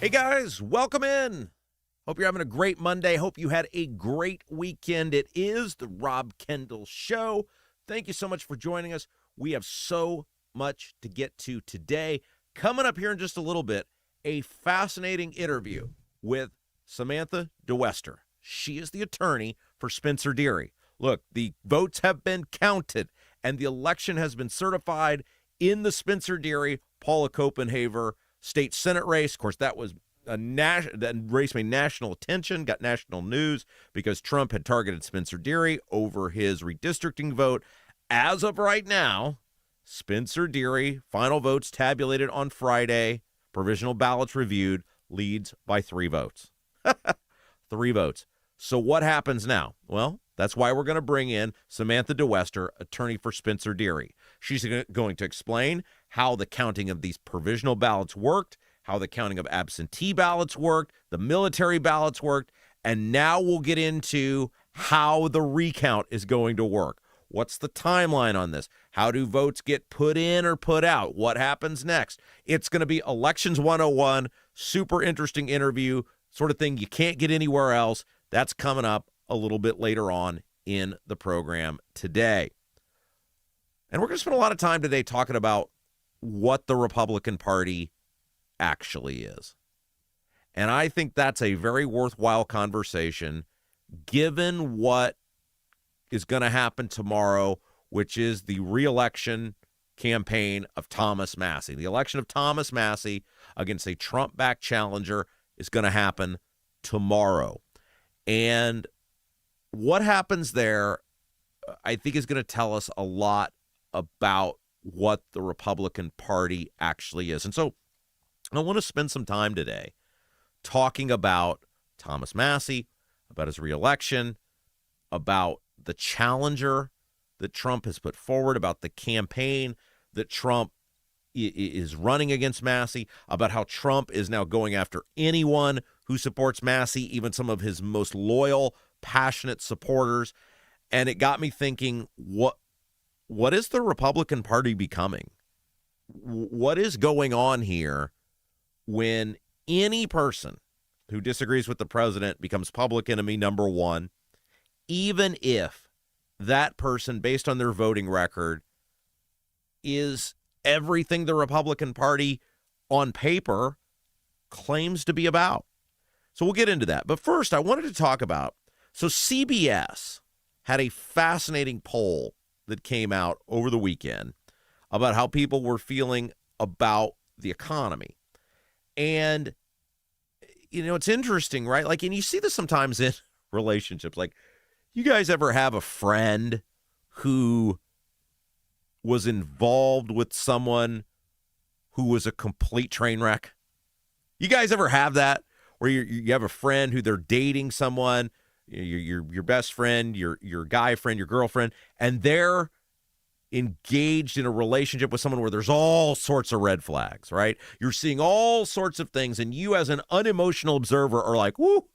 Hey guys, welcome in. Hope you're having a great Monday. Hope you had a great weekend. It is the Rob Kendall Show. Thank you so much for joining us. We have so much to get to today. Coming up here in just a little bit, a fascinating interview with Samantha Dwester. She is the attorney for Spencer Deery. Look, the votes have been counted, and the election has been certified in the Spencer Deery, Paula Copenhaver state Senate race. Of course, that was that race made national attention, got national news because Trump had targeted Spencer Deery over his redistricting vote. As of right now, Spencer Deery, final votes tabulated on Friday, provisional ballots reviewed, leads by 3 votes. 3 votes. So what happens now? Well, that's why we're going to bring in Samantha Dwester, attorney for Spencer Deery. She's going to explain how the counting of these provisional ballots worked, how the counting of absentee ballots worked, the military ballots worked, and now we'll get into how the recount is going to work. What's the timeline on this? How do votes get put in or put out? What happens next? It's going to be Elections 101, super interesting interview, sort of thing you can't get anywhere else. That's coming up a little bit later on in the program today. And we're going to spend a lot of time today talking about what the Republican Party actually is. And I think that's a very worthwhile conversation given what is going to happen tomorrow, which is the re-election campaign of Thomas Massie. The election of Thomas Massie against a Trump-backed challenger is going to happen tomorrow. And what happens there, I think, is going to tell us a lot about what the Republican Party actually is. And so I want to spend some time today talking about Thomas Massie, about his reelection, about the challenger that Trump has put forward, about the campaign that Trump is running against Massie, about how Trump is now going after anyone who supports Massie, even some of his most loyal, passionate supporters. And it got me thinking, what is the Republican Party becoming? What is going on here when any person who disagrees with the president becomes public enemy number one, even if that person, based on their voting record, is everything the Republican Party on paper claims to be about? So we'll get into that. But first, I wanted to talk about, so CBS had a fascinating poll that came out over the weekend about how people were feeling about the economy. And, you know, it's interesting, right? Like, and you see this sometimes in relationships. Like, you guys ever have a friend who was involved with someone who was a complete train wreck? You guys ever have that? Where you have a friend who they're dating someone, your best friend, your guy friend, your girlfriend, and they're engaged in a relationship with someone where there's all sorts of red flags, right? You're seeing all sorts of things, and you as an unemotional observer are like, oh,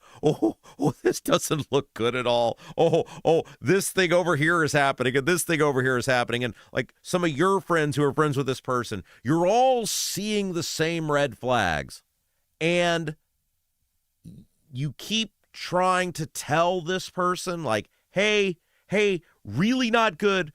this doesn't look good at all. Oh, this thing over here is happening, and this thing over here is happening. And like some of your friends who are friends with this person, you're all seeing the same red flags. And you keep trying to tell this person, like, hey, really not good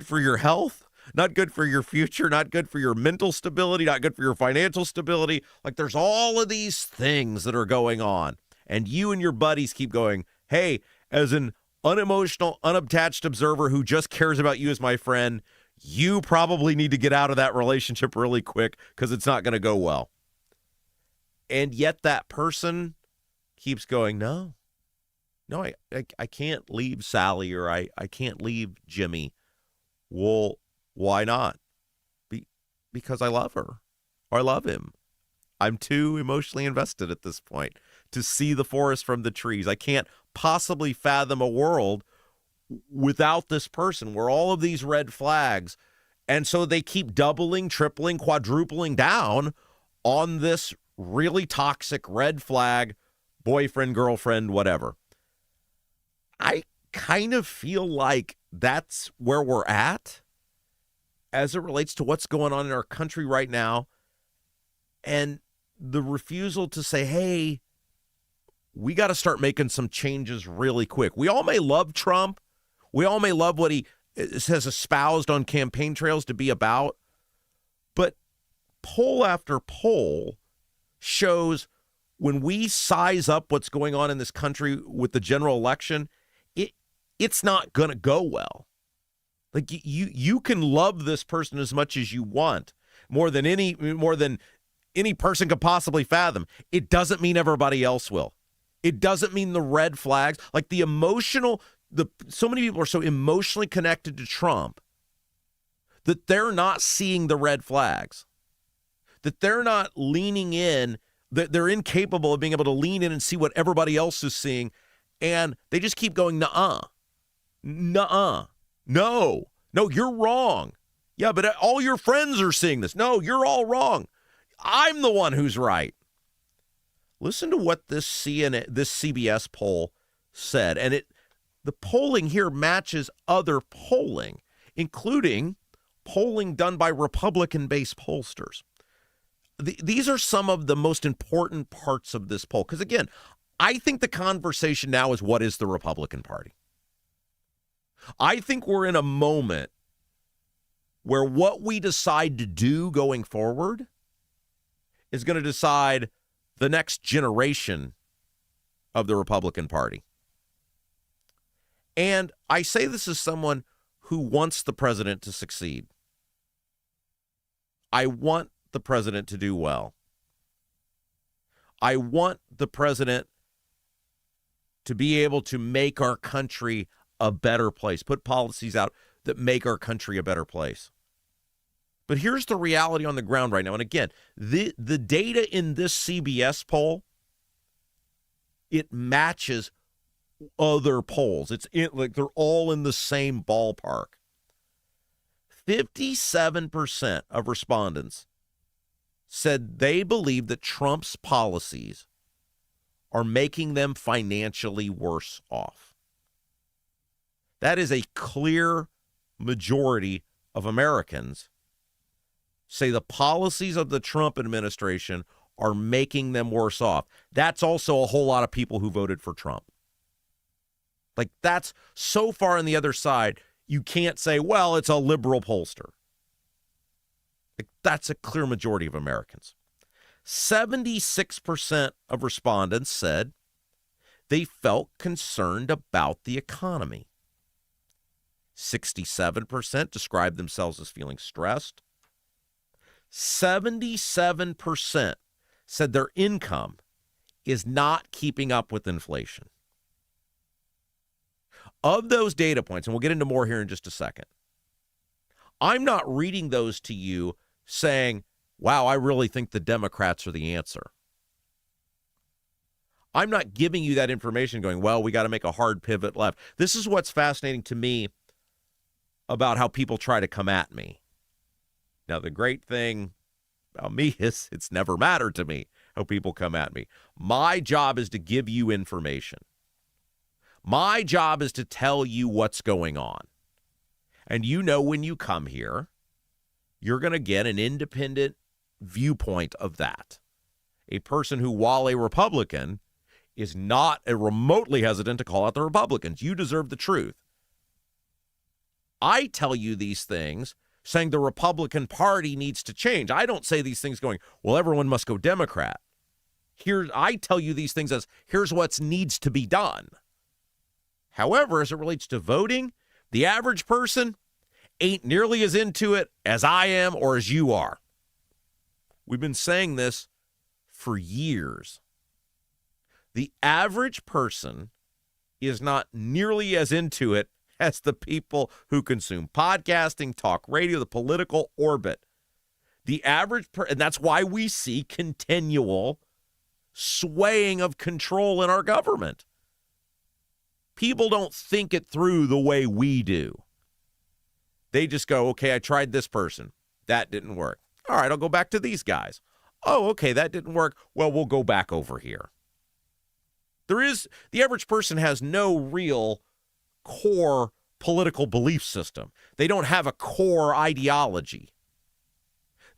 for your health, not good for your future, not good for your mental stability, not good for your financial stability. Like, there's all of these things that are going on. And you and your buddies keep going, hey, as an unemotional, unattached observer who just cares about you as my friend, you probably need to get out of that relationship really quick because it's not going to go well. And yet that person keeps going, no, I can't leave Sally, or I can't leave Jimmy. Well, why not? Because I love her, or I love him. I'm too emotionally invested at this point to see the forest from the trees. I can't possibly fathom a world without this person where all of these red flags. And so they keep doubling, tripling, quadrupling down on this really toxic red flag boyfriend, girlfriend, whatever. I kind of feel like that's where we're at as it relates to what's going on in our country right now. And the refusal to say, hey, we got to start making some changes really quick. We all may love Trump. We all may love what he has espoused on campaign trails to be about. But poll after poll shows when we size up what's going on in this country with the general election, it's not going to go well. Like you can love this person as much as you want, more than any person could possibly fathom. It doesn't mean everybody else will. It doesn't mean the red flags, like so many people are so emotionally connected to Trump that they're not seeing the red flags, that they're not leaning in, that they're incapable of being able to lean in and see what everybody else is seeing. And they just keep going, nuh-uh, nuh-uh, no, you're wrong. Yeah, but all your friends are seeing this. No, you're all wrong. I'm the one who's right. Listen to what this CBS poll said. And the polling here matches other polling, including polling done by Republican-based pollsters. These are some of the most important parts of this poll. Because, again, I think the conversation now is, what is the Republican Party? I think we're in a moment where what we decide to do going forward is going to decide the next generation of the Republican Party. And I say this as someone who wants the president to succeed. I want the president to do well. I want the president to be able to make our country a better place, put policies out that make our country a better place. But here's the reality on the ground right now. And again, the data in this CBS poll, it matches other polls. Like they're all in the same ballpark. 57% of respondents said they believe that Trump's policies are making them financially worse off. That is a clear majority of Americans say the policies of the Trump administration are making them worse off. That's also a whole lot of people who voted for Trump. Like, that's so far on the other side, you can't say, well, it's a liberal pollster. Like, that's a clear majority of Americans. 76% of respondents said they felt concerned about the economy. 67% described themselves as feeling stressed. 77% said their income is not keeping up with inflation. Of those data points, and we'll get into more here in just a second, I'm not reading those to you saying, wow, I really think the Democrats are the answer. I'm not giving you that information going, well, we got to make a hard pivot left. This is what's fascinating to me about how people try to come at me. Now, the great thing about me is it's never mattered to me how people come at me. My job is to give you information. My job is to tell you what's going on. And you know, when you come here, you're going to get an independent viewpoint of that. A person who, while a Republican, is not remotely hesitant to call out the Republicans. You deserve the truth. I tell you these things saying the Republican Party needs to change. I don't say these things going, well, everyone must go Democrat. I tell you these things as, here's what needs to be done. However, as it relates to voting, the average person ain't nearly as into it as I am or as you are. We've been saying this for years. The average person is not nearly as into it as the people who consume podcasting, talk radio, the political orbit. The average and that's why we see continual swaying of control in our government. People don't think it through the way we do. They just go, okay, I tried this person. That didn't work. All right, I'll go back to these guys. Oh, okay, that didn't work. Well, we'll go back over here. The average person has no real core political belief system. They don't have a core ideology.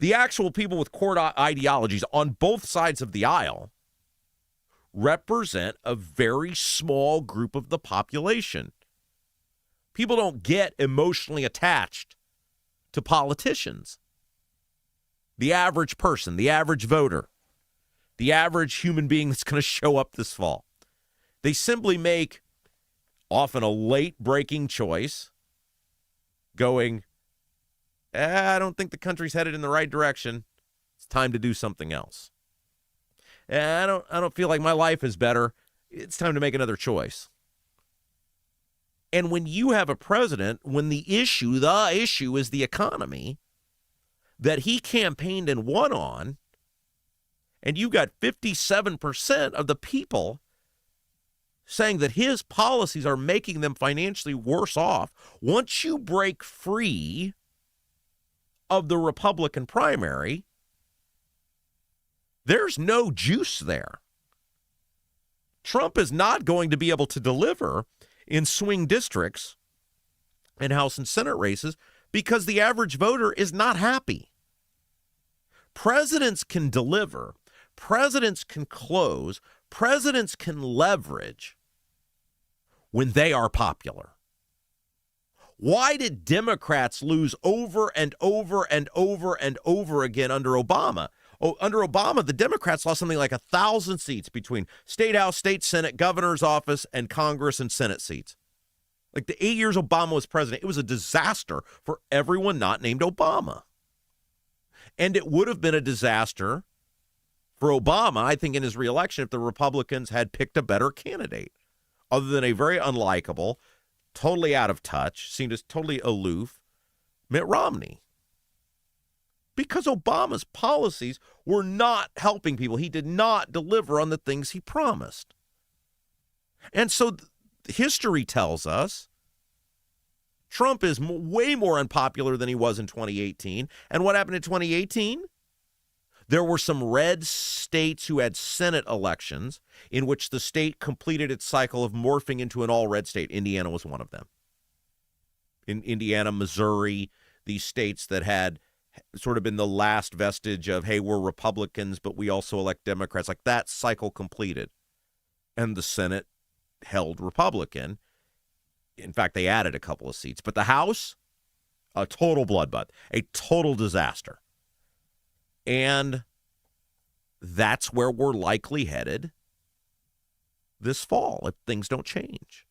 The actual people with core ideologies on both sides of the aisle represent a very small group of the population. People don't get emotionally attached to politicians. The average person, the average voter, the average human being that's going to show up this fall. They simply make often a late-breaking choice going, I don't think the country's headed in the right direction. It's time to do something else. I don't feel like my life is better. It's time to make another choice. And when you have a president, when the issue is the economy that he campaigned and won on, and you got 57% of the people saying that his policies are making them financially worse off, once you break free of the Republican primary, there's no juice there. Trump is not going to be able to deliver in swing districts and House and Senate races because the average voter is not happy. Presidents can deliver. Presidents can close. Presidents can leverage when they are popular. Why did Democrats lose over and over and over and over again under Obama? Under Obama, the Democrats lost something like 1,000 seats between State House, State Senate, Governor's Office, and Congress and Senate seats. Like the 8 years Obama was president, it was a disaster for everyone not named Obama. And it would have been a disaster for Obama, I think, in his reelection if the Republicans had picked a better candidate, other than a very unlikable, totally out of touch, seen as totally aloof, Mitt Romney. Because Obama's policies were not helping people. He did not deliver on the things he promised. And so history tells us Trump is way more unpopular than he was in 2018. And what happened in 2018? There were some red states who had Senate elections in which the state completed its cycle of morphing into an all-red state. Indiana was one of them. In Indiana, Missouri, these states that had sort of been the last vestige of, hey, we're Republicans, but we also elect Democrats. Like that cycle completed. And the Senate held Republican. In fact, they added a couple of seats. But the House, a total bloodbath, a total disaster. And that's where we're likely headed this fall if things don't change.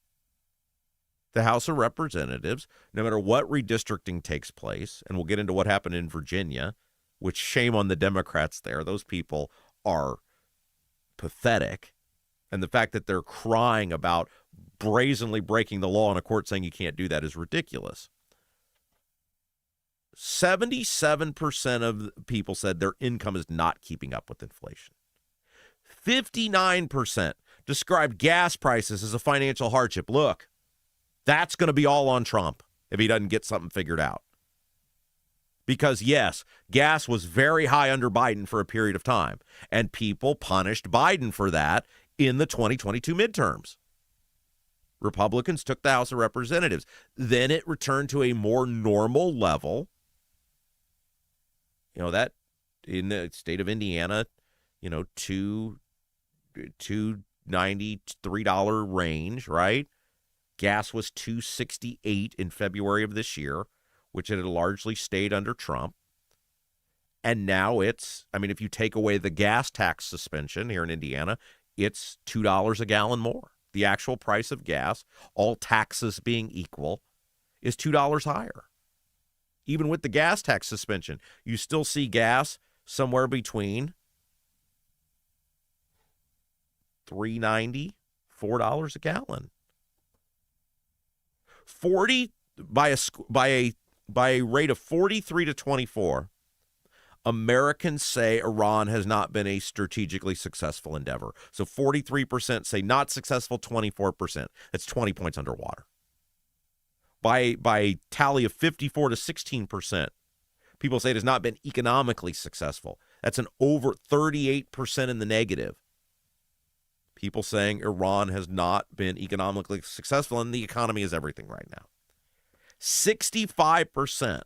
The House of Representatives, no matter what redistricting takes place, and we'll get into what happened in Virginia, which shame on the Democrats there. Those people are pathetic. And the fact that they're crying about brazenly breaking the law in a court saying you can't do that is ridiculous. 77% of people said their income is not keeping up with inflation. 59% described gas prices as a financial hardship. Look, that's going to be all on Trump if he doesn't get something figured out. Because, yes, gas was very high under Biden for a period of time, and people punished Biden for that in the 2022 midterms. Republicans took the House of Representatives. Then it returned to a more normal level. You know, that in the state of Indiana, you know, $2.93 range, right? Gas was $2.68 in February of this year, which had largely stayed under Trump. And now it's, I mean, if you take away the gas tax suspension here in Indiana, it's $2 a gallon more. The actual price of gas, all taxes being equal, is $2 higher. Even with the gas tax suspension, you still see gas somewhere between $3.90, $4 a gallon. 40 by a rate of 43 to 24, Americans say Iran has not been a strategically successful endeavor. So 43% say not successful, 24%. That's 20 points underwater. By a tally of 54 to 16%, people say it has not been economically successful. That's an over 38% in the negative. People saying Iran has not been economically successful, and the economy is everything right now. 65%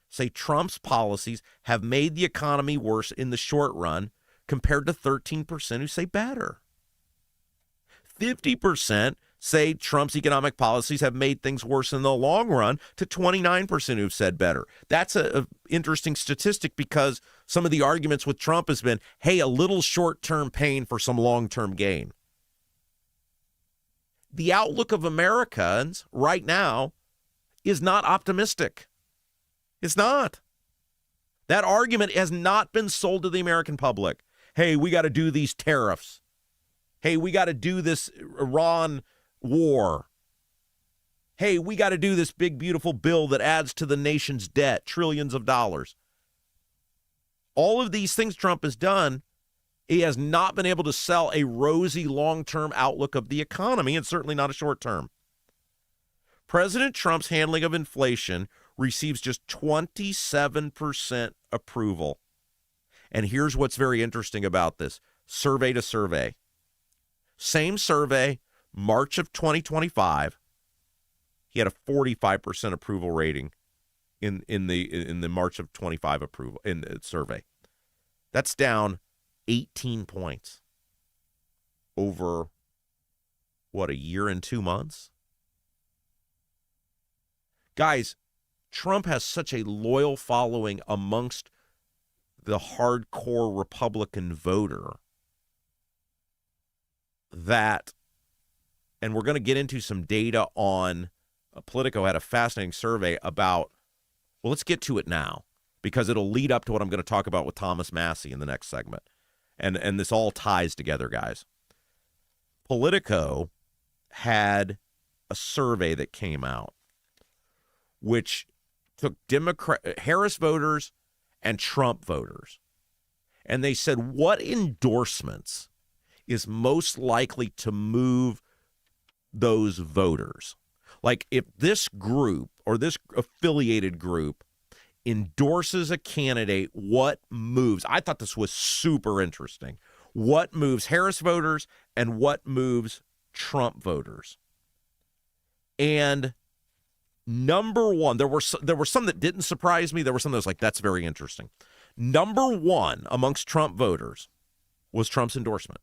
say Trump's policies have made the economy worse in the short run compared to 13% who say better. 50% say Trump's economic policies have made things worse in the long run to 29% who've said better. That's an interesting statistic because some of the arguments with Trump has been, hey, a little short-term pain for some long-term gain. The outlook of Americans right now is not optimistic. It's not. That argument has not been sold to the American public. Hey, we got to do these tariffs. Hey, we got to do this Iran war. Hey, we got to do this big, beautiful bill that adds to the nation's debt, trillions of dollars. All of these things Trump has done, he has not been able to sell a rosy long-term outlook of the economy, and certainly not a short-term. President Trump's handling of inflation receives just 27% approval. And here's what's very interesting about this. Survey to survey. Same survey, March of 2025, he had a 45% approval rating in the March of 25 approval in the survey. That's down 18 points over, what, a year and 2 months? Guys, Trump has such a loyal following amongst the hardcore Republican voter that, and we're going to get into some data on, Politico had a fascinating survey about, well, let's get to it now, because it'll lead up to what I'm going to talk about with Thomas Massie in the next segment. And this all ties together, guys. Politico had a survey that came out, which took Harris voters and Trump voters, and they said, what endorsements is most likely to move those voters? Like, if this group or this affiliated group endorses a candidate, what moves? I thought this was super interesting. What moves Harris voters and what moves Trump voters? And number one, there were some that didn't surprise me. There were some that was like, that's very interesting. Number one amongst Trump voters was Trump's endorsement.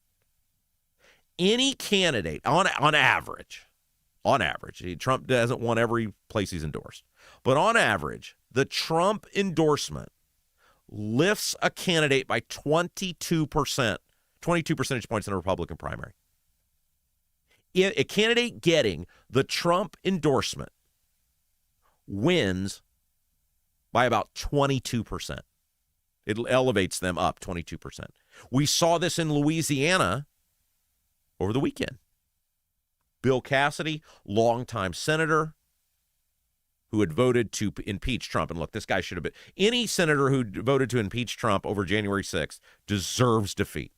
Any candidate, on average, Trump hasn't won every place he's endorsed, but on average, the Trump endorsement lifts a candidate by 22%, 22 percentage points in a Republican primary. A candidate getting the Trump endorsement wins by about 22%. It elevates them up 22%. We saw this in Louisiana over the weekend. Bill Cassidy, longtime senator who had voted to impeach Trump. And look, this guy should have been. Any senator who voted to impeach Trump over January 6th deserves defeat.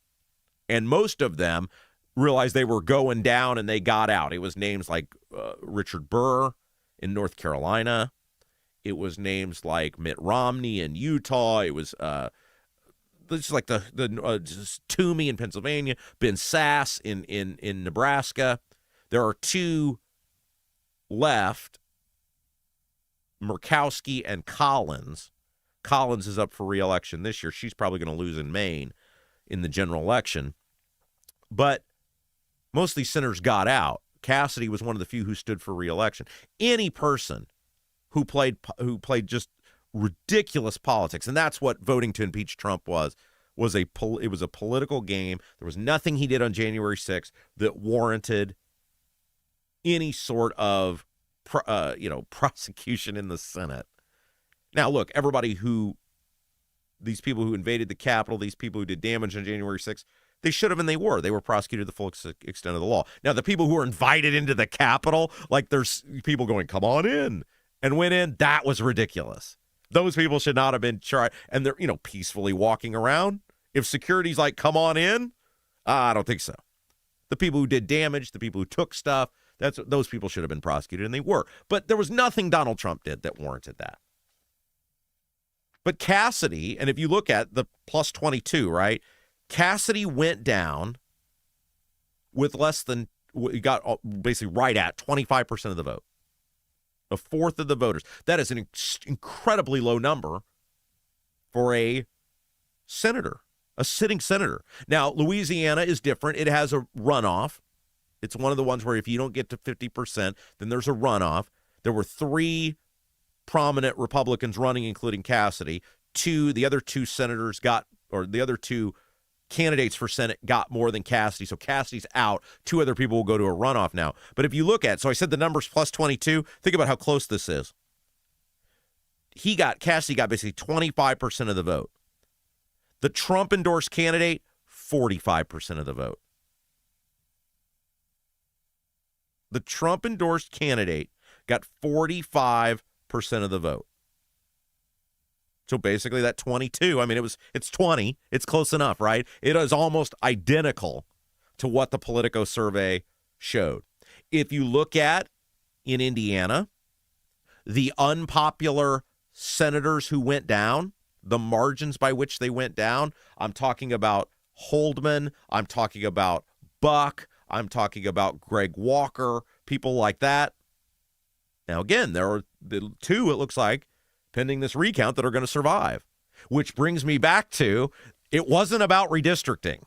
And most of them realized they were going down and they got out. It was names like Richard Burr in North Carolina. It was names like Mitt Romney in Utah. It was this is like the Toomey in Pennsylvania, Ben Sass in Nebraska. There are two left, Murkowski and Collins. Collins is up for re-election this year. She's probably going to lose in Maine in the general election. But most of these senators got out. Cassidy was one of the few who stood for re-election. Any person who played just ridiculous politics, and that's what voting to impeach Trump was a political game. There was nothing he did on January 6th that warranted any sort of prosecution in the Senate. Now, look, these people who invaded the Capitol, these people who did damage on January 6th, they should have and they were. They were prosecuted to the full extent of the law. Now, the people who were invited into the Capitol, like there's people going, come on in, and went in, that was ridiculous. Those people should not have been tried. And they're, peacefully walking around. If security's like, come on in, I don't think so. The people who did damage, the people who took stuff, those people should have been prosecuted, and they were. But there was nothing Donald Trump did that warranted that. But Cassidy, and if you look at the plus 22, right? Cassidy went down with got basically right at 25% of the vote. A fourth of the voters. That is an incredibly low number for a senator, a sitting senator. Now, Louisiana is different. It has a runoff. It's one of the ones where if you don't get to 50%, then there's a runoff. There were 3 prominent Republicans running, including Cassidy. The other two candidates for Senate got more than Cassidy, so Cassidy's out. 2 other people will go to a runoff now. But if you look at, so I said the numbers plus 22, think about how close this is. Cassidy got basically 25% of the vote. The Trump-endorsed candidate, 45% of the vote. The Trump-endorsed candidate got 45% of the vote. So basically that 22, I mean, it's 20. It's close enough, right? It is almost identical to what the Politico survey showed. If you look at, in Indiana, the unpopular senators who went down, the margins by which they went down, I'm talking about Holdman, I'm talking about Buck, I'm talking about Greg Walker, people like that. Now, again, there are the 2, it looks like, pending this recount, that are going to survive, which brings me back to, it wasn't about redistricting.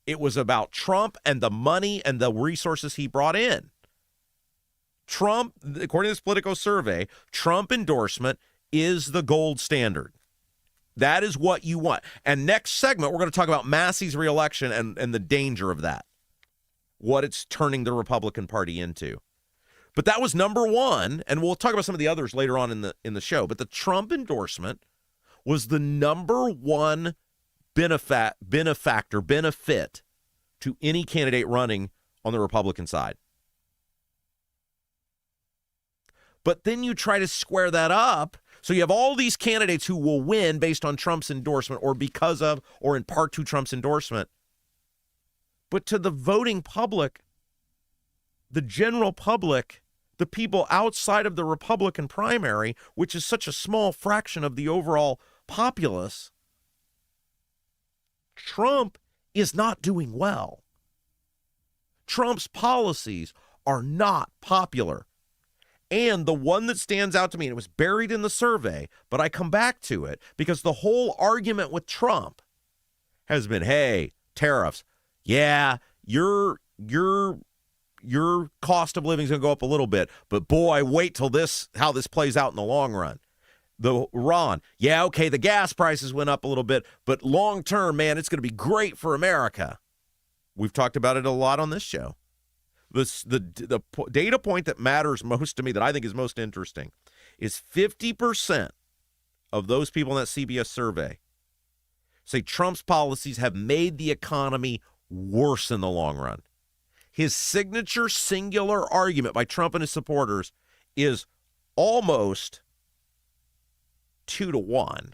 It was about Trump and the money and the resources he brought in. Trump, according to this Politico survey, Trump endorsement is the gold standard. That is what you want. And next segment, we're going to talk about Massie's reelection and the danger of that, what it's turning the Republican Party into. But that was number 1, and we'll talk about some of the others later on in the show. But the Trump endorsement was the number 1 benefit to any candidate running on the Republican side. But then you try to square that up. So you have all these candidates who will win based on Trump's endorsement or because of or in part to Trump's endorsement. But to the voting public, the general public, the people outside of the Republican primary, which is such a small fraction of the overall populace, Trump is not doing well. Trump's policies are not popular. And the one that stands out to me, and it was buried in the survey, but I come back to it because the whole argument with Trump has been, hey, tariffs. Yeah, your cost of living is going to go up a little bit, but boy, wait till how this plays out in the long run. The Ron, yeah, okay, the gas prices went up a little bit, but long term, man, it's going to be great for America. We've talked about it a lot on this show. The data point that matters most to me, that I think is most interesting, is 50% of those people in that CBS survey say Trump's policies have made the economy worse in the long run. His signature singular argument by Trump and his supporters is almost 2-1.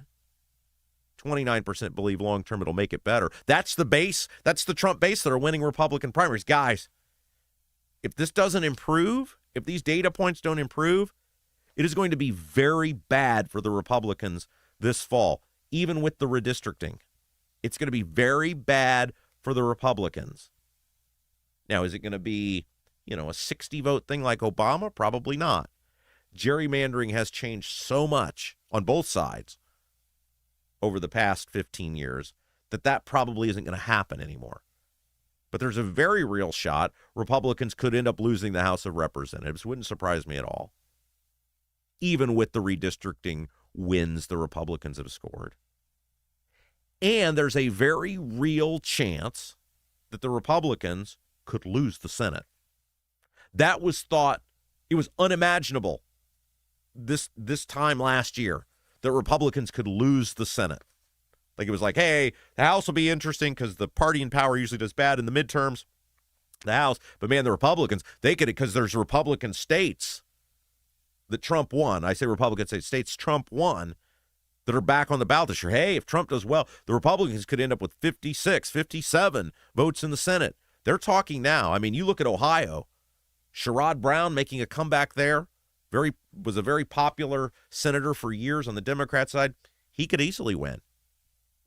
29% believe long-term it'll make it better. That's the base. That's the Trump base that are winning Republican primaries. Guys, if this doesn't improve, if these data points don't improve, it is going to be very bad for the Republicans this fall, even with the redistricting. It's going to be very bad for the Republicans. Now, is it going to be, a 60-vote thing like Obama? Probably not. Gerrymandering has changed so much on both sides over the past 15 years that probably isn't going to happen anymore. But there's a very real shot Republicans could end up losing the House of Representatives. Wouldn't surprise me at all. Even with the redistricting wins the Republicans have scored. And there's a very real chance that the Republicans could lose the Senate. That was thought, it was unimaginable this time last year that Republicans could lose the Senate. Like it was like, hey, the House will be interesting because the party in power usually does bad in the midterms, the House. But man, the Republicans, they could, because there's Republican states that Trump won. I say Republican states Trump won that are back on the ballot this year. Hey, if Trump does well, the Republicans could end up with 56, 57 votes in the Senate. They're talking now. I mean, you look at Ohio, Sherrod Brown making a comeback there, was a very popular senator for years on the Democrat side. He could easily win.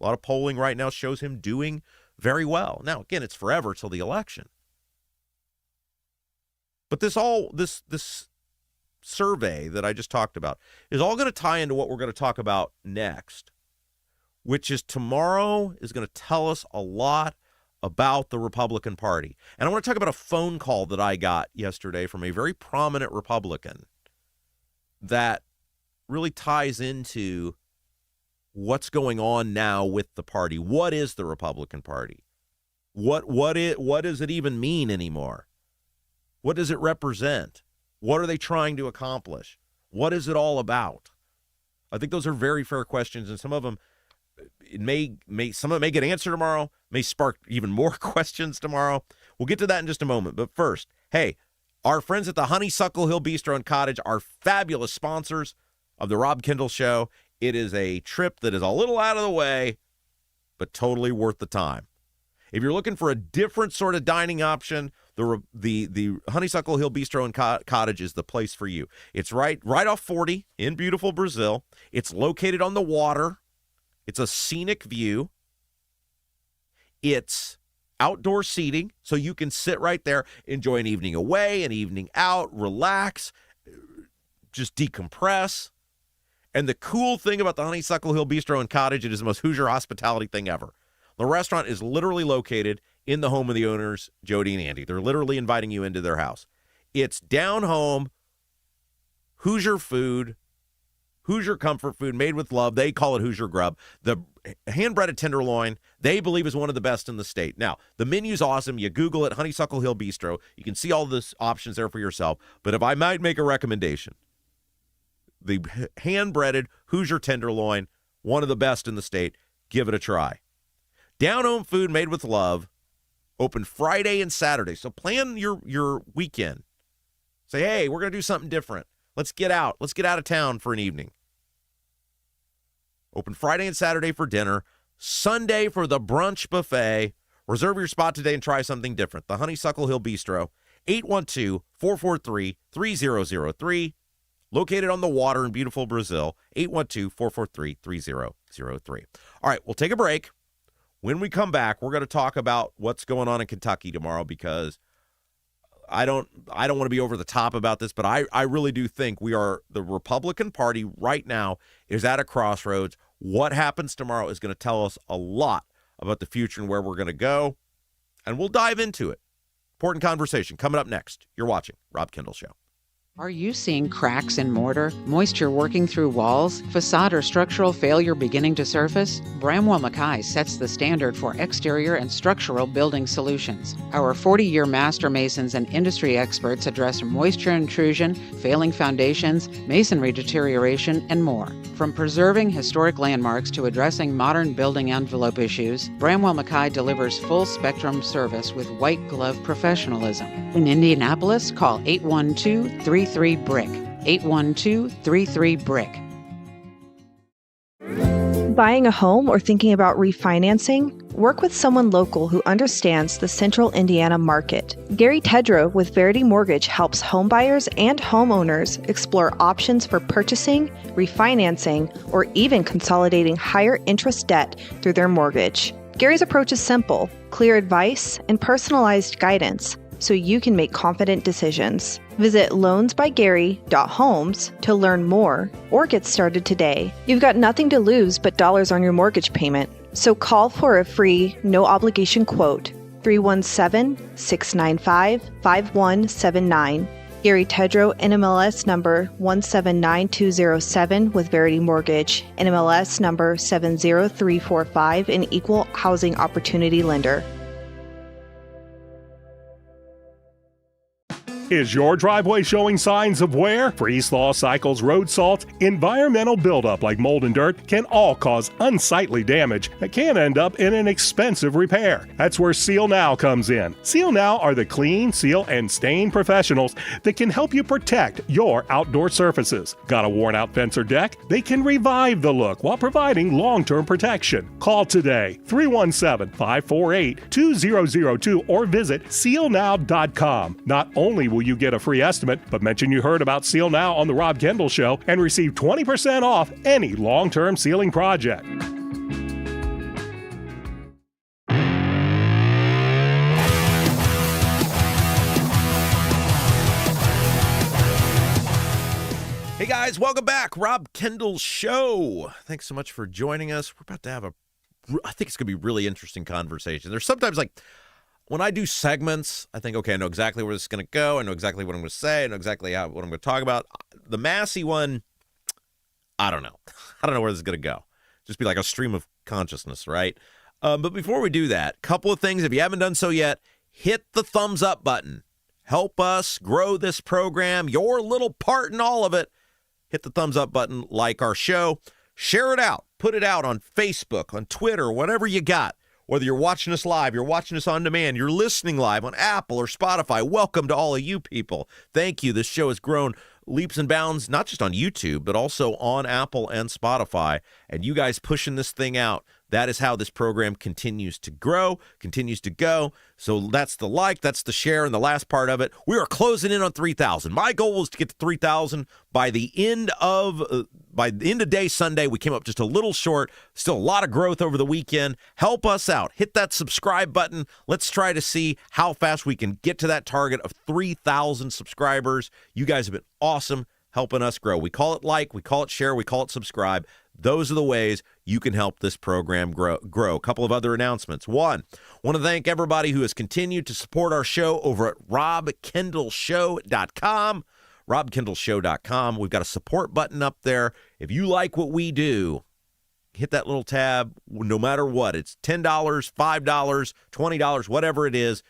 A lot of polling right now shows him doing very well. Now, again, it's forever till the election. But this survey that I just talked about is all going to tie into what we're going to talk about next, which is tomorrow is going to tell us a lot about the Republican Party. And I want to talk about a phone call that I got yesterday from a very prominent Republican that really ties into what's going on now with the party. What is the Republican Party? What does it even mean anymore? What does it represent? What are they trying to accomplish? What is it all about? I think those are very fair questions, and some of them some of it may get answered tomorrow, may spark even more questions tomorrow. We'll get to that in just a moment. But first, hey, our friends at the Honeysuckle Hill Bistro and Cottage are fabulous sponsors of the Rob Kendall Show. It is a trip that is a little out of the way, but totally worth the time. If you're looking for a different sort of dining option, the Honeysuckle Hill Bistro and Cottage is the place for you. It's right off 40 in beautiful Brazil. It's located on the water. It's a scenic view. It's outdoor seating, so you can sit right there, enjoy an evening away, an evening out, relax, just decompress. And the cool thing about the Honeysuckle Hill Bistro and Cottage, it is the most Hoosier hospitality thing ever. The restaurant is literally located in the home of the owners, Jody and Andy. They're literally inviting you into their house. It's down home, Hoosier food, Hoosier comfort food made with love. They call it Hoosier Grub. The hand-breaded tenderloin, they believe, is one of the best in the state. Now, the menu's awesome. You Google it, Honeysuckle Hill Bistro. You can see all the options there for yourself. But if I might make a recommendation, the hand-breaded Hoosier tenderloin, one of the best in the state. Give it a try. Down-home food made with love, open Friday and Saturday. So plan your weekend. Say, hey, we're going to do something different. Let's get out. Let's get out of town for an evening. Open Friday and Saturday for dinner. Sunday for the brunch buffet. Reserve your spot today and try something different. The Honeysuckle Hill Bistro, 812-443-3003. Located on the water in beautiful Brazil, 812-443-3003. All right, we'll take a break. When we come back, we're going to talk about what's going on in Kentucky tomorrow, because I don't want to be over the top about this, but I really do think the Republican Party right now is at a crossroads. What happens tomorrow is going to tell us a lot about the future and where we're going to go, and we'll dive into it. Important conversation coming up next. You're watching Rob Kendall Show. Are you seeing cracks in mortar, moisture working through walls, facade or structural failure beginning to surface? Bramwell Mackay sets the standard for exterior and structural building solutions. Our 40-year master masons and industry experts address moisture intrusion, failing foundations, masonry deterioration, and more. From preserving historic landmarks to addressing modern building envelope issues, Bramwell Mackay delivers full-spectrum service with white-glove professionalism. In Indianapolis, call 812-33-BRICK. 812-33-BRICK. Buying a home or thinking about refinancing? Work with someone local who understands the central Indiana market. Gary Tedrow with Verity Mortgage helps homebuyers and homeowners explore options for purchasing, refinancing, or even consolidating higher interest debt through their mortgage. Gary's approach is simple, clear advice, and personalized guidance, so you can make confident decisions. Visit loansbygary.homes to learn more or get started today. You've got nothing to lose but dollars on your mortgage payment. So call for a free, no-obligation quote, 317-695-5179. Gary Tedrow, NMLS number 179207 with Verity Mortgage, NMLS number 70345, an equal housing opportunity lender. Is your driveway showing signs of wear? Freeze-thaw cycles, road salt, environmental buildup like mold and dirt can all cause unsightly damage that can end up in an expensive repair. That's where Seal Now comes in. Seal Now are the clean, seal, and stain professionals that can help you protect your outdoor surfaces. Got a worn-out fence or deck? They can revive the look while providing long-term protection. Call today, 317-548-2002, or visit sealnow.com. Not only will you get a free estimate, but mention you heard about Seal Now on the Rob Kendall Show and receive 20% off any long-term sealing project. guys, welcome back. Rob Kendall Show. Thanks so much for joining us. We're about to have I think it's going to be a really interesting conversation. There's sometimes, like, when I do segments, I think, okay, I know exactly where this is going to go. I know exactly what I'm going to say. I know exactly what I'm going to talk about. The Massie one, I don't know. I don't know where this is going to go. Just be like a stream of consciousness, right? But before we do that, couple of things. If you haven't done so yet, hit the thumbs up button. Help us grow this program. Your little part in all of it. Hit the thumbs up button, like our show. Share it out. Put it out on Facebook, on Twitter, whatever you got. Whether you're watching us live, you're watching us on demand, you're listening live on Apple or Spotify, welcome to all of you people. Thank you. This show has grown leaps and bounds, not just on YouTube, but also on Apple and Spotify. And you guys pushing this thing out. That is how this program continues to grow, continues to go. So that's the like, that's the share, and the last part of it. We are closing in on 3,000. My goal was to get to 3,000 by the end of day Sunday. We came up just a little short. Still a lot of growth over the weekend. Help us out. Hit that subscribe button. Let's try to see how fast we can get to that target of 3,000 subscribers. You guys have been awesome helping us grow. We call it like, we call it share, we call it subscribe. Those are the ways you can help this program grow. A couple of other announcements. One, want to thank everybody who has continued to support our show over at robkendallshow.com. robkendallshow.com. We've got a support button up there. If you like what we do, hit that little tab no matter what. It's $10, $5, $20, whatever it is.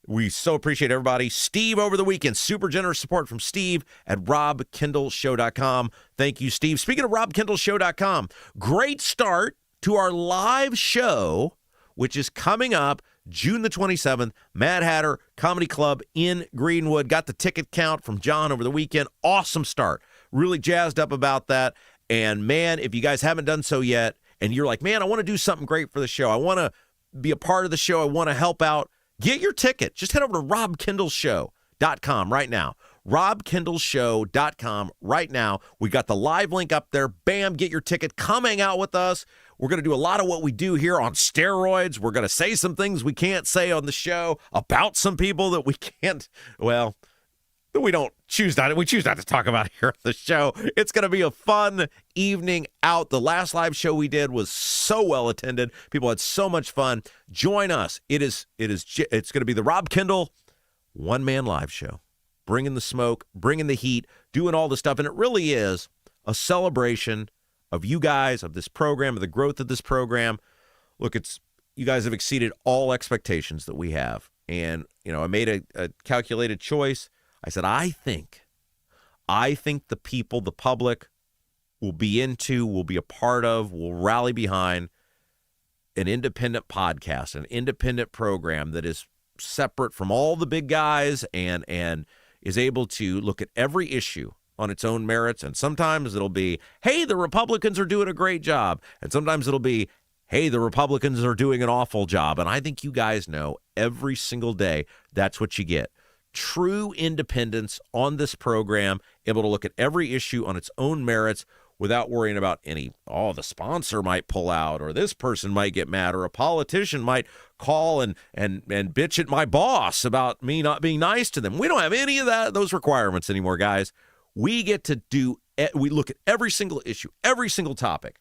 We so appreciate everybody. Steve over the weekend, super generous support from Steve at robkendallshow.com. Thank you, Steve. Speaking of robkendallshow.com, great start to our live show, which is coming up June the 27th, Mad Hatter Comedy Club in Greenwood. Got the ticket count from John over the weekend. Awesome start. Really jazzed up about that. And, man, if you guys haven't done so yet, and you're like, man, I want to do something great for the show. I want to be a part of the show. I want to help out. Get your ticket. Just head over to robkendallshow.com right now. robkendallshow.com right now. We got the live link up there. Bam, get your ticket. Come hang out with us. We're going to do a lot of what we do here on steroids. We're going to say some things we can't say on the show about some people that we can't, well, we choose not to talk about here on the show. It's going to be a fun evening out. The last live show we did was so well attended. People had so much fun. Join us. It's going to be the Rob Kendall one-man live show. Bringing the smoke, bringing the heat, doing all the stuff. And it really is a celebration of you guys, of this program, of the growth of this program. Look, you guys have exceeded all expectations that we have. And, I made a calculated choice. I said, I think the people, the public, will be a part of, will rally behind an independent podcast, an independent program that is separate from all the big guys and is able to look at every issue on its own merits. And sometimes it'll be, hey, the Republicans are doing a great job. And sometimes it'll be, hey, the Republicans are doing an awful job. And I think you guys know every single day that's what you get. True independence on this program, able to look at every issue on its own merits without worrying about the sponsor might pull out, or this person might get mad, or a politician might call and bitch at my boss about me not being nice to them. We don't have any of those requirements anymore, guys. We get to we look at every single issue, every single topic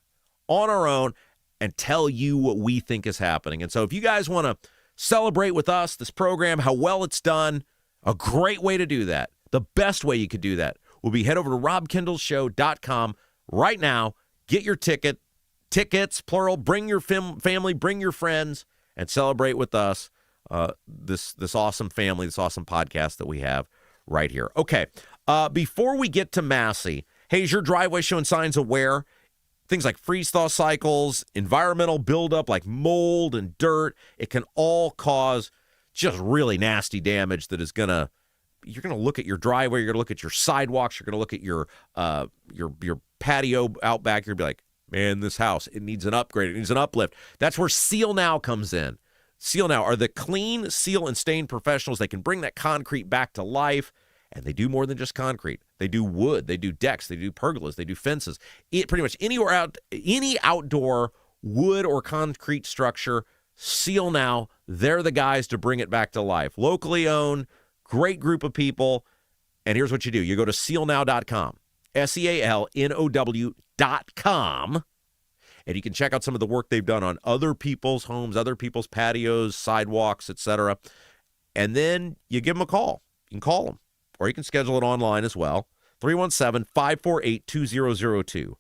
on our own and tell you what we think is happening. And so if you guys want to celebrate with us, this program, how well it's done, a great way to do that, the best way you could do that, will be head over to robkendallshow.com right now. Get your tickets, plural. Bring your family, bring your friends, and celebrate with us this awesome family, this awesome podcast that we have right here. Okay, before we get to Massie, hey, is your driveway showing signs of wear? Things like freeze-thaw cycles, environmental buildup like mold and dirt, it can all cause just really nasty damage that is you're going to look at your driveway, you're going to look at your sidewalks, you're going to look at your patio out back, you're going to be like, man, this house, it needs an upgrade, it needs an uplift. That's where Seal Now comes in. Seal Now are the clean, seal, and stain professionals. They can bring that concrete back to life, and they do more than just concrete. They do wood, they do decks, they do pergolas, they do fences. Pretty much any outdoor wood or concrete structure, Seal Now, they're the guys to bring it back to life. Locally owned, great group of people. And here's what you do. You go to sealnow.com. SEALNOW.com. And you can check out some of the work they've done on other people's homes, other people's patios, sidewalks, etc. And then you give them a call. You can call them, or you can schedule it online as well. 317-548-2002.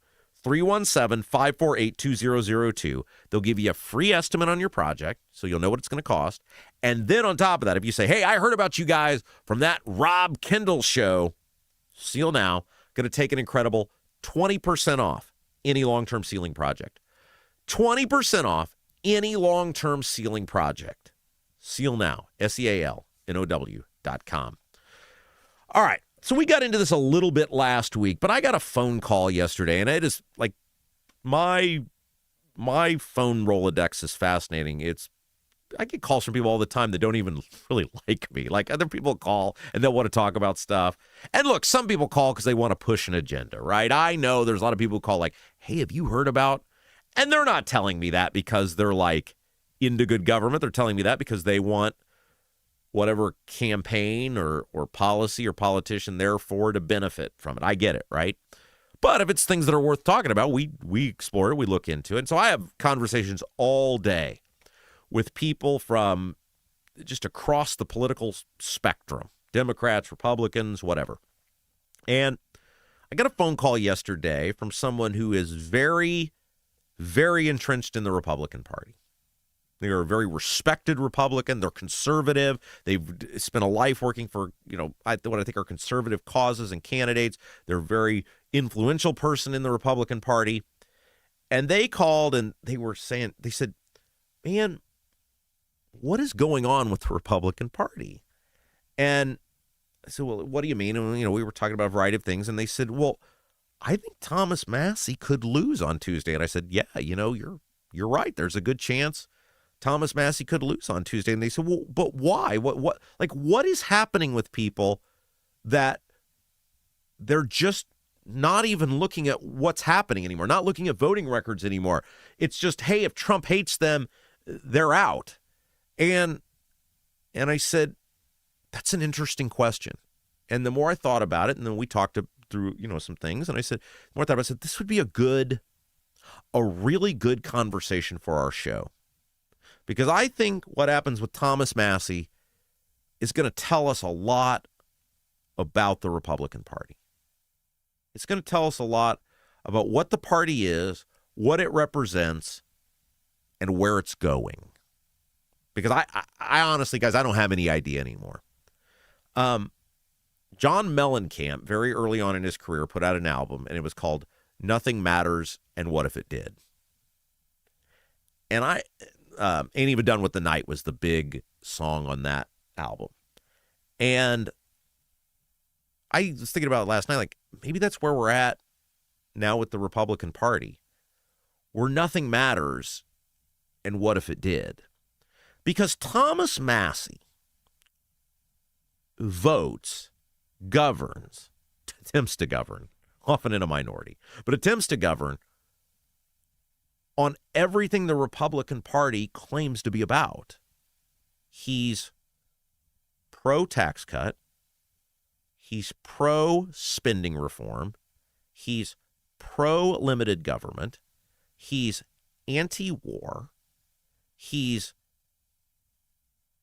317-548-2002. They'll give you a free estimate on your project, so you'll know what it's going to cost. And then on top of that, if you say, hey, I heard about you guys from that Rob Kendall Show, Seal Now, going to take an incredible 20% off any long-term ceiling project. 20% off any long-term ceiling project. Seal Now, SEALNOW.com. All right, so we got into this a little bit last week, but I got a phone call yesterday, and it is like my phone Rolodex is fascinating. I get calls from people all the time that don't even really like me. Like, other people call and they'll want to talk about stuff. And look, some people call because they want to push an agenda, right? I know there's a lot of people who call like, hey, have you heard about? And they're not telling me that because they're like into good government. They're telling me that because they want whatever campaign or policy or politician they're for to benefit from it. I get it, right? But if it's things that are worth talking about, we explore it, we look into it. And so I have conversations all day with people from just across the political spectrum, Democrats, Republicans, whatever. And I got a phone call yesterday from someone who is very, very entrenched in the Republican Party. They're a very respected Republican. They're conservative. They've spent a life working for, what I think are conservative causes and candidates. They're a very influential person in the Republican Party. And they called and they said, man, what is going on with the Republican Party? And I said, well, what do you mean? And, we were talking about a variety of things. And they said, well, I think Thomas Massie could lose on Tuesday. And I said, yeah, you're right. There's a good chance Thomas Massie could lose on Tuesday. And they said, well, but why? What is happening with people that they're just not even looking at what's happening anymore, not looking at voting records anymore? It's just, hey, if Trump hates them, they're out. And I said, that's an interesting question. And the more I thought about it, and then we talked through, some things, and I said, the more I thought about it, I said, this would be a really good conversation for our show. Because I think what happens with Thomas Massie is going to tell us a lot about the Republican Party. It's going to tell us a lot about what the party is, what it represents, and where it's going. Because I honestly, guys, I don't have any idea anymore. John Mellencamp, very early on in his career, put out an album, and it was called Nothing Matters and What If It Did? And Ain't Even Done With the Night was the big song on that album. And I was thinking about it last night, like, maybe that's where we're at now with the Republican Party, where nothing matters and what if it did? Because Thomas Massie votes, governs, attempts to govern, often in a minority, but attempts to govern on everything the Republican Party claims to be about. He's pro-tax cut. He's pro-spending reform. He's pro-limited government. He's anti-war. He's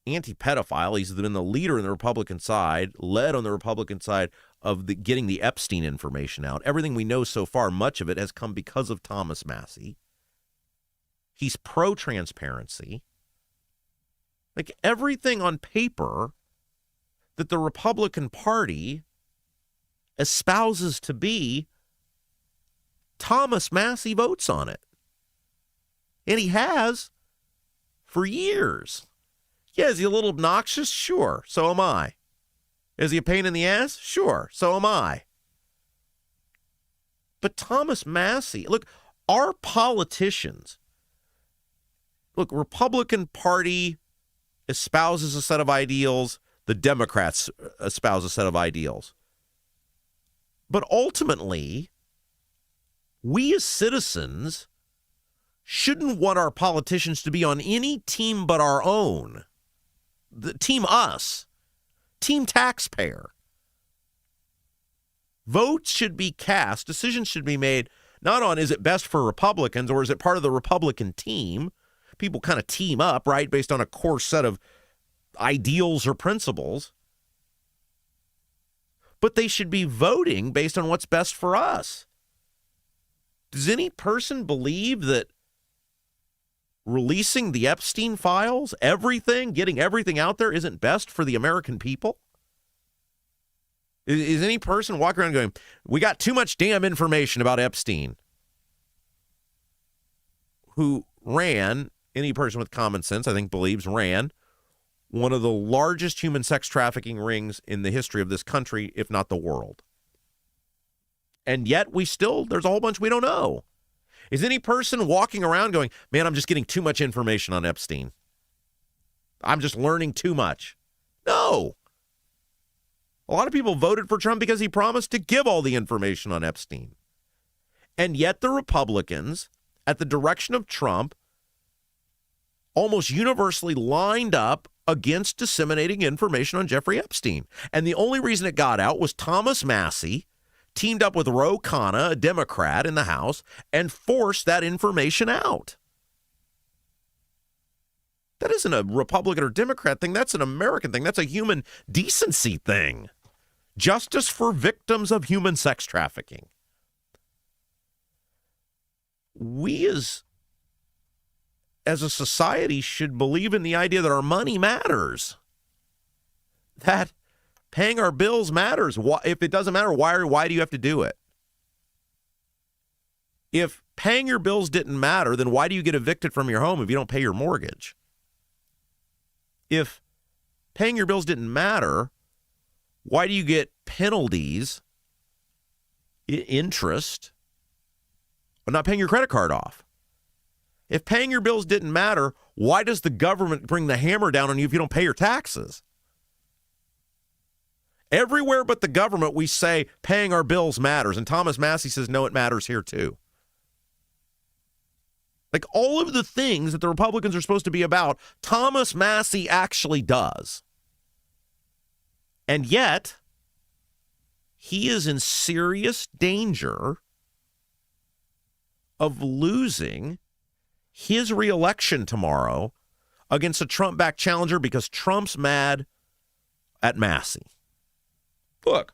anti-pedophile. He's been the leader in the Republican side, led on the Republican side of getting the Epstein information out. Everything we know so far, much of it has come because of Thomas Massie. He's pro-transparency. Like, everything on paper that the Republican Party espouses to be, Thomas Massie votes on it. And he has for years. Yeah, is he a little obnoxious? Sure, so am I. Is he a pain in the ass? Sure, so am I. But Thomas Massie, look, our politicians, look, Republican Party espouses a set of ideals, the Democrats espouse a set of ideals. But ultimately, we as citizens shouldn't want our politicians to be on any team but our own. The team us, team taxpayer. Votes should be cast, decisions should be made not on is it best for Republicans or is it part of the Republican team? People kind of team up, right, based on a core set of ideals or principles. But they should be voting based on what's best for us. Does any person believe that releasing the Epstein files, everything, getting everything out there isn't best for the American people? Is any person walking around going, we got too much damn information about Epstein? Who ran, any person with common sense, I think believes, ran one of the largest human sex trafficking rings in the history of this country, if not the world. And yet there's a whole bunch we don't know. Is any person walking around going, man, I'm just getting too much information on Epstein. I'm just learning too much. No. A lot of people voted for Trump because he promised to give all the information on Epstein. And yet the Republicans, at the direction of Trump, almost universally lined up against disseminating information on Jeffrey Epstein. And the only reason it got out was Thomas Massie teamed up with Ro Khanna, a Democrat in the House, and forced that information out. That isn't a Republican or Democrat thing. That's an American thing. That's a human decency thing. Justice for victims of human sex trafficking. We as a society should believe in the idea that our money matters. That paying our bills matters. If it doesn't matter, why do you have to do it? If paying your bills didn't matter, then why do you get evicted from your home if you don't pay your mortgage? If paying your bills didn't matter, why do you get penalties, interest, but not paying your credit card off? If paying your bills didn't matter, why does the government bring the hammer down on you if you don't pay your taxes? Everywhere but the government, we say paying our bills matters. And Thomas Massie says, no, it matters here too. Like all of the things that the Republicans are supposed to be about, Thomas Massie actually does. And yet, he is in serious danger of losing his reelection tomorrow against a Trump-backed challenger because Trump's mad at Massie. Look,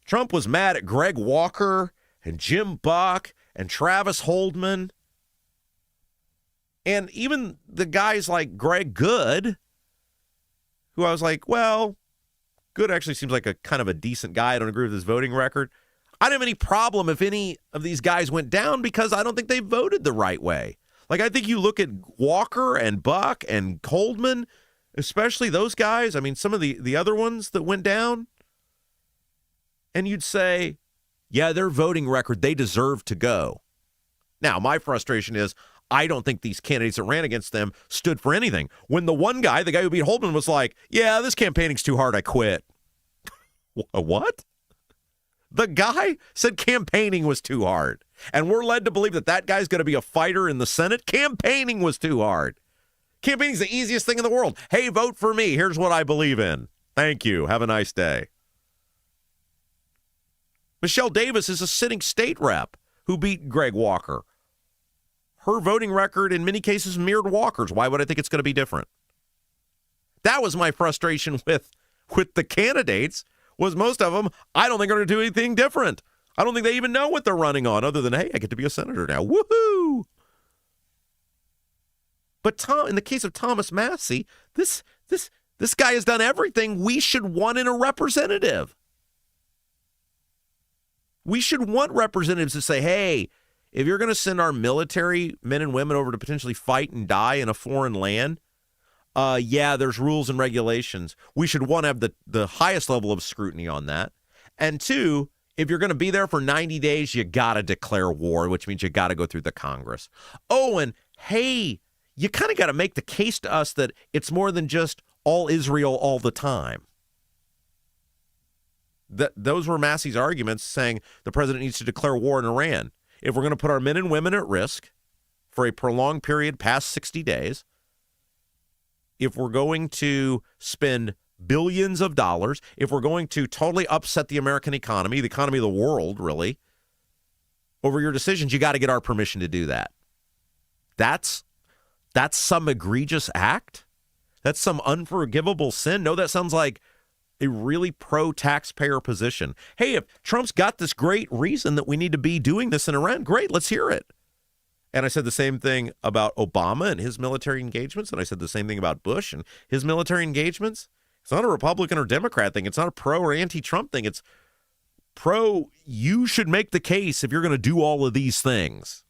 Trump was mad at Greg Walker and Jim Buck and Travis Holdman. And even the guys like Greg Good, who I was like, well, Good actually seems like a kind of a decent guy. I don't agree with his voting record. I don't have any problem if any of these guys went down because I don't think they voted the right way. Like, I think you look at Walker and Buck and Holdman, especially those guys. I mean, some of the other ones that went down. And you'd say, yeah, their voting record, they deserve to go. Now, my frustration is I don't think these candidates that ran against them stood for anything. When the one guy, the guy who beat Holdman, was like, yeah, this campaigning's too hard, I quit. What? The guy said campaigning was too hard. And we're led to believe that that guy's going to be a fighter in the Senate. Campaigning was too hard. Campaigning's the easiest thing in the world. Hey, vote for me. Here's what I believe in. Thank you. Have a nice day. Michelle Davis is a sitting state rep who beat Greg Walker. Her voting record in many cases mirrored Walker's. Why would I think it's going to be different? That was my frustration with the candidates, was most of them, I don't think are going to do anything different. I don't think they even know what they're running on other than, hey, I get to be a senator now. Woohoo! But in the case of Thomas Massie, this guy has done everything we should want in a representative. We should want representatives to say, hey, if you're going to send our military men and women over to potentially fight and die in a foreign land, yeah, there's rules and regulations. We should want to have the highest level of scrutiny on that. And two, if you're going to be there for 90 days, you got to declare war, which means you got to go through the Congress. Oh, and hey, you kind of got to make the case to us that it's more than just all Israel all the time. Those were Massie's arguments, saying the president needs to declare war in Iran. If we're going to put our men and women at risk for a prolonged period past 60 days, if we're going to spend billions of dollars, if we're going to totally upset the American economy, the economy of the world, really, over your decisions, you got to get our permission to do that. That's some egregious act? That's some unforgivable sin? No, that sounds like a really pro-taxpayer position. Hey, if Trump's got this great reason that we need to be doing this in Iran, great, let's hear it. And I said the same thing about Obama and his military engagements, and I said the same thing about Bush and his military engagements. It's not a Republican or Democrat thing. It's not a pro or anti-Trump thing. It's pro, you should make the case if you're going to do all of these things.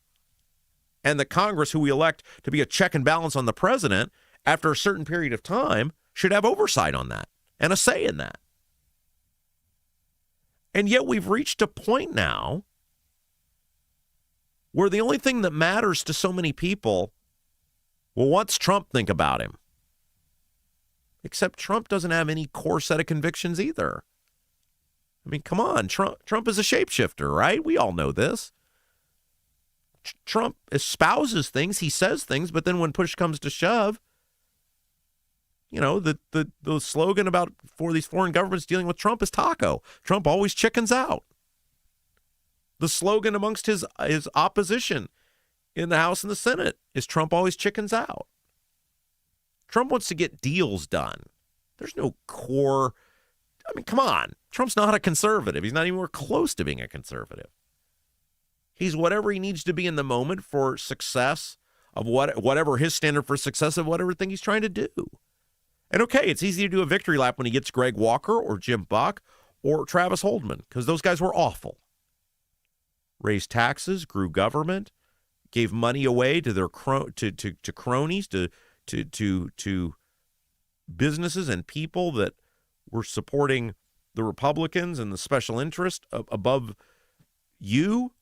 And the Congress, who we elect to be a check and balance on the president, after a certain period of time, should have oversight on that and a say in that. And yet we've reached a point now where the only thing that matters to so many people, well, what's Trump think about him? Except Trump doesn't have any core set of convictions either. I mean, come on, Trump is a shapeshifter, right? We all know this. Trump espouses things, he says things, but then when push comes to shove, you know, the slogan about for these foreign governments dealing with Trump is taco. Trump always chickens out. The slogan amongst his opposition in the House and the Senate is Trump always chickens out. Trump wants to get deals done. There's no core. I mean, come on. Trump's not a conservative. He's not even close to being a conservative. He's whatever he needs to be in the moment for success of whatever his standard for success of whatever thing he's trying to do. And okay, it's easy to do a victory lap when he gets Greg Walker or Jim Buck or Travis Holdman, because those guys were awful. Raised taxes, grew government, gave money away to their to cronies, to businesses and people that were supporting the Republicans and the special interest above you.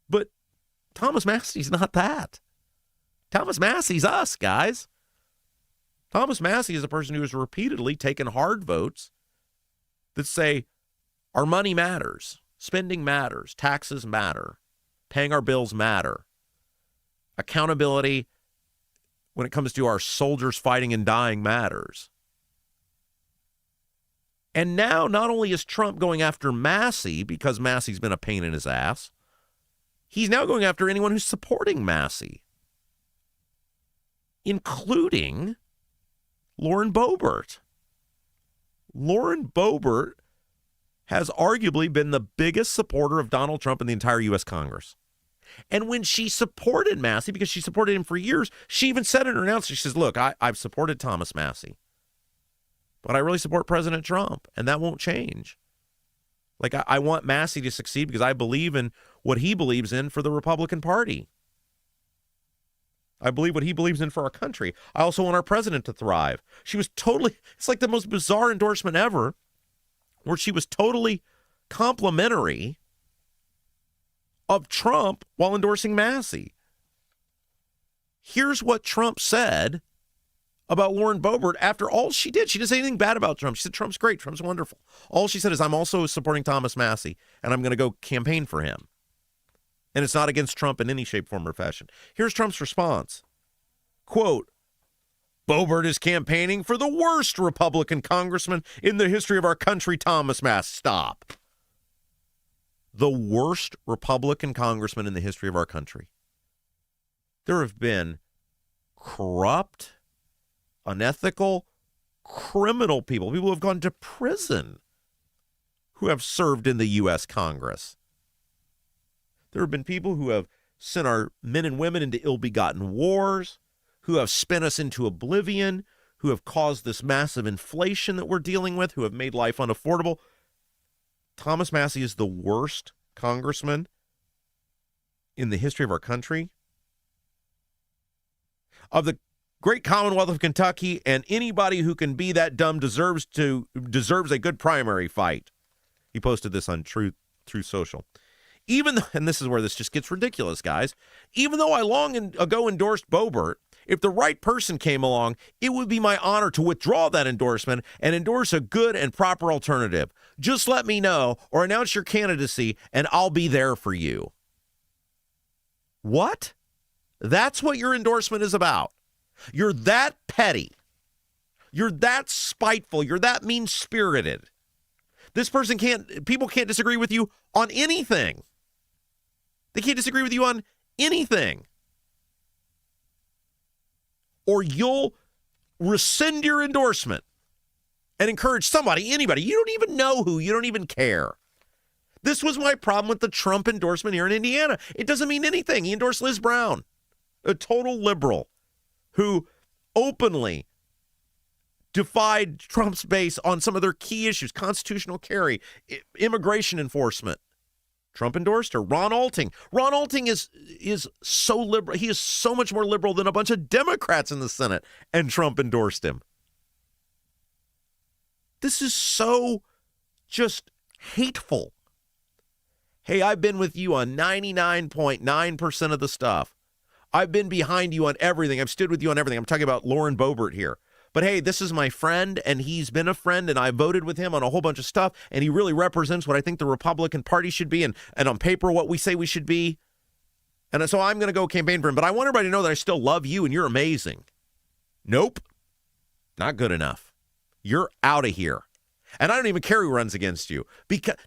But Thomas Massie's not that. Thomas Massie's us, guys. Thomas Massie is a person who has repeatedly taken hard votes that say our money matters, spending matters, taxes matter, paying our bills matter, accountability when it comes to our soldiers fighting and dying matters. And now not only is Trump going after Massie because Massie's been a pain in his ass, he's now going after anyone who's supporting Massie, including Lauren Boebert. Lauren Boebert has arguably been the biggest supporter of Donald Trump in the entire U.S. Congress. And when she supported Massie, because she supported him for years, she even said in her announcement, she says, look, I've supported Thomas Massie, but I really support President Trump, and that won't change. Like, I want Massie to succeed because I believe in what he believes in for the Republican Party. I believe what he believes in for our country. I also want our president to thrive. She was totally, it's like the most bizarre endorsement ever, where she was totally complimentary of Trump while endorsing Massie. Here's what Trump said about Lauren Boebert after all she did. She didn't say anything bad about Trump. She said, Trump's great. Trump's wonderful. All she said is, I'm also supporting Thomas Massie, and I'm going to go campaign for him. And it's not against Trump in any shape, form, or fashion. Here's Trump's response. Quote, Boebert is campaigning for the worst Republican congressman in the history of our country, Thomas Massie. Stop. The worst Republican congressman in the history of our country. There have been corrupt, unethical, criminal people who have gone to prison who have served in the U.S. Congress. There have been people who have sent our men and women into ill-begotten wars, who have spent us into oblivion, who have caused this massive inflation that we're dealing with, who have made life unaffordable. Thomas Massie is the worst congressman in the history of our country. Of the great Commonwealth of Kentucky, and anybody who can be that dumb deserves a good primary fight. He posted this on Truth Social. Even though, and this is where this just gets ridiculous, guys, even though I long ago endorsed Boebert, if the right person came along, it would be my honor to withdraw that endorsement and endorse a good and proper alternative. Just let me know or announce your candidacy, and I'll be there for you. What? That's what your endorsement is about. You're that petty You're that spiteful. You're that mean-spirited. People can't disagree with you on anything. They can't disagree with you on anything. Or you'll rescind your endorsement and encourage somebody, anybody. You don't even know who. You don't even care. This was my problem with the Trump endorsement here in Indiana. It doesn't mean anything. He endorsed Liz Brown, a total liberal who openly defied Trump's base on some of their key issues, constitutional carry, immigration enforcement. Trump endorsed her. Ron Alting. Ron Alting is so liberal. He is so much more liberal than a bunch of Democrats in the Senate, and Trump endorsed him. This is so just hateful. Hey, I've been with you on 99.9% of the stuff. I've been behind you on everything. I've stood with you on everything. I'm talking about Lauren Boebert here. But hey, this is my friend, and he's been a friend, and I voted with him on a whole bunch of stuff, and he really represents what I think the Republican Party should be, and on paper what we say we should be. And so I'm going to go campaign for him. But I want everybody to know that I still love you, and you're amazing. Nope. Not good enough. You're out of here. And I don't even care who runs against you.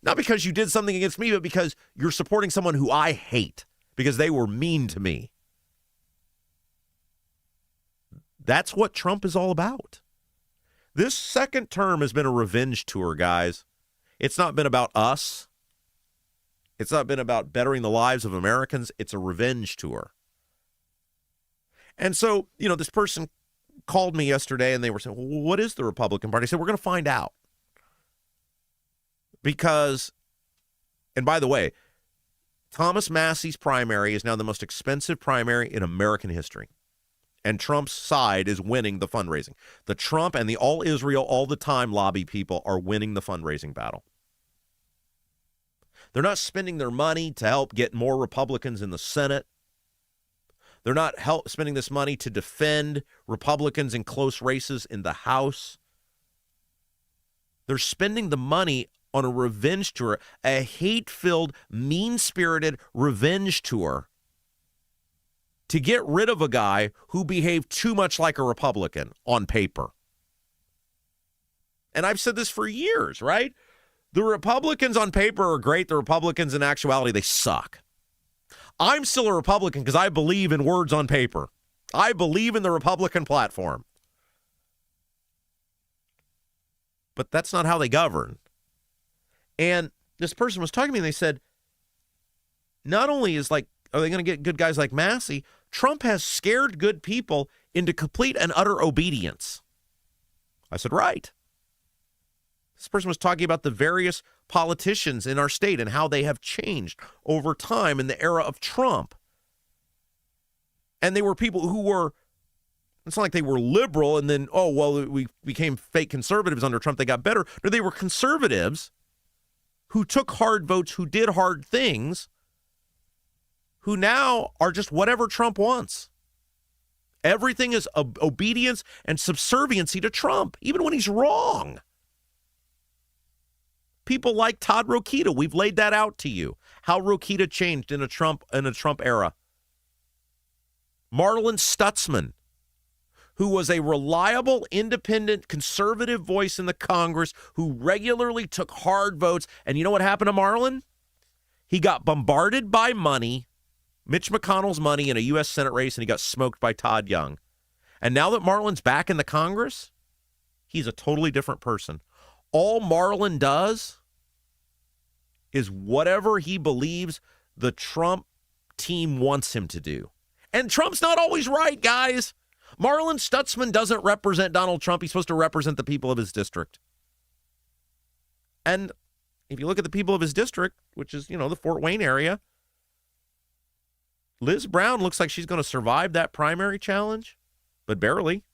Not because you did something against me, but because you're supporting someone who I hate because they were mean to me. That's what Trump is all about. This second term has been a revenge tour, guys. It's not been about us. It's not been about bettering the lives of Americans. It's a revenge tour. And so, this person called me yesterday and they were saying, well, what is the Republican Party? I said, we're going to find out. Because, and by the way, Thomas Massie's primary is now the most expensive primary in American history. And Trump's side is winning the fundraising. The Trump and the all Israel all the time lobby people are winning the fundraising battle. They're not spending their money to help get more Republicans in the Senate. They're not spending this money to defend Republicans in close races in the House. They're spending the money on a revenge tour, a hate-filled, mean-spirited revenge tour to get rid of a guy who behaved too much like a Republican on paper. And I've said this for years, right? The Republicans on paper are great. The Republicans in actuality, they suck. I'm still a Republican because I believe in words on paper. I believe in the Republican platform. But that's not how they govern. And this person was talking to me and they said, not only are they going to get good guys like Massie, Trump has scared good people into complete and utter obedience. I said, right. This person was talking about the various politicians in our state and how they have changed over time in the era of Trump. And they were people who were, it's not like they were liberal and then, we became fake conservatives under Trump. They got better. No, they were conservatives who took hard votes, who did hard things, who now are just whatever Trump wants. Everything is obedience and subserviency to Trump, even when he's wrong. People like Todd Rokita, we've laid that out to you, how Rokita changed in a Trump era. Marlin Stutzman, who was a reliable, independent, conservative voice in the Congress, who regularly took hard votes. And you know what happened to Marlin? He got bombarded by money, Mitch McConnell's money in a U.S. Senate race, and he got smoked by Todd Young. And now that Marlin's back in the Congress, he's a totally different person. All Marlin does is whatever he believes the Trump team wants him to do. And Trump's not always right, guys. Marlin Stutzman doesn't represent Donald Trump. He's supposed to represent the people of his district. And if you look at the people of his district, which is, the Fort Wayne area, Liz Brown looks like she's going to survive that primary challenge, but barely.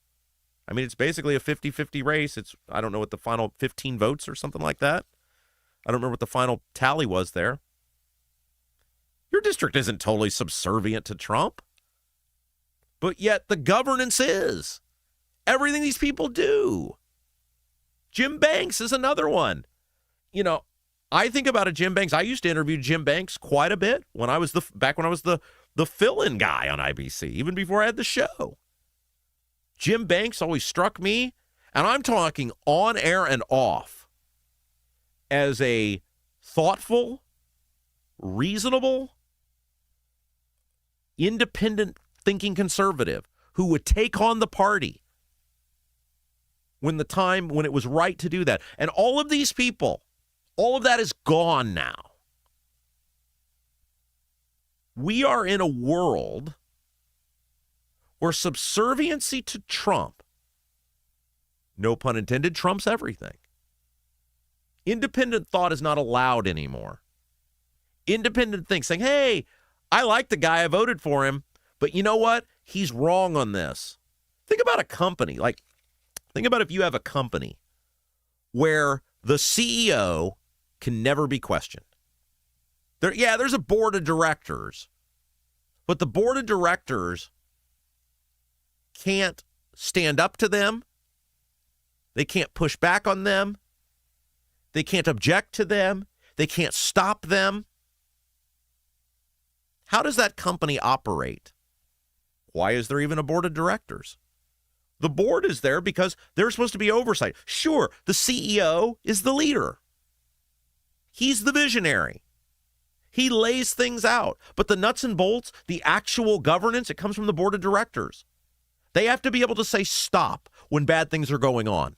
I mean, it's basically a 50-50 race. I don't know what the final 15 votes or something like that. I don't remember what the final tally was there. Your district isn't totally subservient to Trump, but yet the governance is. Everything these people do. Jim Banks is another one. I think about Jim Banks. I used to interview Jim Banks quite a bit when I was the fill-in guy on IBC, even before I had the show. Jim Banks always struck me and I'm talking on air and off, as a thoughtful, reasonable, independent thinking conservative who would take on the party when it was right to do that. And all of these people, all of that is gone now. We are in a world where subserviency to Trump, no pun intended, trumps everything. Independent thought is not allowed anymore. Independent think, saying, hey, I like the guy, I voted for him, but you know what? He's wrong on this. Think about a company. Think about if you have a company where the CEO can never be questioned. There's a board of directors, but the board of directors can't stand up to them. They can't push back on them. They can't object to them. They can't stop them. How does that company operate? Why is there even a board of directors? The board is there because there's supposed to be oversight. Sure, the CEO is the leader. He's the visionary. He lays things out. But the nuts and bolts, the actual governance, it comes from the board of directors. They have to be able to say stop when bad things are going on.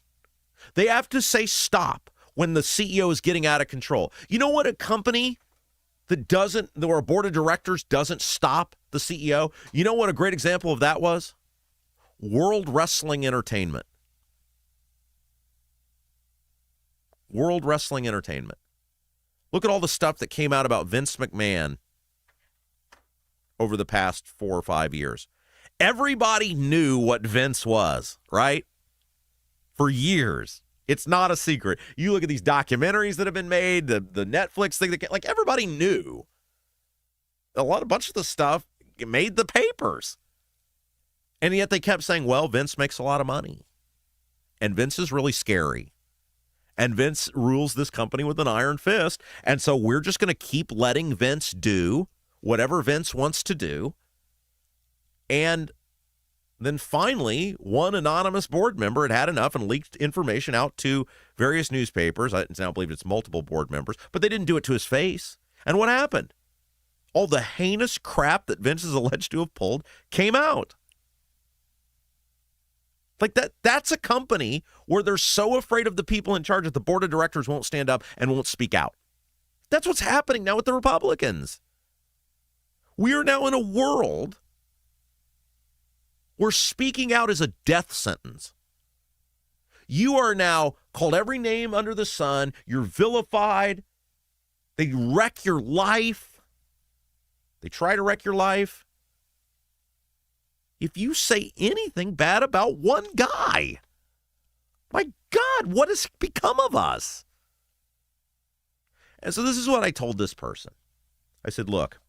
They have to say stop when the CEO is getting out of control. You know what a company where a board of directors doesn't stop the CEO? You know what a great example of that was? World Wrestling Entertainment. World Wrestling Entertainment. Look at all the stuff that came out about Vince McMahon over the past 4 or 5 years. Everybody knew what Vince was, right? For years. It's not a secret. You look at these documentaries that have been made, the Netflix thing, everybody knew. A bunch of the stuff made the papers. And yet they kept saying, well, Vince makes a lot of money. And Vince is really scary. And Vince rules this company with an iron fist. And so we're just going to keep letting Vince do whatever Vince wants to do. And then finally, one anonymous board member had enough and leaked information out to various newspapers. I now believe it's multiple board members, but they didn't do it to his face. And what happened? All the heinous crap that Vince is alleged to have pulled came out. That's a company where they're so afraid of the people in charge that the board of directors won't stand up and won't speak out. That's what's happening now with the Republicans. We are now in a world where speaking out is a death sentence. You are now called every name under the sun. You're vilified. They wreck your life. They try to wreck your life. If you say anything bad about one guy, my God, what has become of us? And so this is what I told this person. I said, look,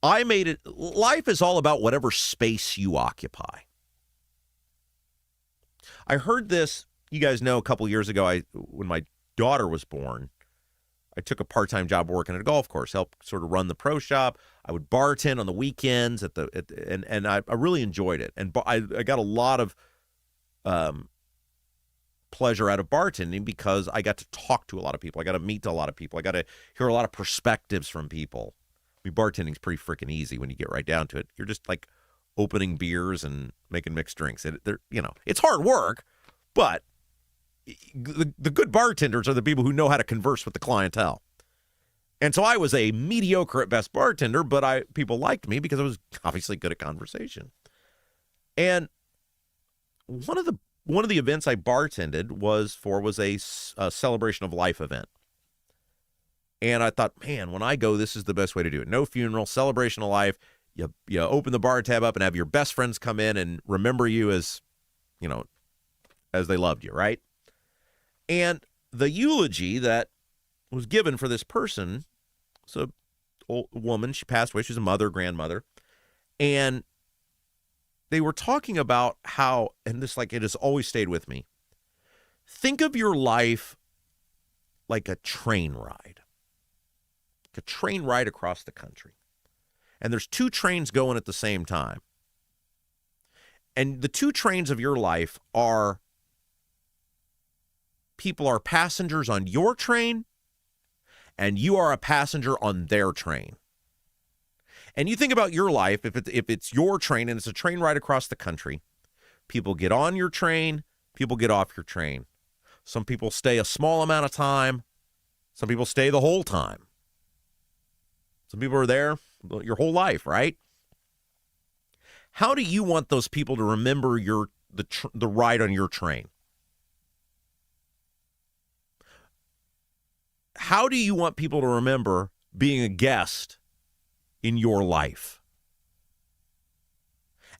life is all about whatever space you occupy. I heard this, you guys know, a couple years ago, when my daughter was born, I took a part-time job working at a golf course, helped sort of run the pro shop. I would bartend on the weekends and I really enjoyed it. And I got a lot of pleasure out of bartending because I got to talk to a lot of people. I got to meet a lot of people. I got to hear a lot of perspectives from people. I mean, bartending's pretty freaking easy when you get right down to it. You're just like opening beers and making mixed drinks. It's hard work, but the good bartenders are the people who know how to converse with the clientele. And so I was a mediocre at best bartender, but people liked me because I was obviously good at conversation. And one of the events I bartended was a celebration of life event. And I thought, man, when I go, this is the best way to do it. No funeral, celebration of life. You open the bar tab up and have your best friends come in and remember you as they loved you, right? And the eulogy that was given for this person, it's an old woman, she passed away, she was a mother, grandmother, and they were talking about how, and this, it has always stayed with me, think of your life like a train ride. A train ride across the country. And there's 2 trains going at the same time. And the 2 trains of your life are people are passengers on your train and you are a passenger on their train. And you think about your life, if it's your train and it's a train right across the country, people get on your train, people get off your train. Some people stay a small amount of time. Some people stay the whole time. Some people are there your whole life, right? How do you want those people to remember the ride on your train? How do you want people to remember being a guest in your life?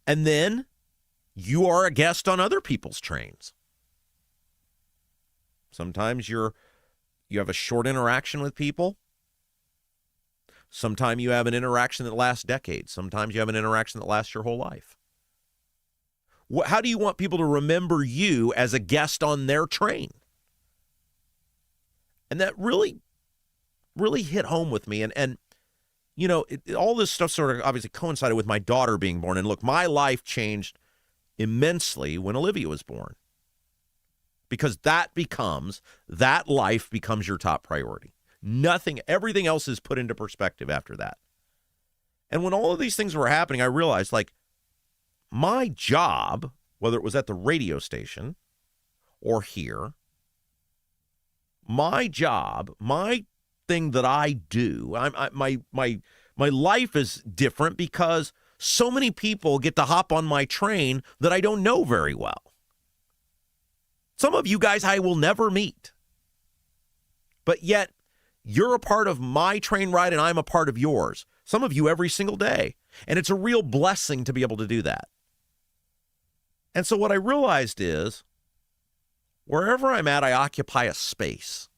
And then you are a guest on other people's trains. Sometimes you have a short interaction with people. Sometimes you have an interaction that lasts decades. Sometimes you have an interaction that lasts your whole life. How do you want people to remember you as a guest on their train? And that really, really hit home with me. And you know, all this stuff sort of obviously coincided with my daughter being born. And look, my life changed immensely when Olivia was born. Because that life becomes your top priority. Everything else is put into perspective after that. And when all of these things were happening, I realized, like, my job, whether it was at the radio station or here, my job, my thing that I do, my life is different because so many people get to hop on my train that I don't know very well. Some of you guys I will never meet. But yet, you're a part of my train ride and I'm a part of yours. Some of you every single day. And it's a real blessing to be able to do that. And so what I realized is, wherever I'm at, I occupy a space.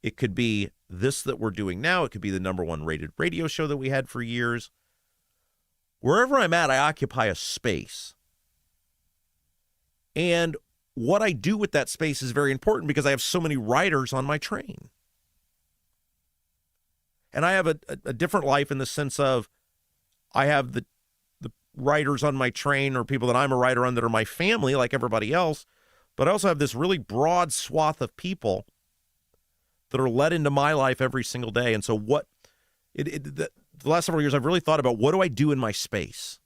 It could be this that we're doing now. It could be the #1 rated radio show that we had for years. Wherever I'm at, I occupy a space. And what I do with that space is very important because I have so many riders on my train. And I have a different life in the sense of I have the riders on my train or people that I'm a rider on that are my family like everybody else. But I also have this really broad swath of people that are let into my life every single day. And so the last several years, I've really thought about, what do I do in my space?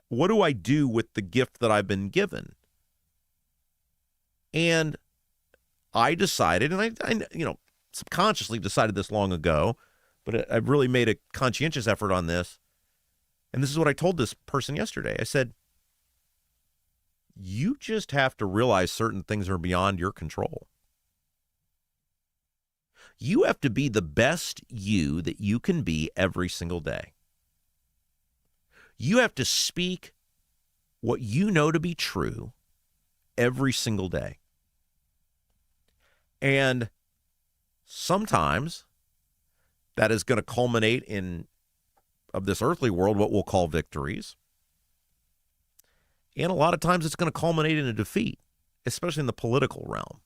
What do I do with the gift that I've been given? And I decided, and I subconsciously decided this long ago, but I've really made a conscientious effort on this. And this is what I told this person yesterday. I said, you just have to realize certain things are beyond your control. You have to be the best you that you can be every single day. You have to speak what you know to be true every single day. And sometimes that is going to culminate in, of this earthly world, what we'll call victories. And a lot of times it's going to culminate in a defeat, especially in the political realm.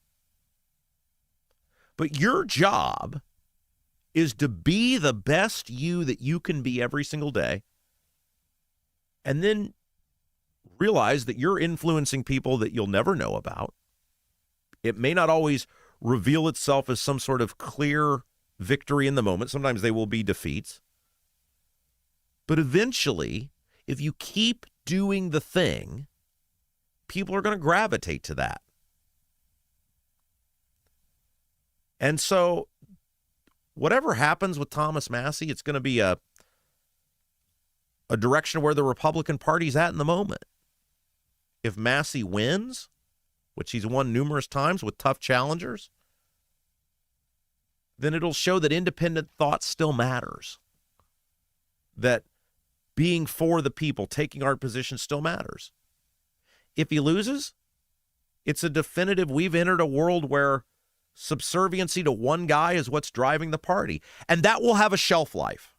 But your job is to be the best you that you can be every single day. And then realize that you're influencing people that you'll never know about. It may not always reveal itself as some sort of clear victory in the moment. Sometimes they will be defeats. But eventually, if you keep doing the thing, people are going to gravitate to that. And so whatever happens with Thomas Massie, it's going to be a direction where the Republican Party's at in the moment. If Massie wins, which he's won numerous times with tough challengers, then it'll show that independent thought still matters. That being for the people, taking our position still matters. If he loses, it's a definitive, we've entered a world where subserviency to one guy is what's driving the party. And that will have a shelf life.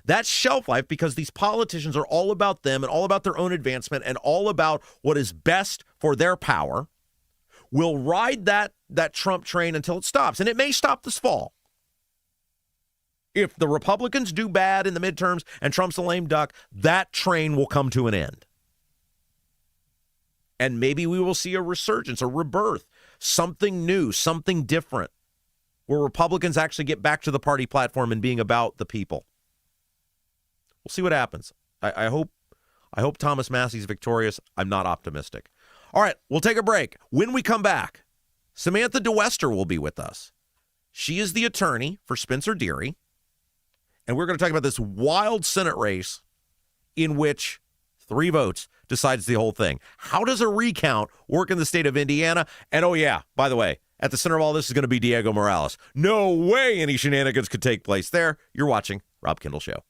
That shelf life, because these politicians are all about them and all about their own advancement and all about what is best for their power, will ride that Trump train until it stops. And it may stop this fall. If the Republicans do bad in the midterms and Trump's a lame duck, that train will come to an end. And maybe we will see a resurgence, a rebirth, something new, something different, where Republicans actually get back to the party platform and being about the people. We'll see what happens. I hope Thomas Massie's victorious. I'm not optimistic. All right, we'll take a break. When we come back, Samantha Dwester will be with us. She is the attorney for Spencer Deery, and we're going to talk about this wild Senate race in which 3 votes decides the whole thing. How does a recount work in the state of Indiana? And oh yeah, by the way, at the center of all this is going to be Diego Morales. No way any shenanigans could take place there. You're watching Rob Kendall Show.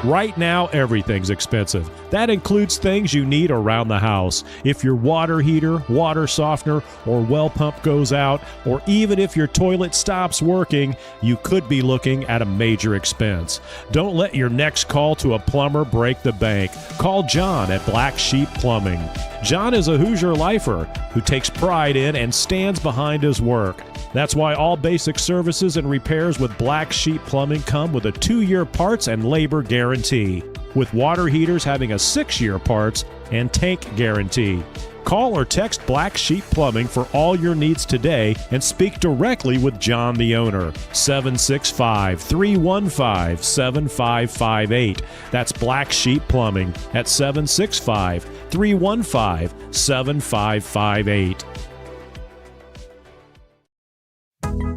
Right now, everything's expensive. That includes things you need around the house. If your water heater, water softener, or well pump goes out, or even if your toilet stops working, you could be looking at a major expense. Don't let your next call to a plumber break the bank. Call John at Black Sheep Plumbing. John is a Hoosier lifer who takes pride in and stands behind his work. That's why all basic services and repairs with Black Sheep Plumbing come with a 2-year parts and labor guarantee, with water heaters having a 6-year parts and tank guarantee. Call or text Black Sheep Plumbing for all your needs today and speak directly with John, the owner. 765-315-7558. That's Black Sheep Plumbing at 765-315-7558.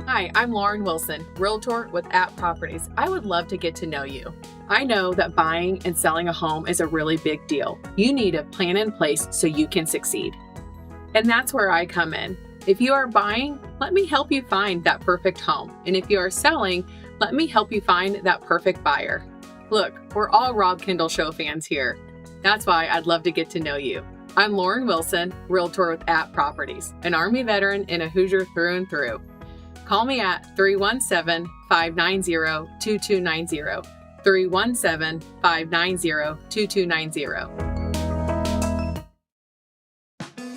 Hi, I'm Lauren Wilson, Realtor with App Properties. I would love to get to know you. I know that buying and selling a home is a really big deal. You need a plan in place so you can succeed. And that's where I come in. If you are buying, let me help you find that perfect home. And if you are selling, let me help you find that perfect buyer. Look, we're all Rob Kendall Show fans here. That's why I'd love to get to know you. I'm Lauren Wilson, Realtor with App Properties, an Army veteran and a Hoosier through and through. Call me at 317-590-2290, 317-590-2290.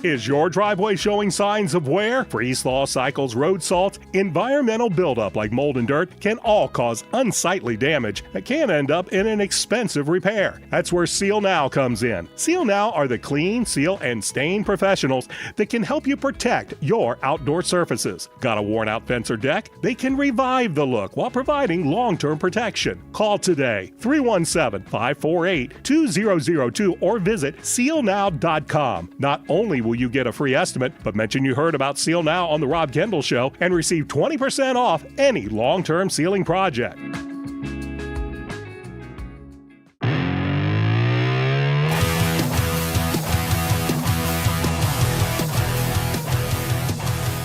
Is your driveway showing signs of wear? Freeze-thaw cycles, road salt, environmental buildup like mold and dirt can all cause unsightly damage that can end up in an expensive repair. That's where Seal Now comes in. Seal Now are the clean, seal, and stain professionals that can help you protect your outdoor surfaces. Got a worn-out fence or deck? They can revive the look while providing long-term protection. Call today, 317-548-2002, or visit sealnow.com. Not only will you get a free estimate, but mention you heard about Seal Now on the Rob Kendall Show and receive 20% off any long-term sealing project.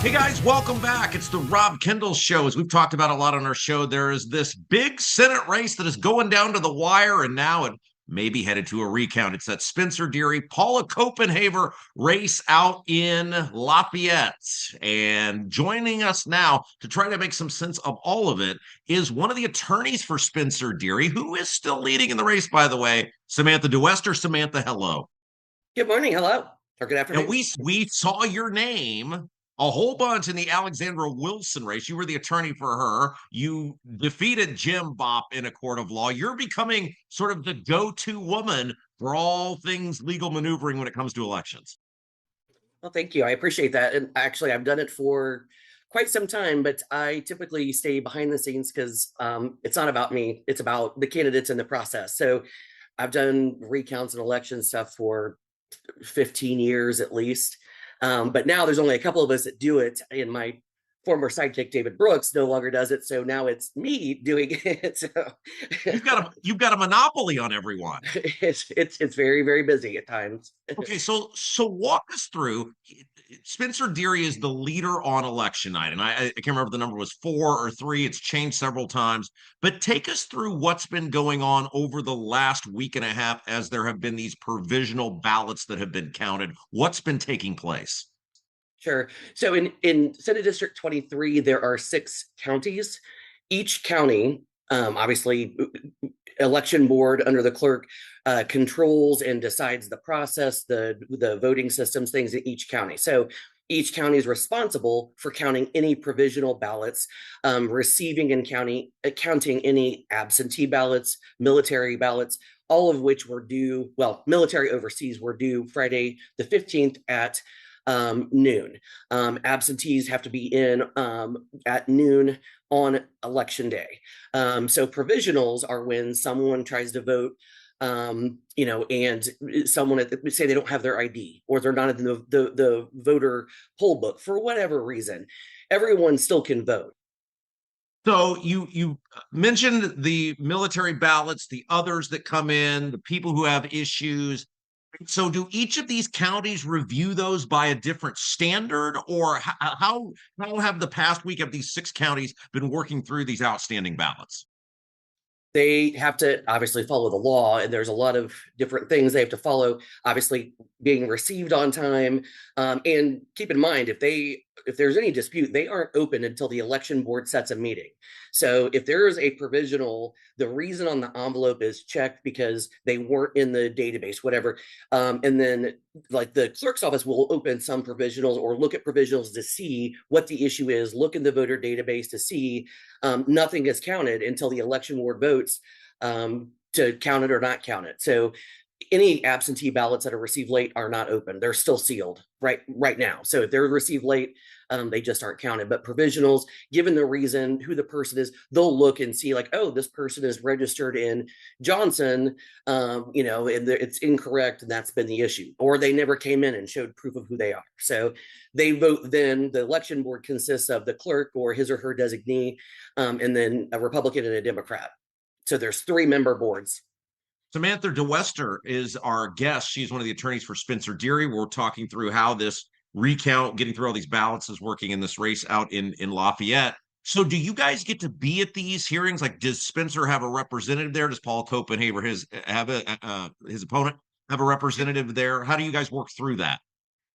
Hey guys, welcome back. It's the Rob Kendall Show. As we've talked about a lot on our show, there is this big Senate race that is going down to the wire, and now it may be headed to a recount. It's that Spencer Deery, Paula Copenhaver race out in Lafayette. And joining us now to try to make some sense of all of it is one of the attorneys for Spencer Deery, who is still leading in the race, by the way, Samantha Dwester. Samantha, hello. Good morning. Hello. Or good afternoon. And we saw your name a whole bunch in the Alexandra Wilson race. You were the attorney for her. You defeated Jim Bopp in a court of law. You're becoming sort of the go-to woman for all things legal maneuvering when it comes to elections. Well, thank you. I appreciate that. And actually, I've done it for quite some time, but I typically stay behind the scenes because it's not about me. It's about the candidates in the process. So I've done recounts and election stuff for 15 years at least. But now there's only a couple of us that do it, and my former sidekick David Brooks no longer does it, so now it's me doing it. So you've got a monopoly on everyone. It's very, very busy at times. Okay, so walk us through. Spencer Deery is the leader on election night, and I can't remember if the number was 4 or 3. It's changed several times, but take us through what's been going on over the last week and a half as there have been these provisional ballots that have been counted. What's been taking place? Sure. So in Senate District 23, there are 6 counties. Each county, obviously, election board under the clerk controls and decides the process, the voting systems, things in each county. So each county is responsible for counting any provisional ballots, receiving and counting any absentee ballots, military ballots, all of which were due, well, military overseas were due Friday the 15th at noon. Absentees have to be in at noon on election day. So provisionals are when someone tries to vote, and someone say they don't have their ID or they're not in the voter poll book for whatever reason. Everyone still can vote. So you mentioned the military ballots, the others that come in, the people who have issues. So do each of these counties review those by a different standard, or how have the past week of these 6 counties been working through these outstanding ballots? They have to obviously follow the law, and there's a lot of different things they have to follow, obviously being received on time. And keep in mind, if there's any dispute, they aren't open until the election board sets a meeting. So if there is a provisional, the reason on the envelope is checked because they weren't in the database, whatever. And then like the clerk's office will open some provisionals or look at provisionals to see what the issue is, look in the voter database to see nothing is counted until the election board votes to count it or not count it. So any absentee ballots that are received late are not open. They're still sealed right now. So if they're received late, they just aren't counted. But provisionals, given the reason, who the person is, they'll look and see like, oh, this person is registered in Johnson, and it's incorrect, and that's been the issue. Or they never came in and showed proof of who they are. So they vote then. The election board consists of the clerk or his or her designee, and then a Republican and a Democrat. So there's 3-member boards. Samantha Dwester is our guest. She's one of the attorneys for Spencer Deery. We're talking through how this recount, getting through all these ballots, is working in this race out in Lafayette. So do you guys get to be at these hearings? Like, does Spencer have a representative there? Does Paul Copenhaver, his opponent, have a representative there? How do you guys work through that?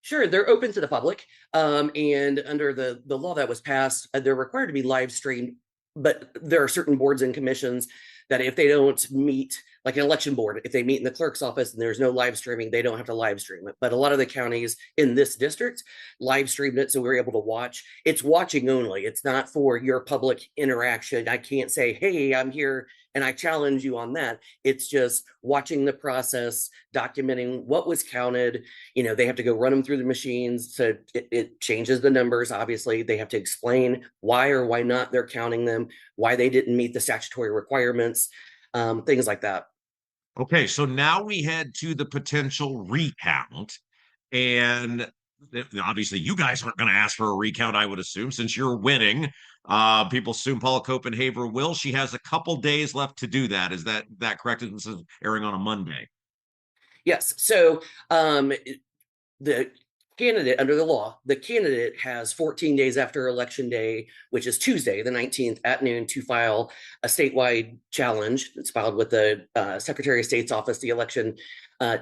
Sure, they're open to the public. And under the law that was passed, they're required to be live streamed. But there are certain boards and commissions that if they don't meet, like an election board, if they meet in the clerk's office and there's no live streaming, they don't have to live stream it. But a lot of the counties in this district live streamed it, so we're able to watch. It's watching only. It's not for your public interaction. I can't say, hey, I'm here and I challenge you on that. It's just watching the process, documenting what was counted. They have to go run them through the machines. So it changes the numbers. Obviously, they have to explain why or why not they're counting them, why they didn't meet the statutory requirements, things like that. Okay, so now we head to the potential recount. And obviously, you guys aren't going to ask for a recount, I would assume, since you're winning. People assume Paula Copenhaver will. She has a couple days left to do that. Is that correct? This is airing on a Monday. Yes. So the candidate, under the law, the candidate has 14 days after Election Day, which is Tuesday, the 19th at noon, to file a statewide challenge. It's filed with the Secretary of State's office, the election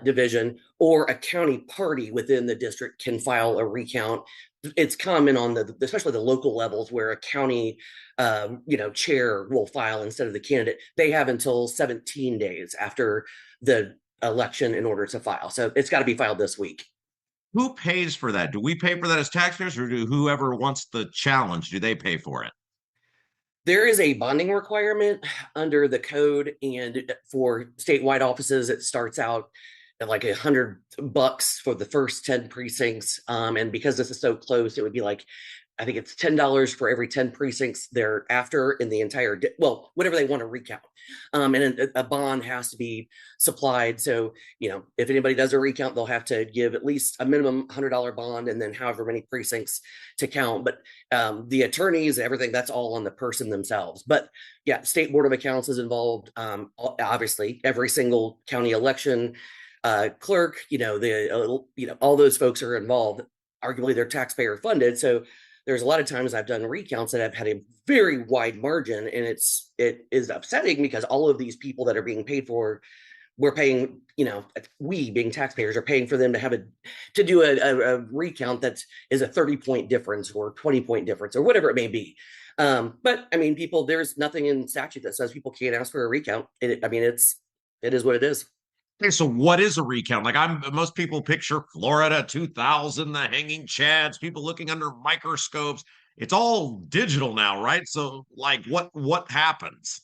division, or a county party within the district can file a recount. It's common on especially the local levels where a county, chair will file instead of the candidate. They have until 17 days after the election in order to file. So it's got to be filed this week. Who pays for that? Do we pay for that as taxpayers, or do whoever wants the challenge, do they pay for it? There is a bonding requirement under the code, and for statewide offices, it starts out at like $100 for the first 10 precincts. And because this is so close, it would be like, I think it's $10 for every 10 precincts thereafter in the entire, whatever they want to recount. And a bond has to be supplied. So, if anybody does a recount, they'll have to give at least a minimum $100 bond and then however many precincts to count. But the attorneys, everything, that's all on the person themselves. But yeah, State Board of Accounts is involved. Obviously, every single county election clerk, all those folks are involved. Arguably, they're taxpayer funded. So there's a lot of times I've done recounts that have had a very wide margin, and it is upsetting because all of these people that are being paid for, we're paying, we being taxpayers are paying for them to do a recount that is a 30-point difference or 20-point difference or whatever it may be. But I mean, there's nothing in statute that says people can't ask for a recount. It is what it is. Okay, so what is a recount? Like most people picture Florida 2000, the hanging chads, people looking under microscopes. It's all digital now, right? So like what happens?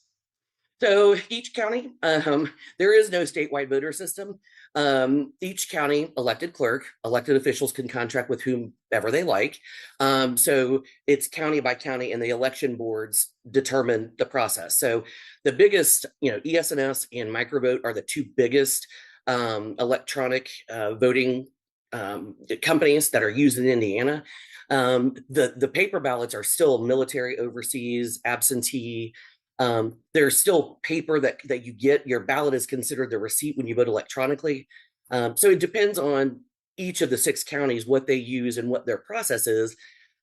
So each county, there is no statewide voter system. Each county elected clerk, elected officials can contract with whomever they like. So it's county by county, and the election boards determine the process. So the biggest, ES&S and Microvote are the two biggest electronic voting companies that are used in Indiana. The paper ballots are still military overseas, absentee. There's still paper that you get. Your ballot is considered the receipt when you vote electronically. So it depends on each of the 6 counties, what they use and what their process is.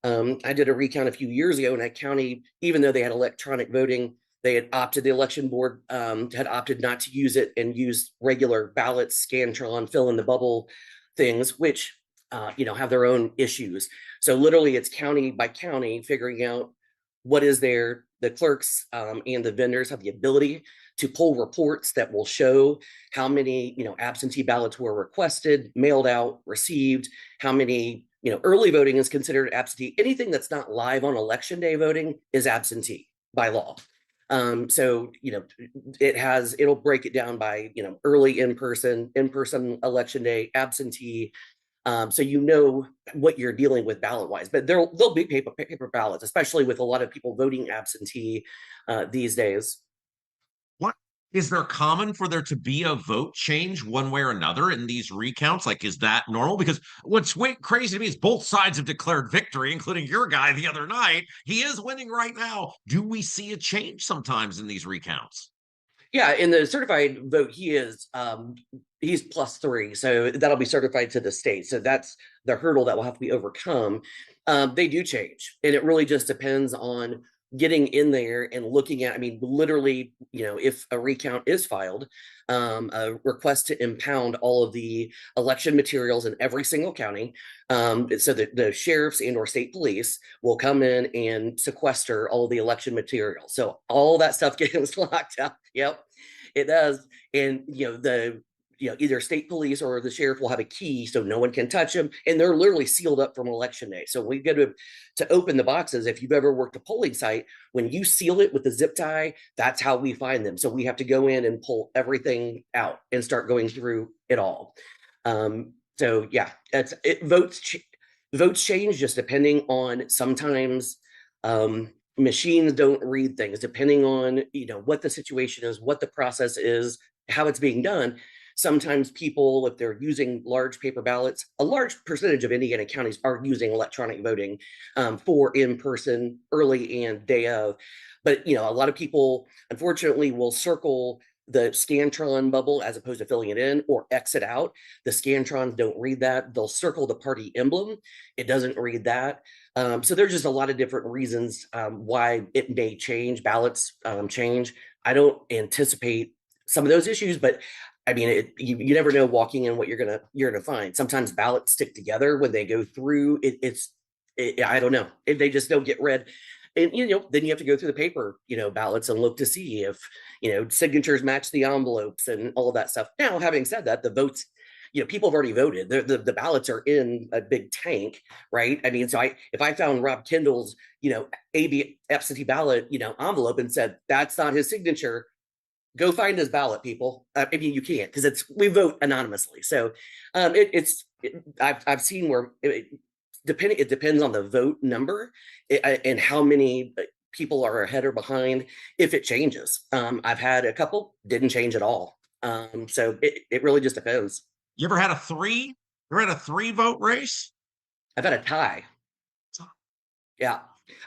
I did a recount a few years ago in that county. Even though they had electronic voting, they had opted, the election board had opted not to use it and used regular ballots, Scantron, fill in the bubble things, which have their own issues. So literally it's county by county figuring out what is there. The clerks and the vendors have the ability to pull reports that will show how many, absentee ballots were requested, mailed out, received, how many, early voting is considered absentee. Anything that's not live on election day voting is absentee by law. So, it'll break it down by, early in-person election day, absentee. So what you're dealing with ballot-wise, but there'll be paper ballots, especially with a lot of people voting absentee these days. What is there common for there to be a vote change one way or another in these recounts? Like, is that normal? Because what's crazy to me is both sides have declared victory, including your guy the other night. He is winning right now. Do we see a change sometimes in these recounts? Yeah, in the certified vote, he's +3, so that'll be certified to the state. So that's the hurdle that will have to be overcome. They do change, and it really just depends on getting in there and looking at. Literally, if a recount is filed, a request to impound all of the election materials in every single county, so that the sheriffs and or state police will come in and sequester all of the election materials. So all that stuff gets locked up. Yep, it does. And either state police or the sheriff will have a key so no one can touch them, and they're literally sealed up from election day. So we go to open the boxes. If you've ever worked a polling site, when you seal it with the zip tie, that's how we find them. So we have to go in and pull everything out and start going through it all. So yeah, votes change just depending on, sometimes machines don't read things, depending on what the situation is, what the process is, how it's being done. Sometimes people, if they're using large paper ballots, a large percentage of Indiana counties are using electronic voting for in-person, early and day of. But, a lot of people, unfortunately, will circle the Scantron bubble as opposed to filling it in, or exit out. The Scantrons don't read that. They'll circle the party emblem. It doesn't read that. So there's just a lot of different reasons why it may change. Ballots change. I don't anticipate some of those issues, but you never know walking in what you're gonna find. Sometimes ballots stick together when they go through. I don't know, if they just don't get read, and then you have to go through the paper ballots and look to see if signatures match the envelopes and all of that stuff. Now, having said that, the votes, people have already voted. The ballots are in a big tank, right? So if I found Rob Kendall's AB absentee ballot envelope and said that's not his signature, go find his ballot, people. You can't, because we vote anonymously. So I've seen where it depends on the vote number and how many people are ahead or behind, if it changes. I've had a couple didn't change at all. So it really just depends. You ever had a 3? You ever had a 3-vote race? I've had a tie. Yeah.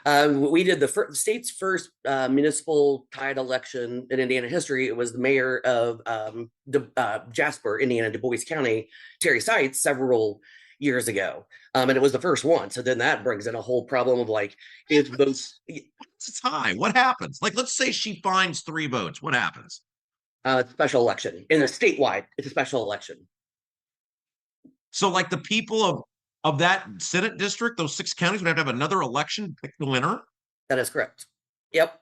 We did the state's first municipal tied election in Indiana history. It was the mayor of Jasper, Indiana, Du Bois County, Terry Seitz, several years ago. And it was the first one. So then that brings in a whole problem of if votes. It's a tie. What happens? Let's say she finds 3 votes. What happens? Special election. In a statewide, it's a special election. So the people of that Senate district, those 6 counties, would have to have another election to pick the winner? That is correct. Yep.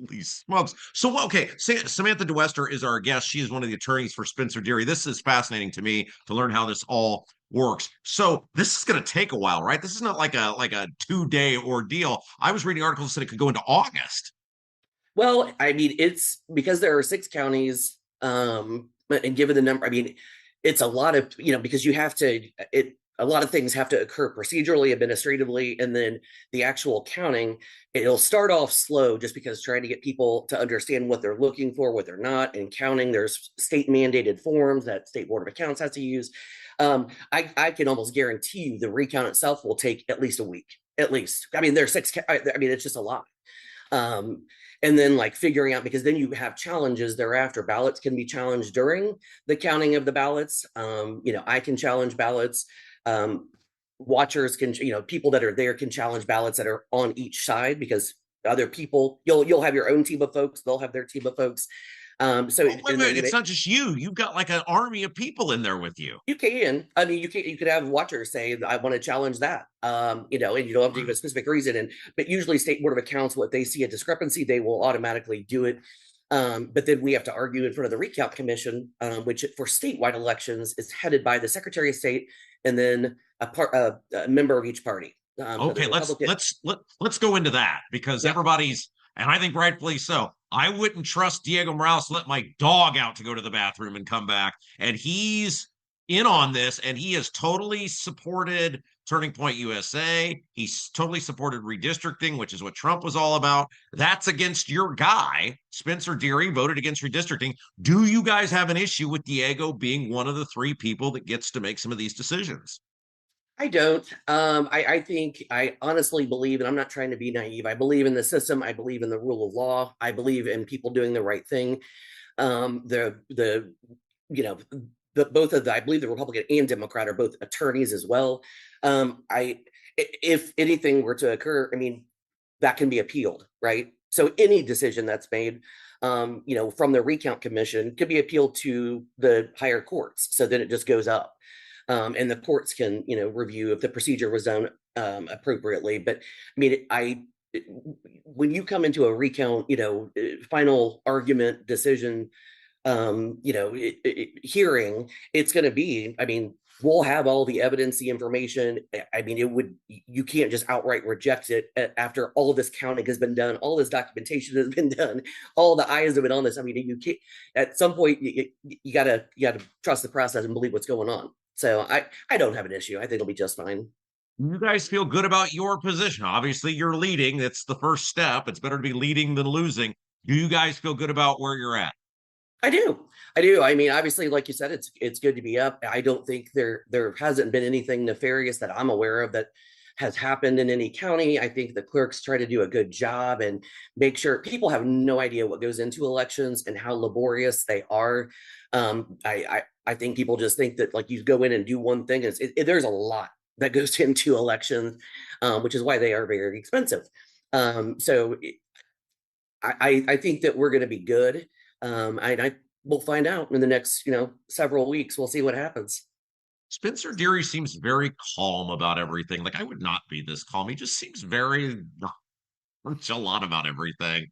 Holy smokes. So, okay, Samantha Dwester is our guest. She is one of the attorneys for Spencer Deery. This is fascinating to me to learn how this all works. So this is going to take a while, right? This is not like a 2-day ordeal. I was reading articles that said it could go into August. Well, I mean, it's because there are 6 counties, and given the number, I mean, it's a lot of, because you have to, a lot of things have to occur procedurally, administratively, and then the actual counting, it'll start off slow just because trying to get people to understand what they're looking for, what they're not, and counting. There's state mandated forms that State Board of Accounts has to use. I can almost guarantee you the recount itself will take at least a week, at least. I mean, there's 6, I mean, it's just a lot. And then like figuring out, because then you have challenges thereafter. Ballots can be challenged during the counting of the ballots. I can challenge ballots. Watchers can, people that are there can challenge ballots that are on each side, because other people, you'll have your own team of folks, they'll have their team of folks. So wait, it's not just you. You've got like an army of people in there with you. You can. I mean, you could have watchers say, I want to challenge that. And you don't have to give a specific reason. But usually State Board of Accounts, what they see a discrepancy, they will automatically do it. But then we have to argue in front of the Recount Commission, which for statewide elections is headed by the Secretary of State and then a member of each party. Okay, let's go into that, because everybody's, and I think rightfully so. I wouldn't trust Diego Morales to let my dog out to go to the bathroom and come back. And he's in on this, and he has totally supported Turning Point USA. He's totally supported redistricting, which is what Trump was all about. That's against your guy. Spencer Deery voted against redistricting. Do you guys have an issue with Diego being one of the 3 people that gets to make some of these decisions? I don't. I honestly believe, and I'm not trying to be naive, I believe in the system. I believe in the rule of law. I believe in people doing the right thing. Both of I believe the Republican and Democrat are both attorneys as well. If anything were to occur, I mean, that can be appealed, right? So any decision that's made, from the Recount Commission could be appealed to the higher courts. So then it just goes up. And the courts can, review if the procedure was done appropriately. But I mean, when you come into a recount, final argument decision, hearing, it's going to be, I mean, we'll have all the evidence, the information. I mean, you can't just outright reject it after all of this counting has been done, all this documentation has been done, all the eyes have been on this. I mean, you can't, at some point, you gotta trust the process and believe what's going on. So I don't have an issue. I think it'll be just fine. You guys feel good about your position. Obviously, you're leading. That's the first step. It's better to be leading than losing. Do you guys feel good about where you're at? I do. I mean, obviously, like you said, it's good to be up. I don't think there hasn't been anything nefarious that I'm aware of that has happened in any county. I think the clerks try to do a good job and make sure people have no idea what goes into elections and how laborious they are. I think people just think that like you go in and do one thing. There's a lot that goes into elections, which is why they are very expensive. So I think that we're going to be good. We'll find out in the next, several weeks. We'll see what happens. Spencer Deery seems very calm about everything. Like, I would not be this calm. He just seems very nonchalant about everything.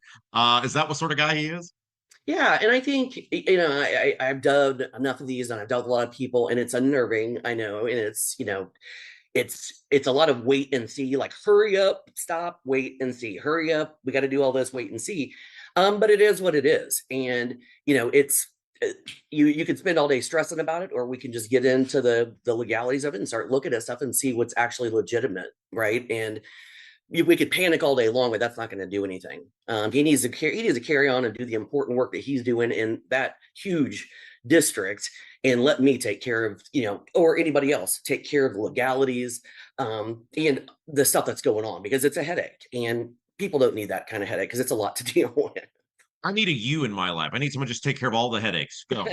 Is that what sort of guy he is? Yeah, and I think, I've done enough of these and I've dealt with a lot of people, and it's unnerving, I know, and it's, it's a lot of wait and see, like hurry up, stop, wait and see, hurry up, we got to do all this, wait and see. But it is what it is. And, it's, you can spend all day stressing about it, or we can just get into the legalities of it and start looking at stuff and see what's actually legitimate, right? And we could panic all day long, but that's not going to do anything. He needs to carry on and do the important work that he's doing in that huge district, and let me take care of, or anybody else take care of the legalities, and the stuff that's going on, because it's a headache, and people don't need that kind of headache because it's a lot to deal with. I need a you in my life. I need someone to just take care of all the headaches. Go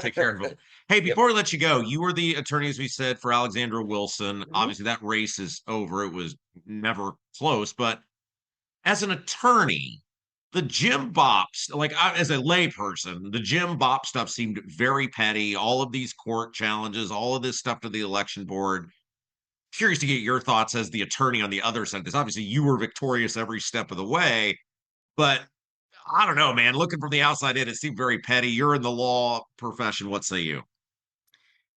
take care of it. Hey, before we let you go, you were the attorney, as we said, for Alexandra Wilson. Mm-hmm. Obviously, that race is over. It was never close. But as an attorney, the Jim Bops, as a layperson, the Jim Bop stuff seemed very petty. All of these court challenges, all of this stuff to the election board. Curious to get your thoughts as the attorney on the other side, because obviously you were victorious every step of the way. But I don't know, man. Looking from the outside in, it seemed very petty. You're in the law profession. What say you?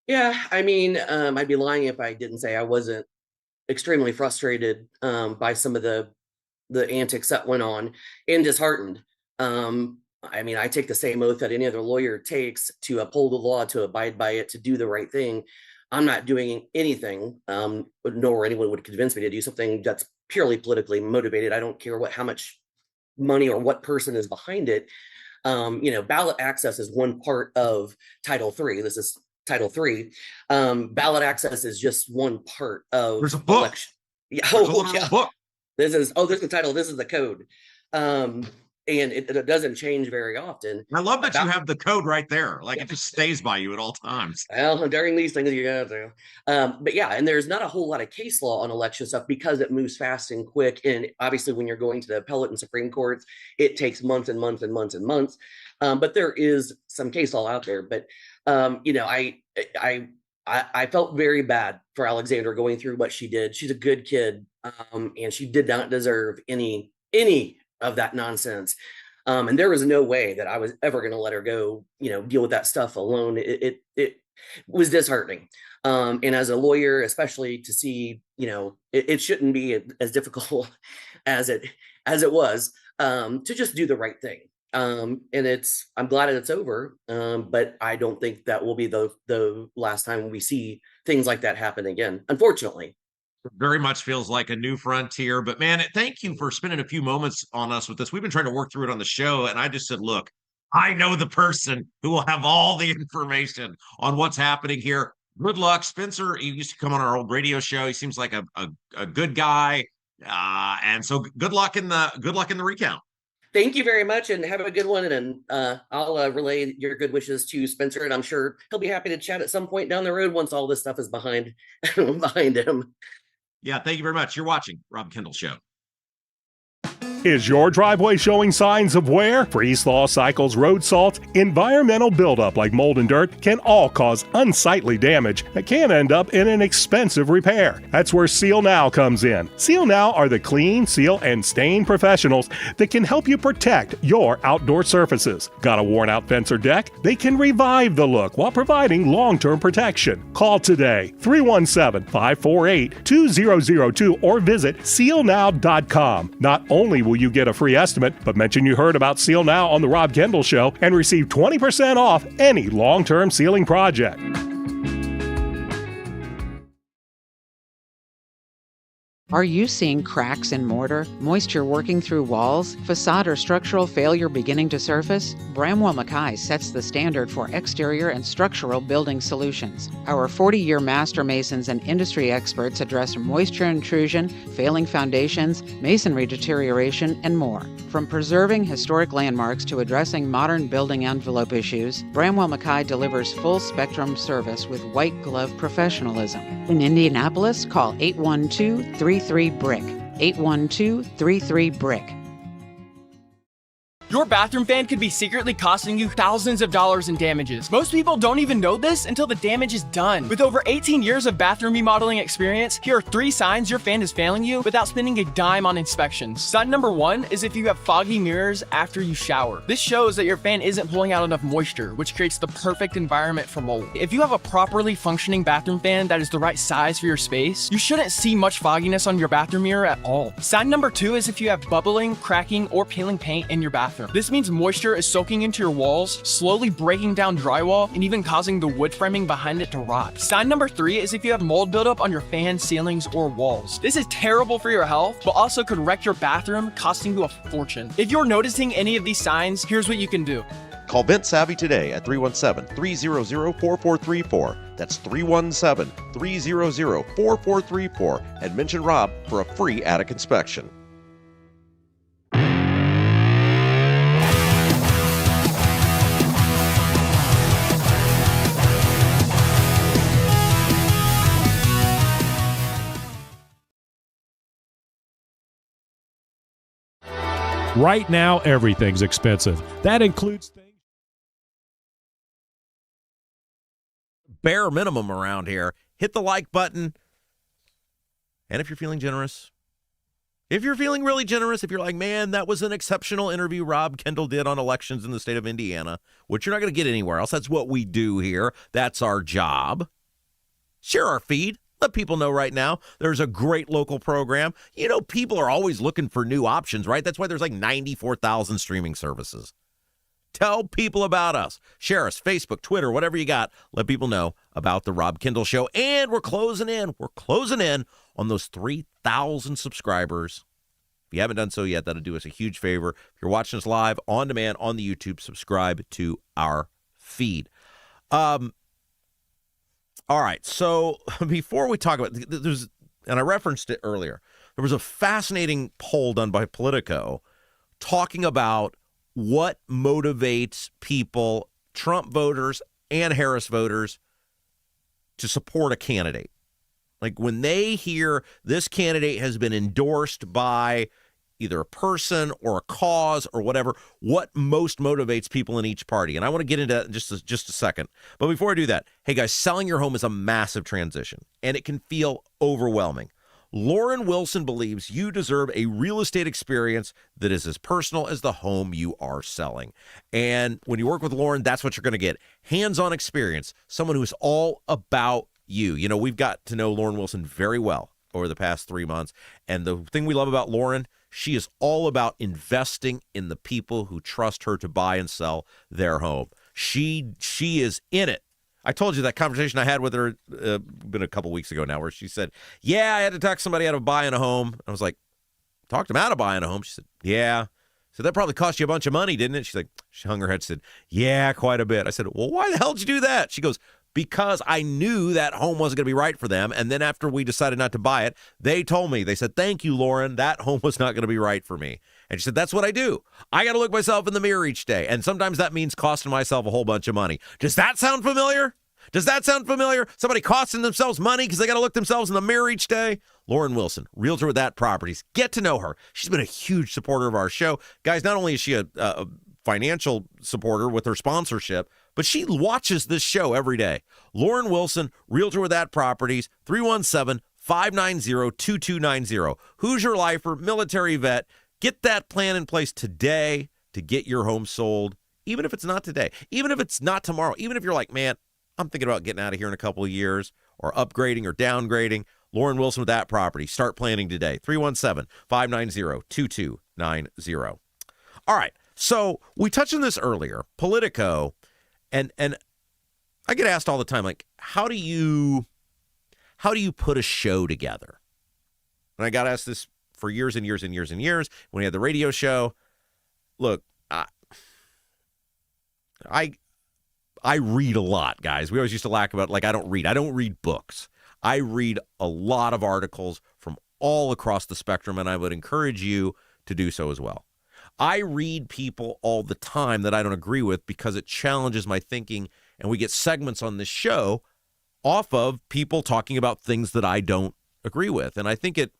Yeah, I mean, I'd be lying if I didn't say I wasn't extremely frustrated by some of the antics that went on, and disheartened. I mean, I take the same oath that any other lawyer takes to uphold the law, to abide by it, to do the right thing. I'm not doing anything, nor anyone would convince me to do something that's purely politically motivated. I don't care how much money or what person is behind it. Ballot access is one part of Title III. This is Title III. Ballot access is just one part of There's a book. Election. Yeah. There's a literal book. There's the title. This is the code. And it doesn't change very often. I love that you have the code right there. Like, it just stays by you at all times. Well, during these things, you got to. But yeah, and there's not a whole lot of case law on election stuff because it moves fast and quick. And obviously, when you're going to the appellate and Supreme Courts, it takes months and months and months and months. But there is some case law out there. But I felt very bad for Alexandra going through what she did. She's a good kid, and she did not deserve any of that nonsense. And there was no way that I was ever going to let her go, deal with that stuff alone. It was disheartening. And as a lawyer, especially to see, it shouldn't be as difficult as it was, to just do the right thing. And I'm glad that it's over. But I don't think that will be the last time we see things like that happen again, unfortunately. Very much feels like a new frontier. But man, thank you for spending a few moments on us with this. We've been trying to work through it on the show, and I just said, look, I know the person who will have all the information on what's happening here. Good luck, Spencer. He used to come on our old radio show. He seems like a good guy, and so good luck in the recount. Thank you very much, and have a good one. And I'll relay your good wishes to Spencer, and I'm sure he'll be happy to chat at some point down the road once all this stuff is behind him. Yeah, thank you very much. You're watching Rob Kendall Show. Is your driveway showing signs of wear? Freeze-thaw cycles, road salt, environmental buildup like mold and dirt can all cause unsightly damage that can end up in an expensive repair. That's where Seal Now comes in. Seal Now are the clean, seal, and stain professionals that can help you protect your outdoor surfaces. Got a worn-out fence or deck? They can revive the look while providing long-term protection. Call today, 317-548-2002, or visit sealnow.com. Not only will you get a free estimate, but mention you heard about Seal Now on the Rob Kendall Show and receive 20% off any long-term sealing project. Are you seeing cracks in mortar, moisture working through walls, facade or structural failure beginning to surface? Bramwell Mackay sets the standard for exterior and structural building solutions. Our 40-year master masons and industry experts address moisture intrusion, failing foundations, masonry deterioration, and more. From preserving historic landmarks to addressing modern building envelope issues, Bramwell Mackay delivers full-spectrum service with white-glove professionalism. In Indianapolis, call 812-33-BRICK. 812-33-BRICK. Your bathroom fan could be secretly costing you thousands of dollars in damages. Most people don't even know this until the damage is done. With over 18 years of bathroom remodeling experience, here are 3 signs your fan is failing you without spending a dime on inspections. Sign number 1 is if you have foggy mirrors after you shower. This shows that your fan isn't pulling out enough moisture, which creates the perfect environment for mold. If you have a properly functioning bathroom fan that is the right size for your space, you shouldn't see much fogginess on your bathroom mirror at all. Sign number 2 is if you have bubbling, cracking, or peeling paint in your bathroom. This means moisture is soaking into your walls, slowly breaking down drywall, and even causing the wood framing behind it to rot. Sign number 3 is if you have mold buildup on your fan, ceilings, or walls. This is terrible for your health, but also could wreck your bathroom, costing you a fortune. If you're noticing any of these signs, here's what you can do. Call Vent Savvy today at 317-300-4434. That's 317-300-4434 and mention Rob for a free attic inspection. Right now, everything's expensive. That includes things. Bare minimum around here. Hit the like button. And if you're feeling generous, if you're feeling really generous, if you're like, man, that was an exceptional interview Rob Kendall did on elections in the state of Indiana, which you're not going to get anywhere else. That's what we do here. That's our job. Share our feed. Let people know right now there's a great local program. You know, people are always looking for new options, right? That's why there's like 94,000 streaming services. Tell people about us. Share us, Facebook, Twitter, whatever you got. Let people know about the Rob Kendall Show. And we're closing in. We're closing in on those 3,000 subscribers. If you haven't done so yet, that'll do us a huge favor. If you're watching us live, on demand, on the YouTube, subscribe to our feed. All right, so before we talk about there's, and I referenced it earlier, there was a fascinating poll done by Politico talking about what motivates people, Trump voters and Harris voters, to support a candidate. Like when they hear this candidate has been endorsed by either a person or a cause or whatever, what most motivates people in each party. And I want to get into that in just a second. But before I do that, hey guys, selling your home is a massive transition and it can feel overwhelming. Lauren Wilson believes you deserve a real estate experience that is as personal as the home you are selling. And when you work with Lauren, that's what you're going to get. Hands-on experience, someone who's all about you. You know, we've got to know Lauren Wilson very well over the past 3 months. And the thing we love about Lauren, she is all about investing in the people who trust her to buy and sell their home. She is in it. I told you that conversation I had with her been a couple weeks ago now where she said, yeah, I had to talk somebody out of buying a home. I was like, talked him out of buying a home. She said, yeah. So that probably cost you a bunch of money, didn't it? She's like, she hung her head, said, yeah, quite a bit. I said, well, why the hell did you do that? She goes, because I knew that home wasn't going to be right for them. And then after we decided not to buy it, they told me, they said, thank you, Lauren. That home was not going to be right for me. And she said, that's what I do. I got to look myself in the mirror each day. And sometimes that means costing myself a whole bunch of money. Does that sound familiar? Does that sound familiar? Somebody costing themselves money because they got to look themselves in the mirror each day? Lauren Wilson, realtor with That Properties. Get to know her. She's been a huge supporter of our show. Guys, not only is she a financial supporter with her sponsorship, but she watches this show every day. Lauren Wilson, realtor with That Properties, 317-590-2290. Hoosier lifer, military vet. Get that plan in place today to get your home sold, even if it's not today, even if it's not tomorrow, even if you're like, man, I'm thinking about getting out of here in a couple of years or upgrading or downgrading. Lauren Wilson with That Property. Start planning today. 317-590-2290. All right. So we touched on this earlier. Politico, and I get asked all the time, like, how do you put a show together? And I got asked this for years and years and years and years when we had the radio show. Look, I read a lot, guys. We always used to laugh about, like, I don't read books. I read a lot of articles from all across the spectrum, and I would encourage you to do so as well. I read people all the time that I don't agree with because it challenges my thinking, and we get segments on this show off of people talking about things that I don't agree with. And I think it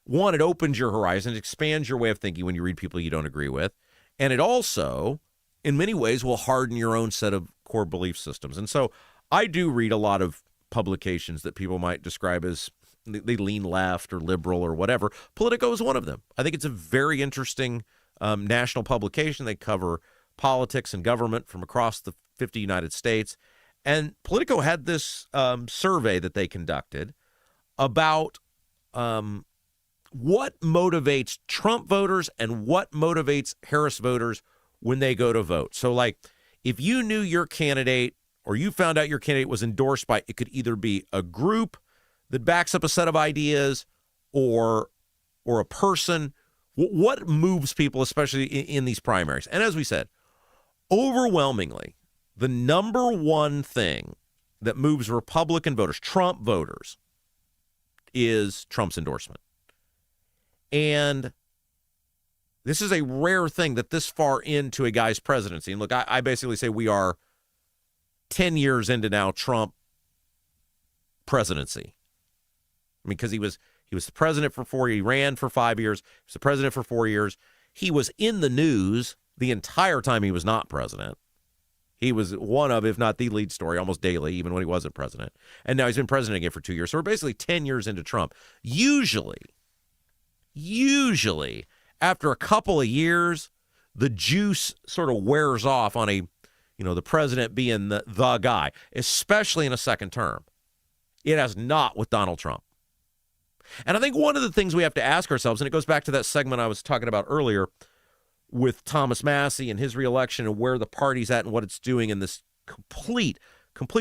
opens your horizons, expands your way of thinking when you read people you don't agree with, and it also, in many ways, will harden your own set of core belief systems. And so I do read a lot of publications that people might describe as they lean left or liberal or whatever. Politico is one of them. I think it's a very interesting national publication. They cover politics and government from across the 50 United States. And Politico had this survey that they conducted about what motivates Trump voters and what motivates Harris voters when they go to vote. So, like, if you knew your candidate or you found out your candidate was endorsed by, it could either be a group that backs up a set of ideas or a person. What moves people, especially in these primaries? And as we said, overwhelmingly, the number one thing that moves Republican voters, Trump voters, is Trump's endorsement. And this is a rare thing that this far into a guy's presidency. And look, I basically say we are 10 years into now Trump presidency. I mean, because he was the president for 4 years. He ran for 5 years. He was the president for 4 years. He was in the news the entire time he was not president. He was one of, if not the lead story, almost daily, even when he wasn't president. And now he's been president again for 2 years. So we're basically 10 years into Trump. Usually, after a couple of years, the juice sort of wears off on the president being the guy, especially in a second term. It has not with Donald Trump. And I think one of the things we have to ask ourselves, and it goes back to that segment I was talking about earlier with Thomas Massie and his reelection and where the party's at and what it's doing in this complete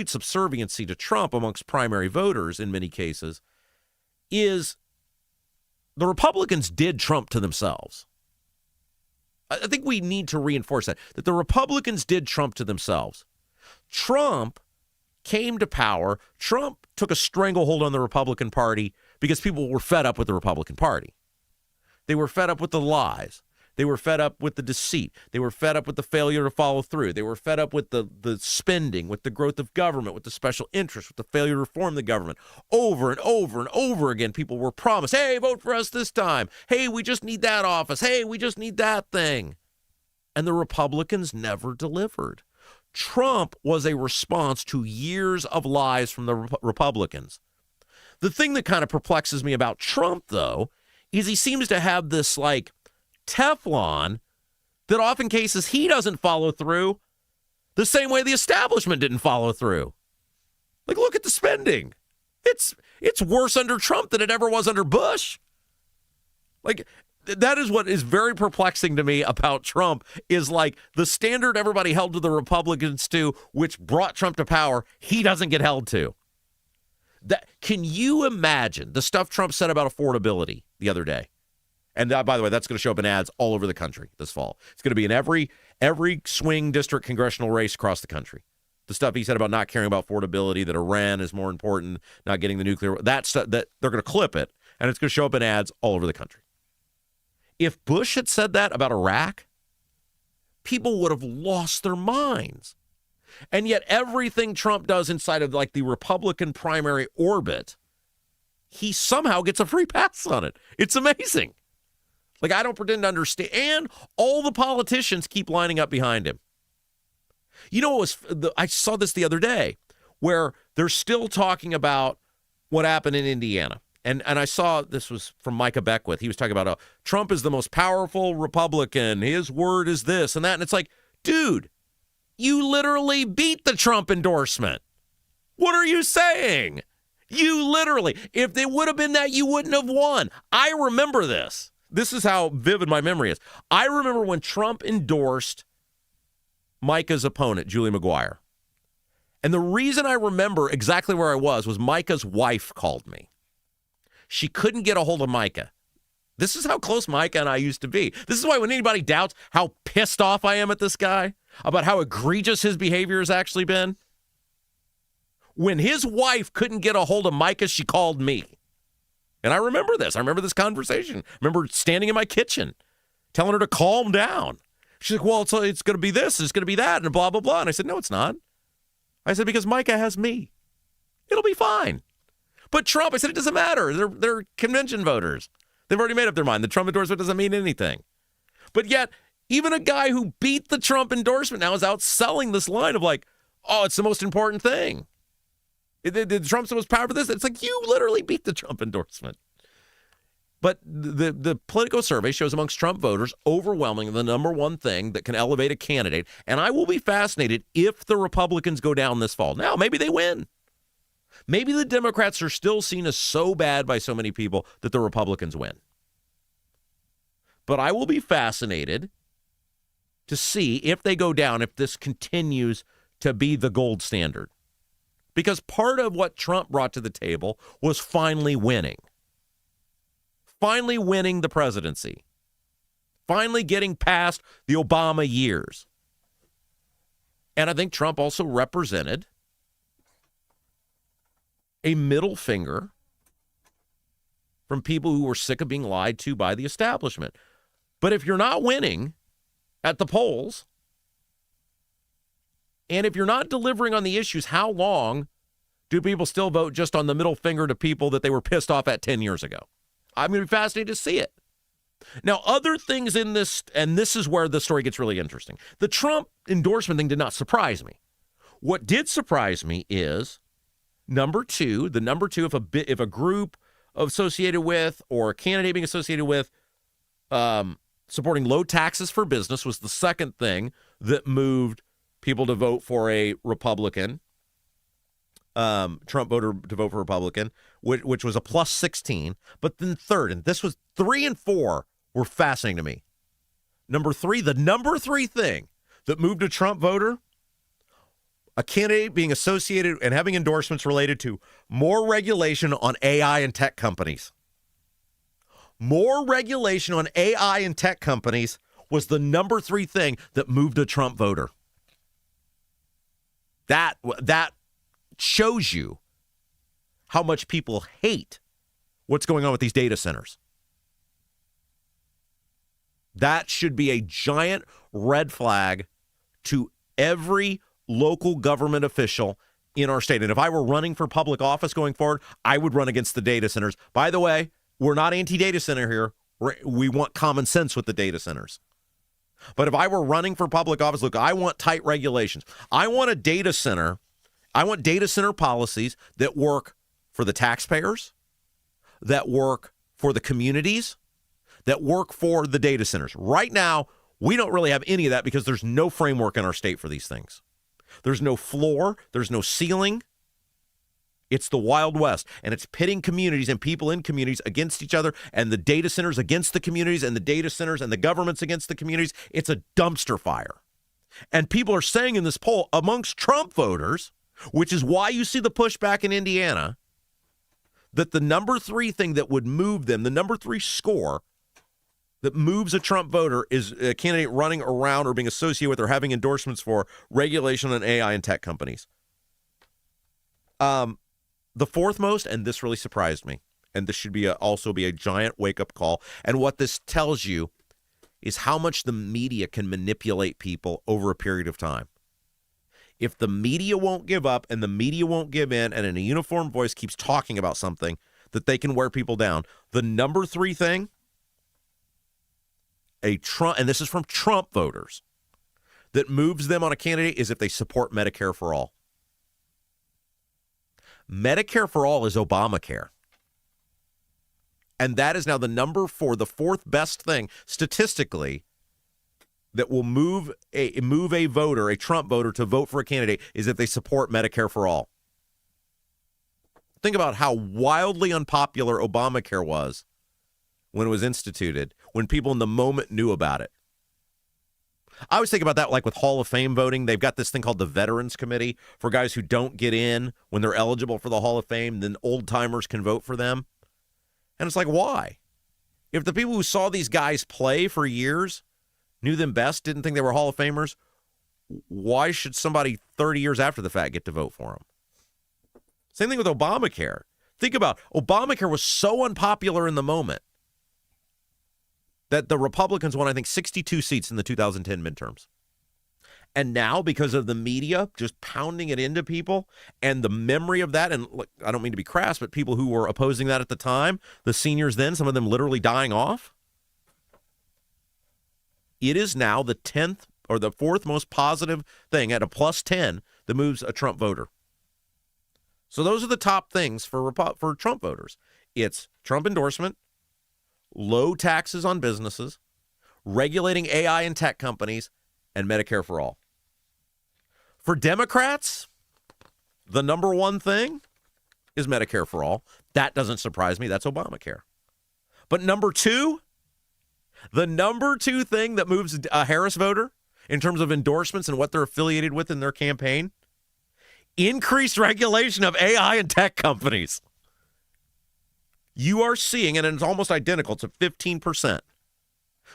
subserviency to Trump amongst primary voters in many cases, is the Republicans did Trump to themselves. I think we need to reinforce that the Republicans did Trump to themselves. Trump came to power. Trump took a stranglehold on the Republican Party because people were fed up with the Republican Party. They were fed up with the lies. They were fed up with the deceit. They were fed up with the failure to follow through. They were fed up with the spending, with the growth of government, with the special interests, with the failure to reform the government. Over and over and over again, people were promised, hey, vote for us this time. Hey, we just need that office. Hey, we just need that thing. And the Republicans never delivered. Trump was a response to years of lies from the Republicans. The thing that kind of perplexes me about Trump, though, is he seems to have this, like, Teflon that often cases he doesn't follow through the same way the establishment didn't follow through. Like, look at the spending. It's worse under Trump than it ever was under Bush. Like, that is what is very perplexing to me about Trump is like the standard everybody held to the Republicans to, which brought Trump to power, he doesn't get held to. Can you imagine the stuff Trump said about affordability the other day? And by the way, that's going to show up in ads all over the country this fall. It's going to be in every swing district congressional race across the country. The stuff he said about not caring about affordability, that Iran is more important, not getting the nuclear, that stuff, that they're going to clip it, and it's going to show up in ads all over the country. If Bush had said that about Iraq, people would have lost their minds. And yet everything Trump does inside of like the Republican primary orbit, he somehow gets a free pass on it. It's amazing. Like, I don't pretend to understand. And all the politicians keep lining up behind him. You know, I saw this the other day where they're still talking about what happened in Indiana. And I saw this was from Micah Beckwith. He was talking about Trump is the most powerful Republican. His word is this and that. And it's like, dude, you literally beat the Trump endorsement. What are you saying? You literally, if it would have been that, you wouldn't have won. I remember this. This is how vivid my memory is. I remember when Trump endorsed Micah's opponent, Julie McGuire. And the reason I remember exactly where I was Micah's wife called me. She couldn't get a hold of Micah. This is how close Micah and I used to be. This is why when anybody doubts how pissed off I am at this guy, about how egregious his behavior has actually been, when his wife couldn't get a hold of Micah, she called me. And I remember this. I remember this conversation. I remember standing in my kitchen, telling her to calm down. She's like, well, it's going to be this, it's going to be that, and blah, blah, blah. And I said, no, it's not. I said, because Micah has me. It'll be fine. But Trump, I said, it doesn't matter. They're convention voters. They've already made up their mind. The Trump endorsement doesn't mean anything. But yet, even a guy who beat the Trump endorsement now is out selling this line of like, oh, it's the most important thing. Trump's the most powerful this. It's like, you literally beat the Trump endorsement. But the Politico survey shows amongst Trump voters overwhelmingly the number one thing that can elevate a candidate. And I will be fascinated if the Republicans go down this fall. Now, maybe they win. Maybe the Democrats are still seen as so bad by so many people that the Republicans win. But I will be fascinated to see if they go down, if this continues to be the gold standard. Because part of what Trump brought to the table was finally winning the presidency, finally getting past the Obama years. And I think Trump also represented a middle finger from people who were sick of being lied to by the establishment. But if you're not winning at the polls, and if you're not delivering on the issues, how long do people still vote just on the middle finger to people that they were pissed off at 10 years ago? I'm going to be fascinated to see it. Now, other things in this, and this is where the story gets really interesting. The Trump endorsement thing did not surprise me. What did surprise me is number two, if a group associated with or a candidate being associated with supporting low taxes for business was the second thing that moved people to vote for a Republican. Trump voter to vote for Republican, which was a plus 16. But then third, and this was 3 and 4 were fascinating to me. Number 3, the number 3 thing that moved a Trump voter, a candidate being associated and having endorsements related to more regulation on AI and tech companies. More regulation on AI and tech companies was the number 3 thing that moved a Trump voter. That shows you how much people hate what's going on with these data centers. That should be a giant red flag to every local government official in our state. And if I were running for public office going forward, I would run against the data centers. By the way, we're not anti-data center here. We want common sense with the data centers. But if I were running for public office, look, I want tight regulations. I want data center policies that work for the taxpayers, that work for the communities, that work for the data centers. Right now, we don't really have any of that because there's no framework in our state for these things. There's no floor. There's no ceiling. It's the Wild West, and it's pitting communities and people in communities against each other, and the data centers against the communities, and the data centers and the governments against the communities. It's a dumpster fire. And people are saying in this poll amongst Trump voters, which is why you see the pushback in Indiana, that the number 3 thing that would move them, the number 3 score that moves a Trump voter is a candidate running around or being associated with or having endorsements for regulation on AI and tech companies. The 4th most, and this really surprised me, and this should be also be a giant wake-up call, and what this tells you is how much the media can manipulate people over a period of time. If the media won't give up and the media won't give in and in a uniform voice keeps talking about something, that they can wear people down. The number 3 thing, and this is from Trump voters, that moves them on a candidate is if they support Medicare for all. Medicare for all is Obamacare. And that is now the number 4, the 4th best thing statistically that will move a voter, a Trump voter, to vote for a candidate is if they support Medicare for all. Think about how wildly unpopular Obamacare was when it was instituted, when people in the moment knew about it. I always think about that like with Hall of Fame voting. They've got this thing called the Veterans Committee for guys who don't get in when they're eligible for the Hall of Fame, then old-timers can vote for them. And it's like, why? If the people who saw these guys play for years knew them best, didn't think they were Hall of Famers, why should somebody 30 years after the fact get to vote for them? Same thing with Obamacare. Think about Obamacare was so unpopular in the moment that the Republicans won, I think, 62 seats in the 2010 midterms. And now, because of the media just pounding it into people and the memory of that, and look, I don't mean to be crass, but people who were opposing that at the time, the seniors then, some of them literally dying off, it is now the 10th or the 4th most positive thing at a plus 10 that moves a Trump voter. So those are the top things for Trump voters. It's Trump endorsement, low taxes on businesses, regulating AI and tech companies, and Medicare for all. For Democrats, the number 1 thing is Medicare for all. That doesn't surprise me. That's Obamacare. But number 2, the number 2 thing that moves a Harris voter in terms of endorsements and what they're affiliated with in their campaign, increased regulation of AI and tech companies. You are seeing, and it's almost identical to 15%.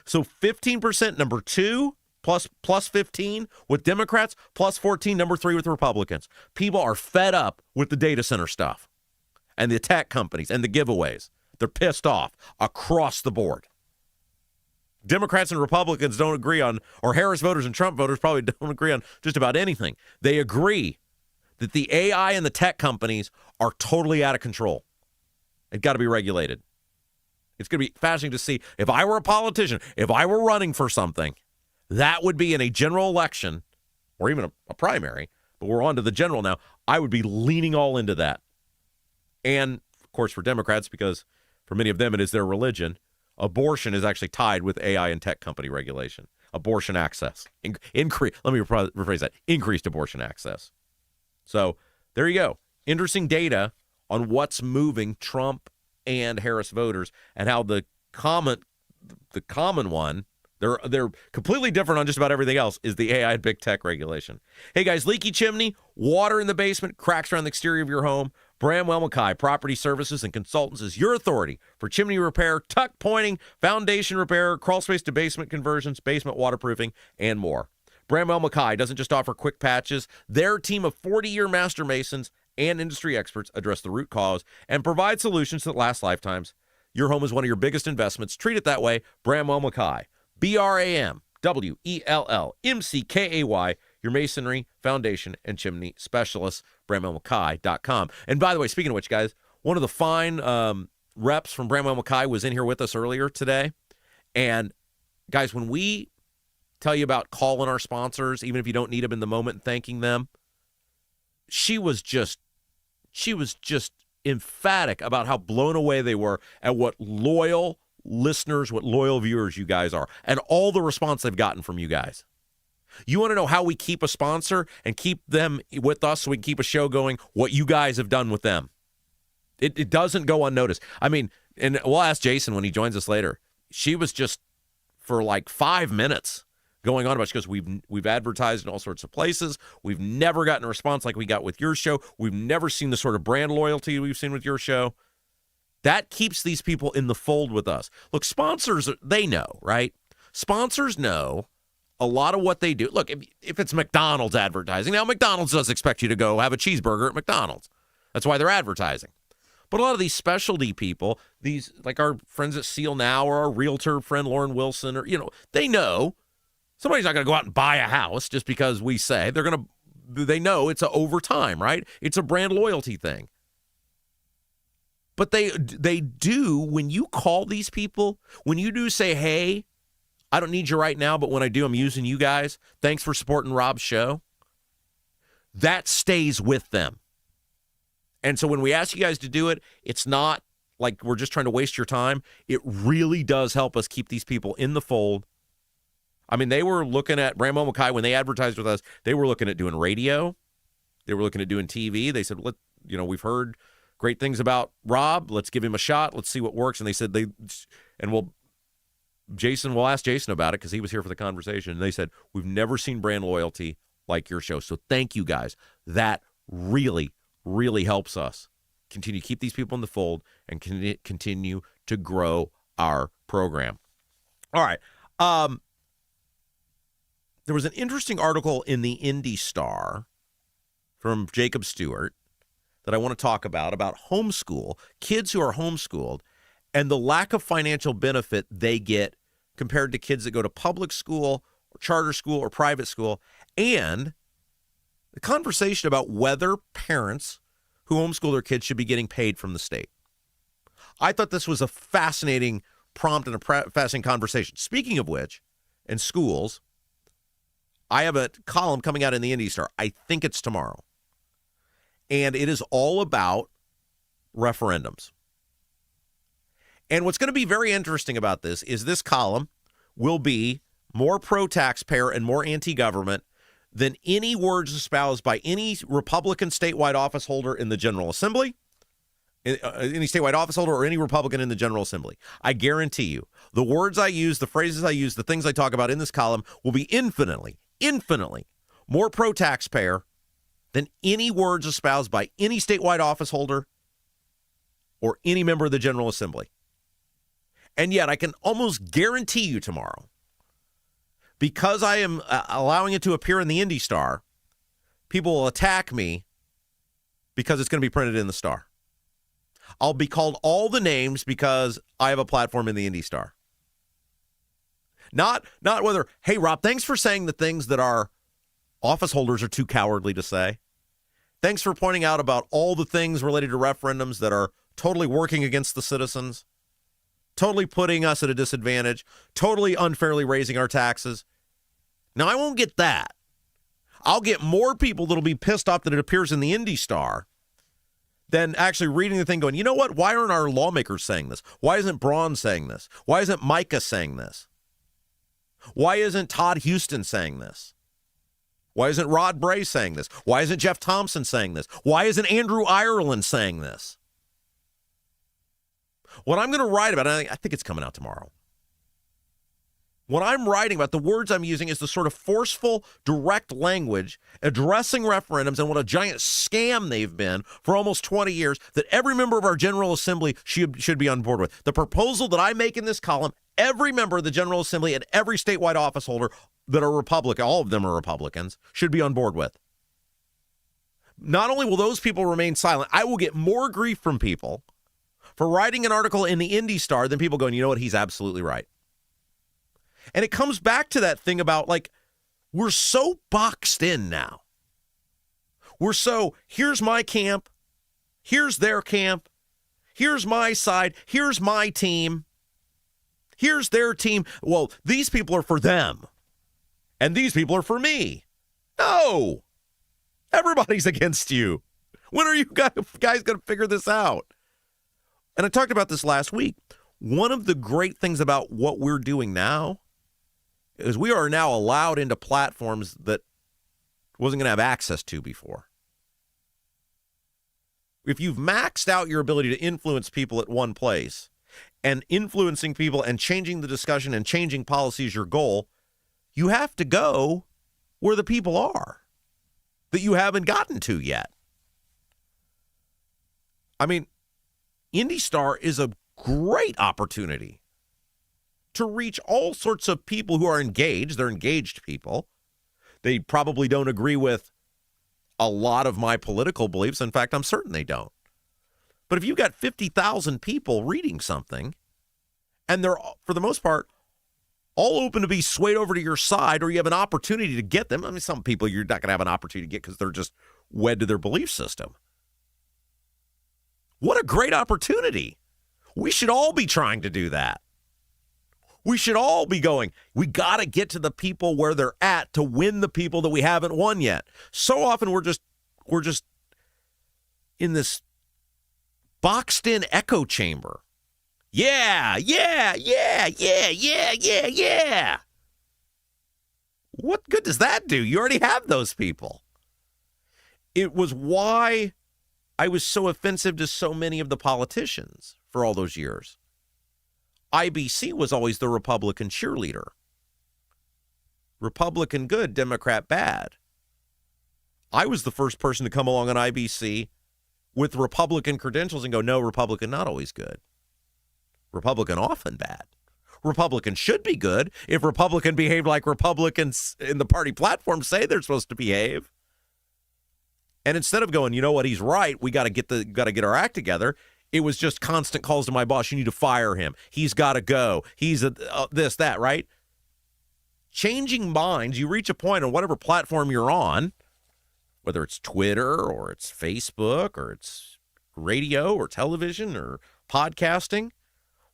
So 15%, number 2, plus 15 with Democrats, plus 14, number 3 with Republicans. People are fed up with the data center stuff and the tech companies and the giveaways. They're pissed off across the board. Democrats and Republicans don't agree on, or Harris voters and Trump voters probably don't agree on just about anything. They agree that the AI and the tech companies are totally out of control. It's got to be regulated. It's going to be fascinating to see. If I were a politician, if I were running for something, that would be in a general election or even a primary, but we're on to the general now, I would be leaning all into that. And, of course, for Democrats, because for many of them it is their religion, abortion is actually tied with AI and tech company regulation. Abortion access. Let me rephrase that. Increased abortion access. So there you go. interesting data on what's moving Trump and Harris voters, and how the common one, they're completely different on just about everything else, is the AI and big tech regulation. Hey guys, leaky chimney, water in the basement, cracks around the exterior of your home. Bramwell Mackay Property Services and Consultants is your authority for chimney repair, tuck pointing, foundation repair, crawl space to basement conversions, basement waterproofing, and more. Bramwell Mackay doesn't just offer quick patches. Their team of 40-year master masons and industry experts address the root cause and provide solutions that last lifetimes. Your home is one of your biggest investments. Treat it that way. Bramwell Mackay. BRAMWELLMCKAY, your masonry, foundation, and chimney specialists, BramwellMackay.com. And by the way, speaking of which, guys, one of the fine reps from Bramwell Mackay was in here with us earlier today. And guys, when we tell you about calling our sponsors, even if you don't need them in the moment, and thanking them, she was just emphatic about how blown away they were at what loyal listeners, what loyal viewers you guys are, and all the response they've gotten from you guys. You want to know how we keep a sponsor and keep them with us so we can keep a show going? What you guys have done with them. It doesn't go unnoticed. I mean, and we'll ask Jason when he joins us later. She was just, for like 5 minutes, going on about, she goes, we've advertised in all sorts of places. We've never gotten a response like we got with your show. We've never seen the sort of brand loyalty we've seen with your show. That keeps these people in the fold with us. Look, sponsors, they know, right? Sponsors know a lot of what they do. Look, if it's McDonald's advertising, now McDonald's does expect you to go have a cheeseburger at McDonald's. That's why they're advertising. But a lot of these specialty people, these like our friends at Seal Now or our realtor friend Lauren Wilson, or they know somebody's not going to go out and buy a house just because we say. They know it's over time, right? It's a brand loyalty thing. But they do, when you call these people, when you do say, hey, I don't need you right now, but when I do, I'm using you guys. Thanks for supporting Rob's show. That stays with them. And so when we ask you guys to do it, it's not like we're just trying to waste your time. It really does help us keep these people in the fold. I mean, they were looking at Bramwell Mackay when they advertised with us. They were looking at doing radio. They were looking at doing TV. They said, we've heard great things about Rob. Let's give him a shot. Let's see what works. And they said we'll ask Jason about it because he was here for the conversation. And they said, we've never seen brand loyalty like your show. So thank you guys. That really, really helps us continue to keep these people in the fold and continue to grow our program. All right. There was an interesting article in the Indy Star from Jacob Stewart that I want to talk about homeschool, kids who are homeschooled, and the lack of financial benefit they get compared to kids that go to public school or charter school or private school, and the conversation about whether parents who homeschool their kids should be getting paid from the state. I thought this was a fascinating prompt and a fascinating conversation. Speaking of which, in schools, I have a column coming out in the Indy Star. I think it's tomorrow. And it is all about referendums. And what's going to be very interesting about this is this column will be more pro-taxpayer and more anti-government than any words espoused by any Republican statewide office holder in the General Assembly, any statewide office holder or any Republican in the General Assembly. I guarantee you, the words I use, the phrases I use, the things I talk about in this column will be infinitely more pro-taxpayer than any words espoused by any statewide office holder or any member of the General Assembly. And yet I can almost guarantee you tomorrow, because I am allowing it to appear in the Indy Star, people will attack me because it's going to be printed in the Star. I'll be called all the names because I have a platform in the Indy Star. Not whether, hey, Rob, thanks for saying the things that our office holders are too cowardly to say. Thanks for pointing out about all the things related to referendums that are totally working against the citizens, totally putting us at a disadvantage, totally unfairly raising our taxes. Now, I won't get that. I'll get more people that'll be pissed off that it appears in the Indy Star than actually reading the thing going, you know what? Why aren't our lawmakers saying this? Why isn't Braun saying this? Why isn't Micah saying this? Why isn't Todd Houston saying this? Why isn't Rod Bray saying this? Why isn't Jeff Thompson saying this? Why isn't Andrew Ireland saying this? What I'm going to write about, I think it's coming out tomorrow. What I'm writing about, the words I'm using, is the sort of forceful, direct language addressing referendums and what a giant scam they've been for almost 20 years that every member of our General Assembly should be on board with. The proposal that I make in this column, every member of the General Assembly and every statewide office holder that are Republican, all of them are Republicans, should be on board with. Not only will those people remain silent, I will get more grief from people for writing an article in the Indy Star than people going, you know what, he's absolutely right. And it comes back to that thing about, like, we're so boxed in now. We're so, here's my camp, here's their camp, here's my side, here's my team, here's their team. Well, these people are for them, and these people are for me. No! Everybody's against you. When are you guys going to figure this out? And I talked about this last week. One of the great things about what we're doing now is we are now allowed into platforms that wasn't going to have access to before. If you've maxed out your ability to influence people at one place, and influencing people and changing the discussion and changing policy is your goal, you have to go where the people are that you haven't gotten to yet. I mean, Indy Star is a great opportunity to reach all sorts of people who are engaged. They're engaged people. They probably don't agree with a lot of my political beliefs. In fact, I'm certain they don't. But if you've got 50,000 people reading something, and they're, for the most part, all open to be swayed over to your side, or you have an opportunity to get them. I mean, some people you're not going to have an opportunity to get because they're just wed to their belief system. What a great opportunity. We should all be trying to do that. We should all be going, we got to get to the people where they're at to win the people that we haven't won yet. So often we're just in this boxed in echo chamber. Yeah. What good does that do? You already have those people. It was why I was so offensive to so many of the politicians for all those years. IBC was always the Republican cheerleader. Republican good, Democrat bad. I was the first person to come along on IBC with Republican credentials and go, no, Republican not always good. Republican often bad. Republican should be good if Republican behaved like Republicans in the party platform say they're supposed to behave. And instead of going, you know what, he's right, we got to get our act together, it was just constant calls to my boss, you need to fire him. He's got to go. He's this, that, right? Changing minds, you reach a point on whatever platform you're on, whether it's Twitter or it's Facebook or it's radio or television or podcasting,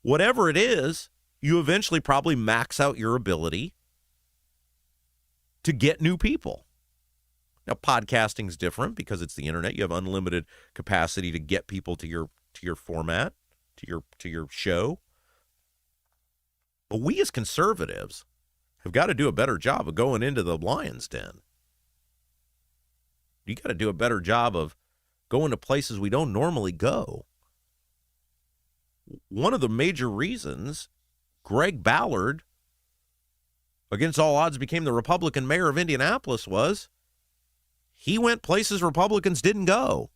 whatever it is, you eventually probably max out your ability to get new people. Now, podcasting is different because it's the internet. You have unlimited capacity to get people to your format, to your show. But we as conservatives have got to do a better job of going into the lion's den. You got to do a better job of going to places we don't normally go. One of the major reasons Greg Ballard, against all odds, became the Republican mayor of Indianapolis was he went places Republicans didn't go.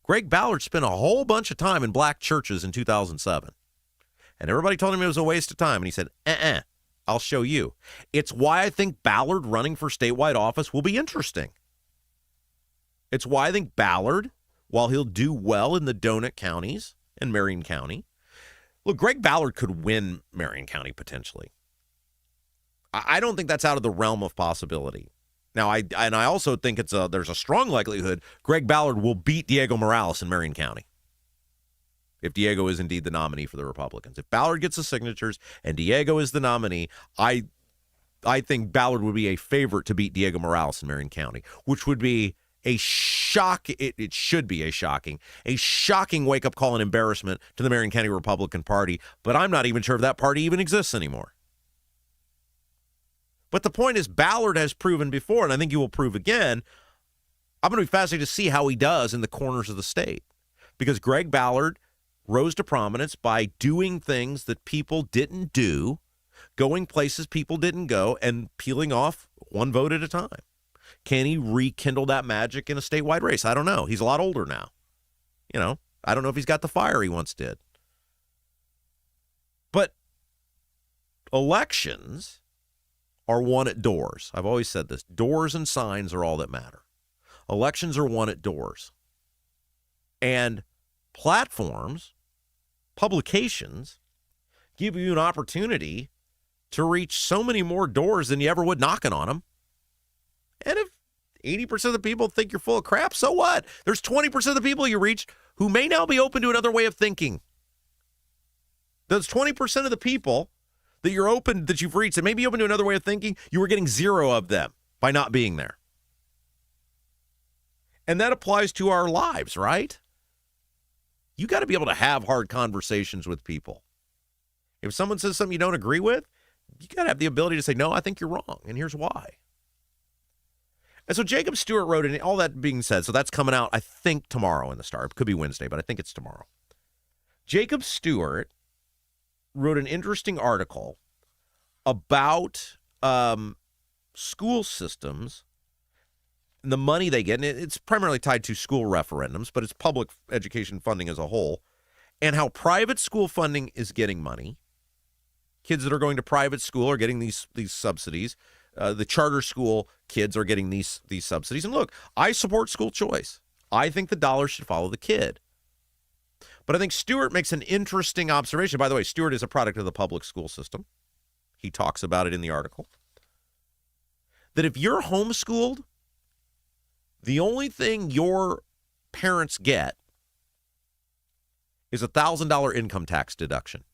Greg Ballard spent a whole bunch of time in black churches in 2007. And everybody told him it was a waste of time. And he said, I'll show you. It's why I think Ballard running for statewide office will be interesting. It's why I think Ballard, while he'll do well in the donut counties and Marion County, look, Greg Ballard could win Marion County potentially. I don't think that's out of the realm of possibility. Now, I also think there's a strong likelihood Greg Ballard will beat Diego Morales in Marion County if Diego is indeed the nominee for the Republicans. If Ballard gets the signatures and Diego is the nominee, I think Ballard would be a favorite to beat Diego Morales in Marion County, which would be a shock. It should be a shocking wake-up call and embarrassment to the Marion County Republican Party, but I'm not even sure if that party even exists anymore. But the point is, Ballard has proven before, and I think he will prove again. I'm going to be fascinated to see how he does in the corners of the state, because Greg Ballard rose to prominence by doing things that people didn't do, going places people didn't go, and peeling off one vote at a time. Can he rekindle that magic in a statewide race? I don't know. He's a lot older now. I don't know if he's got the fire he once did. But elections are won at doors. I've always said this. Doors and signs are all that matter. Elections are won at doors. And platforms, publications, give you an opportunity to reach so many more doors than you ever would knocking on them. And if 80% of the people think you're full of crap, so what? There's 20% of the people you reach who may now be open to another way of thinking. Those 20% of the people that you've reached that may be open to another way of thinking, you were getting zero of them by not being there. And that applies to our lives, right? You got to be able to have hard conversations with people. If someone says something you don't agree with, you got to have the ability to say, no, I think you're wrong, and here's why. And so Jacob Stewart wrote, and all that being said, so that's coming out, I think, tomorrow in the Star. It could be Wednesday, but I think it's tomorrow. Jacob Stewart wrote an interesting article about school systems and the money they get. And it's primarily tied to school referendums, but it's public education funding as a whole, and how private school funding is getting money. Kids that are going to private school are getting these subsidies. The charter school kids are getting these subsidies. And look, I support school choice. I think the dollar should follow the kid. But I think Stewart makes an interesting observation. By the way, Stewart is a product of the public school system. He talks about it in the article. That if you're homeschooled, the only thing your parents get is a $1,000 income tax deduction.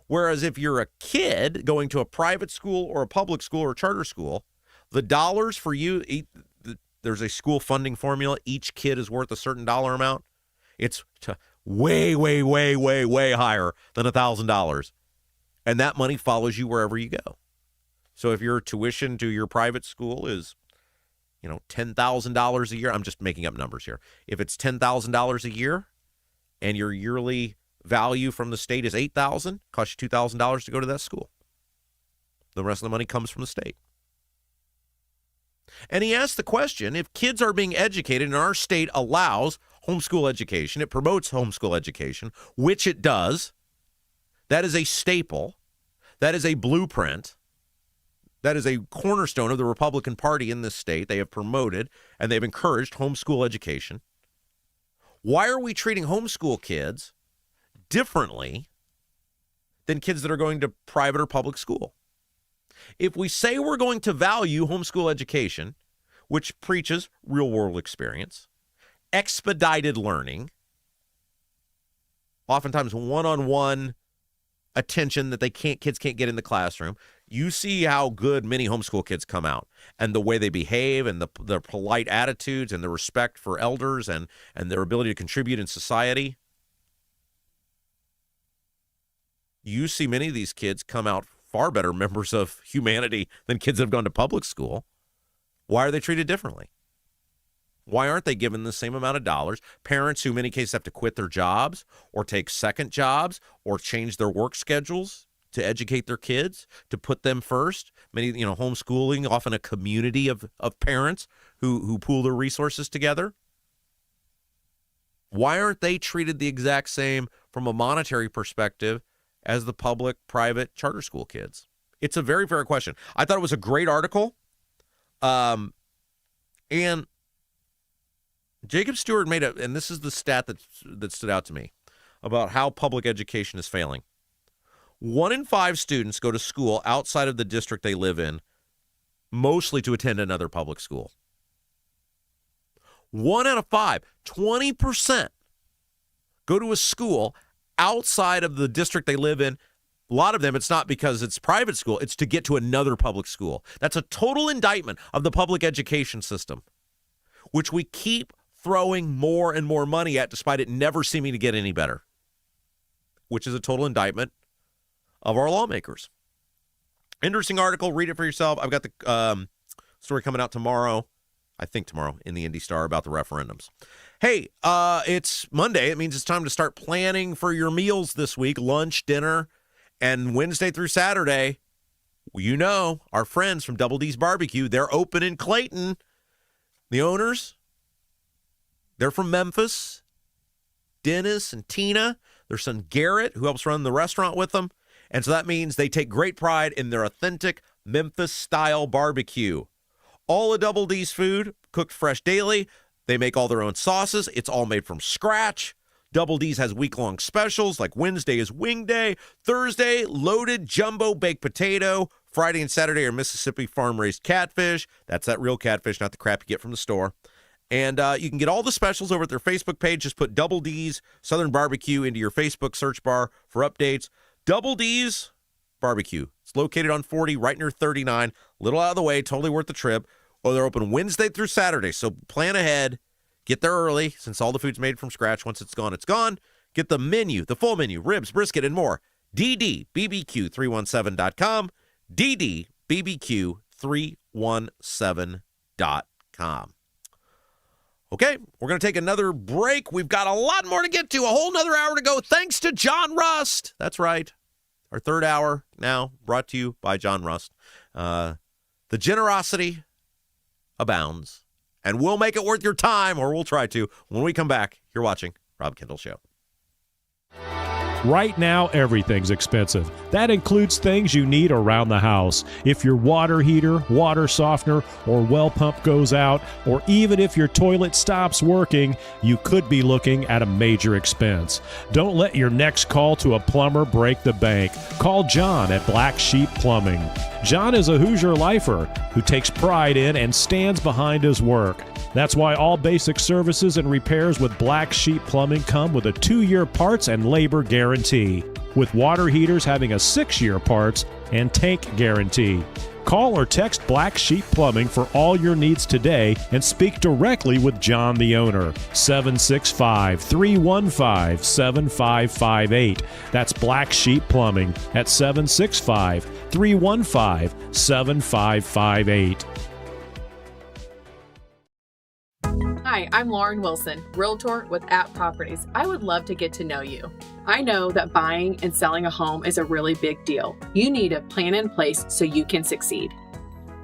Whereas if you're a kid going to a private school or a public school or a charter school, the dollars for you, there's a school funding formula. Each kid is worth a certain dollar amount. It's way, way, way, way, way higher than $1,000. And that money follows you wherever you go. So if your tuition to your private school is, $10,000 a year, I'm just making up numbers here. If it's $10,000 a year and your yearly value from the state is $8,000, costs you $2,000 to go to that school. The rest of the money comes from the state. And he asked the question, if kids are being educated and our state allows homeschool education, it promotes homeschool education, which it does, that is a staple, that is a blueprint, that is a cornerstone of the Republican Party in this state. They have promoted and they've encouraged homeschool education. Why are we treating homeschool kids differently than kids that are going to private or public school? If we say we're going to value homeschool education, which preaches real world experience, expedited learning, oftentimes one-on-one attention that kids can't get in the classroom, you see how good many homeschool kids come out and the way they behave and their polite attitudes and the respect for elders and their ability to contribute in society. You see many of these kids come out far better members of humanity than kids that have gone to public school. Why are they treated differently? Why aren't they given the same amount of dollars? Parents who in many cases have to quit their jobs or take second jobs or change their work schedules to educate their kids, to put them first. Many, homeschooling, often a community of parents who pool their resources together. Why aren't they treated the exact same from a monetary perspective as the public, private, charter school kids? It's a very fair question. I thought it was a great article. And Jacob Stewart made and this is the stat that stood out to me about how public education is failing. 1 in 5 students go to school outside of the district they live in, mostly to attend another public school. 1 out of 5, 20% go to a school outside of the district they live in. A lot of them, it's not because it's private school, it's to get to another public school. That's a total indictment of the public education system, which we keep throwing more and more money at despite it never seeming to get any better, which is a total indictment of our lawmakers. Interesting article. Read it for yourself. I've got the story coming out tomorrow, I think tomorrow, in the Indy Star about the referendums. Hey, it's Monday. It means it's time to start planning for your meals this week, lunch, dinner, and Wednesday through Saturday. You know, our friends from Double D's Barbecue, they're open in Clayton. The owners, they're from Memphis. Dennis and Tina, their son Garrett, who helps run the restaurant with them. And so that means they take great pride in their authentic Memphis-style barbecue. All of Double D's food, cooked fresh daily. They make all their own sauces. It's all made from scratch. Double D's has week-long specials, like Wednesday is Wing Day. Thursday, loaded jumbo baked potato. Friday and Saturday are Mississippi farm-raised catfish. That's that real catfish, not the crap you get from the store. And you can get all the specials over at their Facebook page. Just put Double D's Southern Barbecue into your Facebook search bar for updates. Double D's Barbecue. It's located on 40, right near 39. Little out of the way, totally worth the trip. Or they're open Wednesday through Saturday, so plan ahead. Get there early, since all the food's made from scratch. Once it's gone, it's gone. Get the menu, the full menu, ribs, brisket, and more. DDBBQ317.com. DDBBQ317.com. Okay, we're going to take another break. We've got a lot more to get to, a whole nother hour to go, thanks to John Rust. That's right. Our third hour now brought to you by John Rust. The generosity abounds, and we'll make it worth your time, or we'll try to. When we come back, you're watching Rob Kendall Show. Right now, everything's expensive. That includes things you need around the house. If your water heater, water softener, or well pump goes out, or even if your toilet stops working, you could be looking at a major expense. Don't let your next call to a plumber break the bank. Call John at Black Sheep Plumbing. John is a Hoosier lifer who takes pride in and stands behind his work. That's why all basic services and repairs with Black Sheep Plumbing come with a 2-year parts and labor guarantee, with water heaters having a 6-year parts and tank guarantee. Call or text Black Sheep Plumbing for all your needs today and speak directly with John, the owner. 765-315-7558. That's Black Sheep Plumbing at 765-315-7558. Hi, I'm Lauren Wilson, Realtor with App Properties. I would love to get to know you. I know that buying and selling a home is a really big deal. You need a plan in place so you can succeed.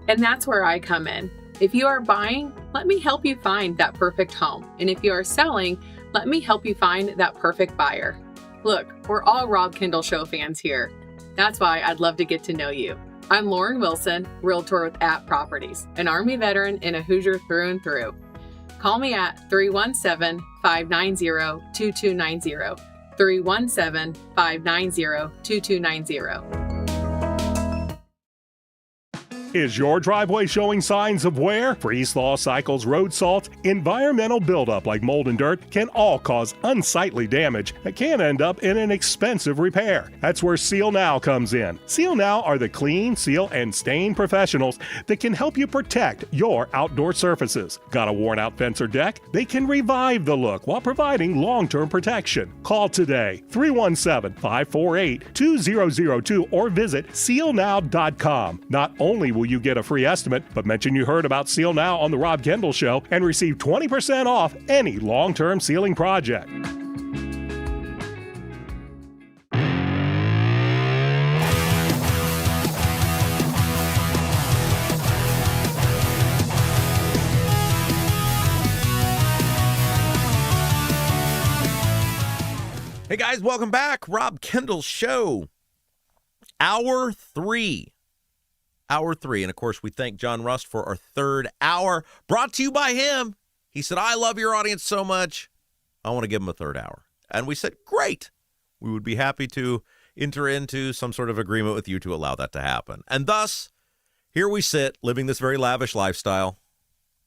And that's where I come in. If you are buying, let me help you find that perfect home. And if you are selling, let me help you find that perfect buyer. Look, we're all Rob Kendall Show fans here. That's why I'd love to get to know you. I'm Lauren Wilson, Realtor with App Properties, an Army veteran and a Hoosier through and through. Call me at 317-590-2290, 317-590-2290. Is your driveway showing signs of wear? Freeze-thaw cycles, road salt, environmental buildup like mold and dirt can all cause unsightly damage that can end up in an expensive repair. That's where Seal Now comes in. Seal Now are the clean, seal, and stain professionals that can help you protect your outdoor surfaces. Got a worn-out fence or deck? They can revive the look while providing long-term protection. Call today, 317-548-2002, or visit sealnow.com. Not only will you get a free estimate, but mention you heard about Seal Now on the Rob Kendall Show and receive 20% off any long-term sealing project. Hey guys, welcome back. Rob Kendall Show. Hour 3. And of course, we thank John Rust for our third hour, brought to you by him. He said, I love your audience so much, I want to give him a third hour. And we said, great. We would be happy to enter into some sort of agreement with you to allow that to happen. And thus, here we sit, living this very lavish lifestyle,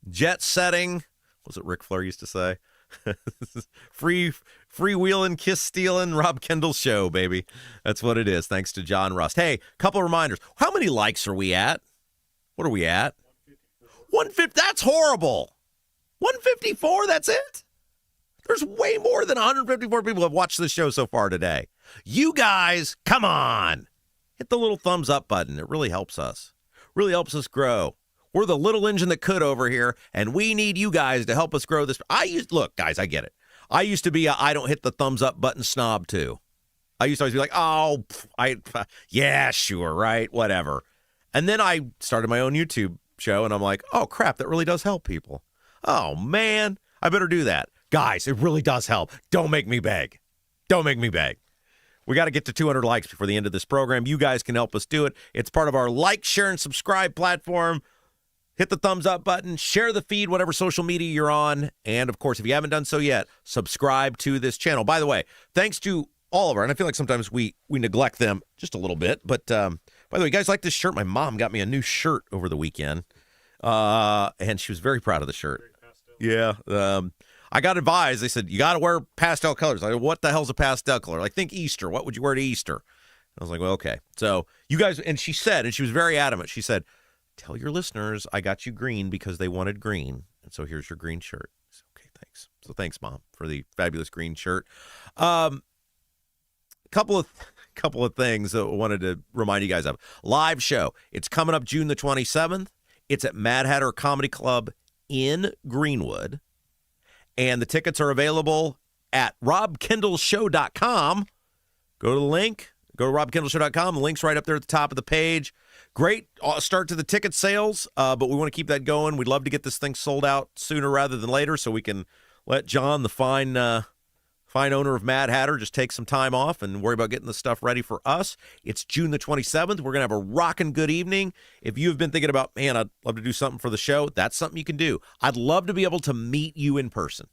jet setting. What was it Ric Flair used to say? Freewheeling, kiss stealing, Rob Kendall Show, baby. That's what it is, thanks to John Rust. Hey, couple reminders. How many likes are we at? What are we at? 150. That's horrible. 154, that's it? There's way more than 154 people have watched this show so far today. You guys, come on. hit the little thumbs up button. It really helps us. Really helps us grow. We're the little engine that could over here, and we need you guys to help us grow this. Look, guys, I get it. I used to be a I don't hit the thumbs up button snob too. I used to always be like, yeah, sure, right, whatever. And then I started my own YouTube show, and I'm like, oh, crap, that really does help people. Oh, man, I better do that. Guys, it really does help. Don't make me beg. Don't make me beg. We got to get to 200 likes before the end of this program. You guys can help us do it. It's part of our like, share, and subscribe platform. Hit the thumbs up button, share the feed, whatever social media you're on. And, of course, if you haven't done so yet, subscribe to this channel. By the way, thanks to all of our, and I feel like sometimes we neglect them just a little bit. But, by the way, you guys like this shirt? My mom got me a new shirt over the weekend, and she was very proud of the shirt. Yeah. I got advised. They said, you got to wear pastel colors. I go, what the hell's a pastel color? Like, think Easter. What would you wear to Easter? I was like, well, okay. So you guys, and she said, and she was very adamant, she said, tell your listeners I got you green because they wanted green. And so here's your green shirt. Said, okay, thanks. So thanks, Mom, for the fabulous green shirt. Couple of things that I wanted to remind you guys of. Live show. It's coming up June the 27th. It's at Mad Hatter Comedy Club in Greenwood. And the tickets are available at robkendallshow.com. Go to the link. Go to robkendallshow.com. The link's right up there at the top of the page. Great start to the ticket sales, but we want to keep that going. We'd love to get this thing sold out sooner rather than later so we can let John, the fine owner of Mad Hatter, just take some time off and worry about getting the stuff ready for us. It's June the 27th. We're going to have a rocking good evening. If you've been thinking about, man, I'd love to do something for the show, that's something you can do. I'd love to be able to meet you in person.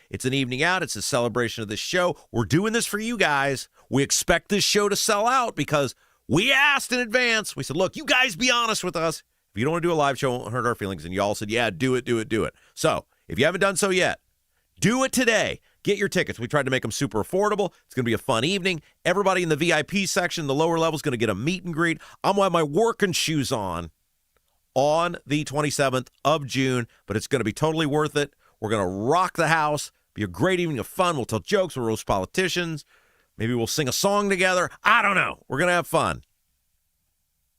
It's an evening out. It's a celebration of this show. We're doing this for you guys. We expect this show to sell out because we asked in advance. We said, look, you guys be honest with us. If you don't want to do a live show, it won't hurt our feelings. And you all said, yeah, do it. So if you haven't done so yet, do it today. Get your tickets. We tried to make them super affordable. It's going to be a fun evening. Everybody in the VIP section, the lower level, is going to get a meet and greet. I'm going to have my working shoes on the 27th of June, but it's going to be totally worth it. We're going to rock the house. Be a great evening of fun. We'll tell jokes. We'll roast politicians. Maybe we'll sing a song together. I don't know. We're going to have fun.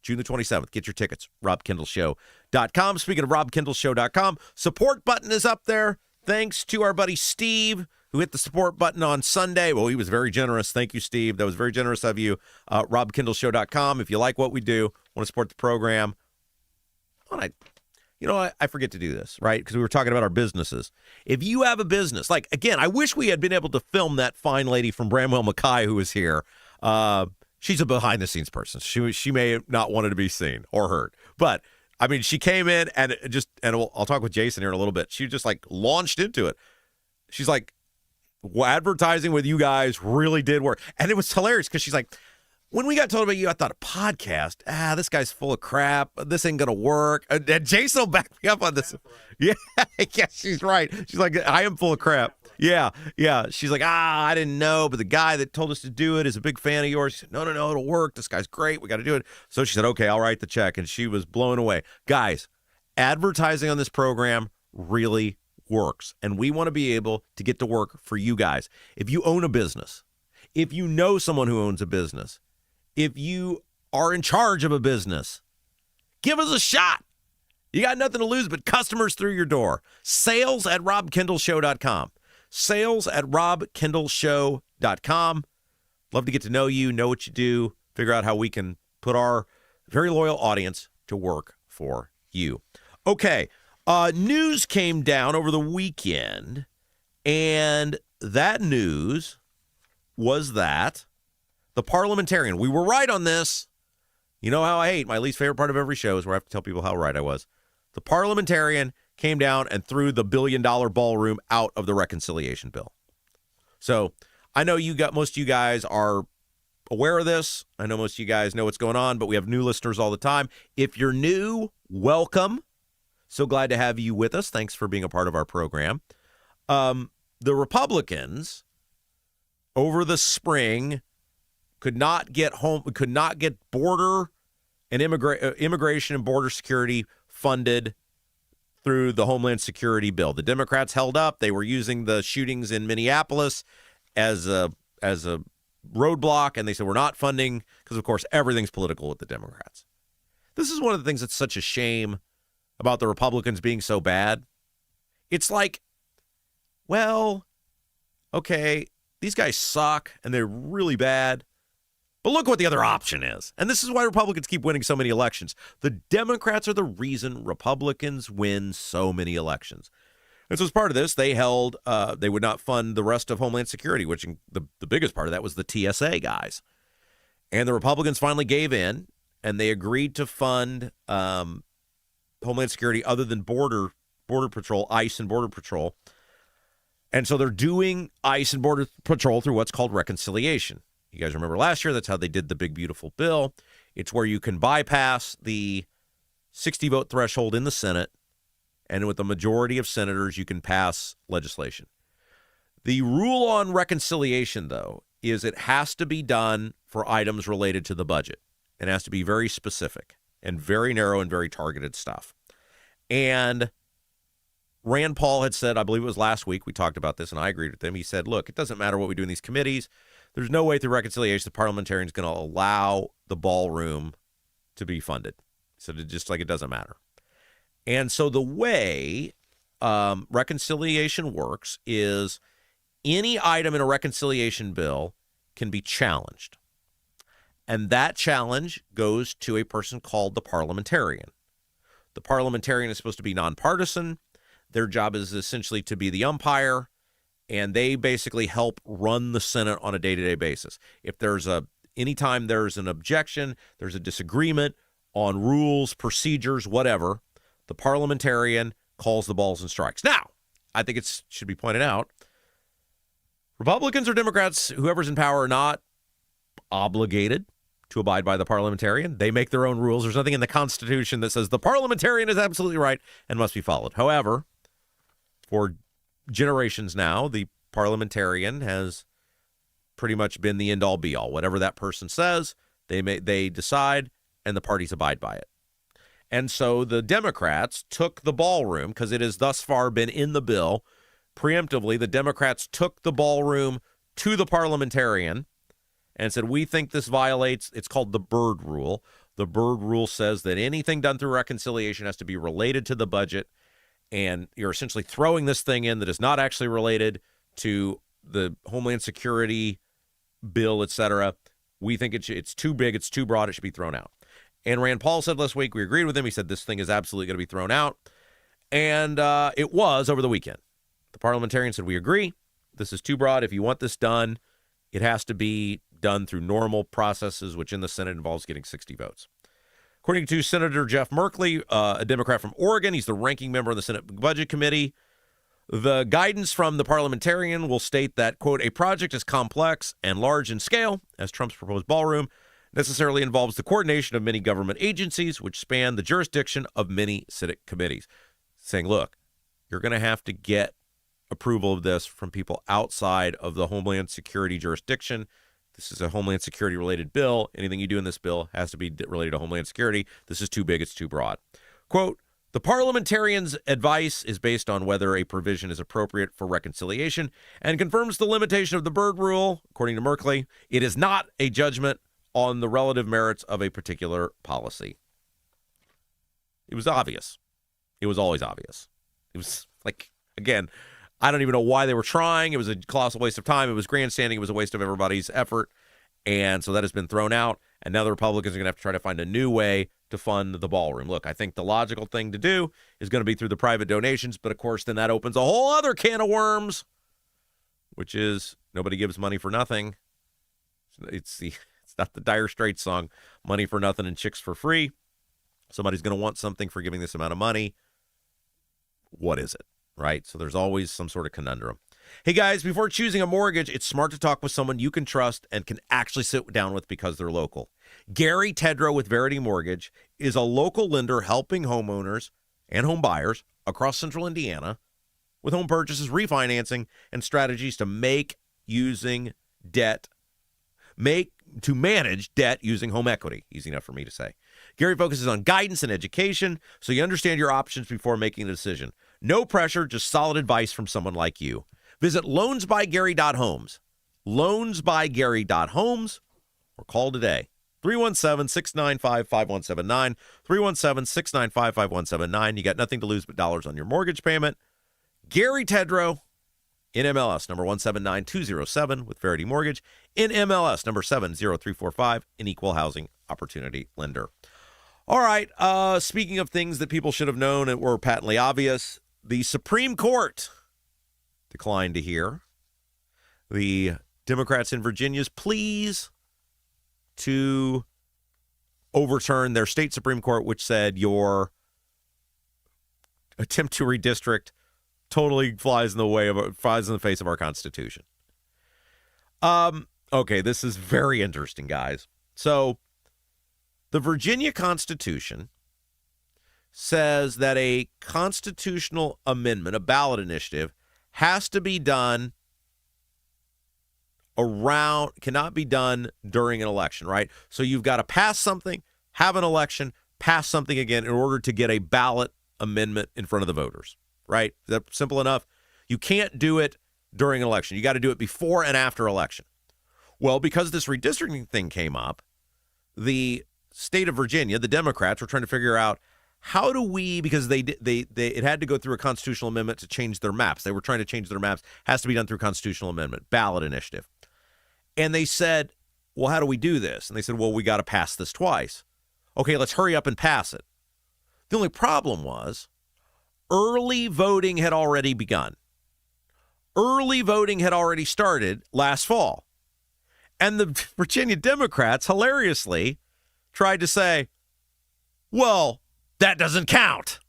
June the 27th. Get your tickets. RobKendallShow.com. Speaking of RobKendallShow.com, support button is up there. Thanks to our buddy Steve, who hit the support button on Sunday. Well, he was very generous. Thank you, Steve. That was very generous of you. RobKendallShow.com. If you like what we do, want to support the program. I forget to do this, right? Because we were talking about our businesses. If you have a business, like, again, I wish we had been able to film that fine lady from Bramwell Mackay who was here. She's a behind-the-scenes person. She may have not wanted to be seen or heard. But, I mean, she came in and I'll talk with Jason here in a little bit. She just, like, launched into it. She's like, advertising with you guys really did work. And it was hilarious because she's like, when we got told about you, I thought a podcast. This guy's full of crap. This ain't gonna work. And Jason will back me up on this. Yeah, she's right. She's like, I am full of crap. Yeah. She's like, I didn't know, but the guy that told us to do it is a big fan of yours. She said, no, it'll work. This guy's great. We got to do it. So she said, okay, I'll write the check. And she was blown away. Guys, advertising on this program really works, and we want to be able to get to work for you guys. If you own a business, if you know someone who owns a business, if you are in charge of a business, give us a shot. You got nothing to lose but customers through your door. Sales at robkendallshow.com. Sales at robkendallshow.com. Love to get to know you, know what you do, figure out how we can put our very loyal audience to work for you. Okay, news came down over the weekend, and that news was that the parliamentarian, we were right on this. You know how I hate, my least favorite part of every show is where I have to tell people how right I was. The parliamentarian came down and threw the $1 billion ballroom out of the reconciliation bill. So I know most of you guys are aware of this. I know most of you guys know what's going on, but we have new listeners all the time. If you're new, welcome. So glad to have you with us. Thanks for being a part of our program. The Republicans over the spring could not get border and immigration and border security funded through the Homeland Security bill. The Democrats held up. They were using the shootings in Minneapolis as a roadblock, and they said we're not funding because, of course, everything's political with the Democrats. This is one of the things that's such a shame about the Republicans being so bad. It's like, well, okay, these guys suck and they're really bad, but look what the other option is. And this is why Republicans keep winning so many elections. The Democrats are the reason Republicans win so many elections. And so as part of this, they held, they would not fund the rest of Homeland Security, which the biggest part of that was the TSA guys. And the Republicans finally gave in, and they agreed to fund Homeland Security other than Border Patrol, ICE and Border Patrol. And so they're doing ICE and Border Patrol through what's called reconciliation. You guys remember last year, that's how they did the big, beautiful bill. It's where you can bypass the 60-vote threshold in the Senate, and with a majority of senators, you can pass legislation. The rule on reconciliation, though, is it has to be done for items related to the budget. It has to be very specific and very narrow and very targeted stuff. And Rand Paul had said, I believe it was last week, we talked about this, and I agreed with him. He said, look, it doesn't matter what we do in these committees. There's no way through reconciliation the parliamentarian is going to allow the ballroom to be funded. So just like it doesn't matter. And so the way reconciliation works is any item in a reconciliation bill can be challenged. And that challenge goes to a person called the parliamentarian. The parliamentarian is supposed to be nonpartisan. Their job is essentially to be the umpire, and they basically help run the Senate on a day-to-day basis. If anytime there's an objection, there's a disagreement on rules, procedures, whatever, the parliamentarian calls the balls and strikes. Now, I think it should be pointed out, Republicans or Democrats, whoever's in power, are not obligated to abide by the parliamentarian. They make their own rules. There's nothing in the Constitution that says the parliamentarian is absolutely right and must be followed. However, for generations now, the parliamentarian has pretty much been the end-all be-all. Whatever that person says, they decide, and the parties abide by it. And so the Democrats took the ballroom, because it has thus far been in the bill. Preemptively, the Democrats took the ballroom to the parliamentarian and said, we think this violates, it's called the Byrd Rule. The Byrd Rule says that anything done through reconciliation has to be related to the budget, and you're essentially throwing this thing in that is not actually related to the Homeland Security bill, et cetera. We think it's too big, it's too broad, it should be thrown out. And Rand Paul said last week, we agreed with him. He said this thing is absolutely going to be thrown out. And it was over the weekend. The parliamentarian said, we agree. This is too broad. If you want this done, it has to be done through normal processes, which in the Senate involves getting 60 votes. According to Senator Jeff Merkley, a Democrat from Oregon, he's the ranking member of the Senate Budget Committee. The guidance from the parliamentarian will state that, quote, a project is complex and large in scale, as Trump's proposed ballroom necessarily involves the coordination of many government agencies, which span the jurisdiction of many Senate committees. Saying, look, you're going to have to get approval of this from people outside of the Homeland Security jurisdiction. This is a Homeland Security related bill. Anything you do in this bill has to be related to Homeland Security. This is too big. It's too broad. Quote, the parliamentarian's advice is based on whether a provision is appropriate for reconciliation and confirms the limitation of the Byrd Rule. According to Merkley, it is not a judgment on the relative merits of a particular policy. It was obvious. It was always obvious. It was like, again, I don't even know why they were trying. It was a colossal waste of time. It was grandstanding. It was a waste of everybody's effort. And so that has been thrown out. And now the Republicans are going to have to try to find a new way to fund the ballroom. Look, I think the logical thing to do is going to be through the private donations. But, of course, then that opens a whole other can of worms, which is nobody gives money for nothing. It's not the Dire Straits song, money for nothing and chicks for free. Somebody's going to want something for giving this amount of money. What is it, right? So there's always some sort of conundrum. Hey, guys, before choosing a mortgage, it's smart to talk with someone you can trust and can actually sit down with because they're local. Gary Tedrow with Verity Mortgage is a local lender helping homeowners and home buyers across central Indiana with home purchases, refinancing, and strategies to manage debt using home equity. Easy enough for me to say. Gary focuses on guidance and education so you understand your options before making a decision. No pressure, just solid advice from someone like you. Visit loansbygary.homes. loansbygary.homes, or call today. 317-695-5179, 317-695-5179. You got nothing to lose but dollars on your mortgage payment. Gary Tedrow, in MLS, number 179207 with Verity Mortgage, in MLS, number 70345, an equal housing opportunity lender. All right, speaking of things that people should have known and were patently obvious, the Supreme Court declined to hear the Democrats in Virginia's pleas to overturn their state Supreme Court, which said your attempt to redistrict totally flies in the face of our Constitution. Okay, this is very interesting, guys. So, the Virginia Constitution says that a constitutional amendment, a ballot initiative, has to be done cannot be done during an election, right? So you've got to pass something, have an election, pass something again in order to get a ballot amendment in front of the voters, right? Is that simple enough? You can't do it during an election. You got to do it before and after election. Well, because this redistricting thing came up, the state of Virginia, the Democrats were trying to figure out how do we, because it had to go through a constitutional amendment to change their maps. They were trying to change their maps. Has to be done through constitutional amendment, ballot initiative. And they said, well, how do we do this? And they said, well, we got to pass this twice. Okay, let's hurry up and pass it. The only problem was early voting had already begun. Early voting had already started last fall. And the Virginia Democrats hilariously tried to say, well, that doesn't count.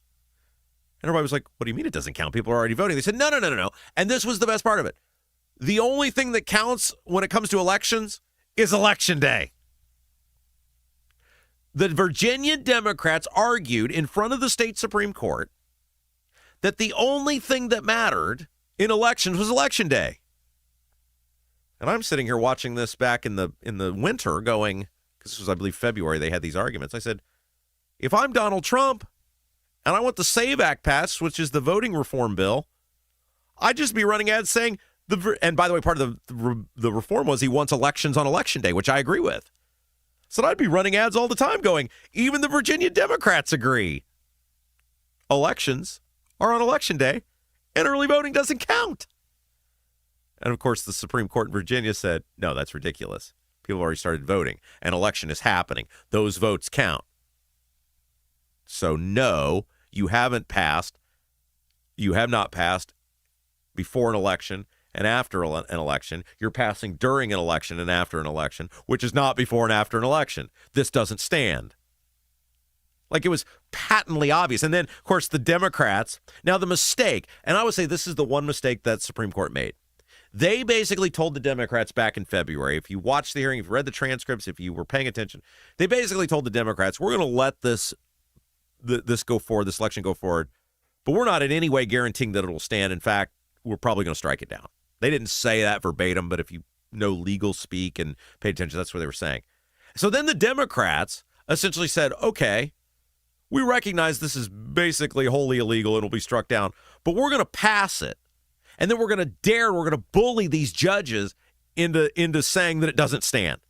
And everybody was like, what do you mean it doesn't count? People are already voting. They said, no. And this was the best part of it. The only thing that counts when it comes to elections is Election Day. The Virginia Democrats argued in front of the state Supreme Court that the only thing that mattered in elections was Election Day. And I'm sitting here watching this back in the winter going, because this was, I believe, February, they had these arguments. I said, if I'm Donald Trump and I want the SAVE Act passed, which is the voting reform bill, I'd just be running ads saying, and by the way, part of the reform was he wants elections on Election Day, which I agree with. So I'd be running ads all the time going, even the Virginia Democrats agree. Elections are on Election Day, and early voting doesn't count. And of course, the Supreme Court in Virginia said, no, that's ridiculous. People have already started voting. An election is happening. Those votes count. So no, you have not passed before an election and after an election. You're passing during an election and after an election, which is not before and after an election. This doesn't stand. Like, it was patently obvious. And then, of course, the Democrats, now the mistake, and I would say this is the one mistake that Supreme Court made. They basically told the Democrats back in February, if you watched the hearing, if you read the transcripts, if you were paying attention, they basically told the Democrats, we're going to let this go forward, this election go forward, but we're not in any way guaranteeing that it'll stand. In fact, we're probably going to strike it down. They didn't say that verbatim, but if you know legal speak and pay attention, that's what they were saying. So then the Democrats essentially said, okay, we recognize this is basically wholly illegal and will be struck down, but we're going to pass it. And then we're going to bully these judges into saying that it doesn't stand.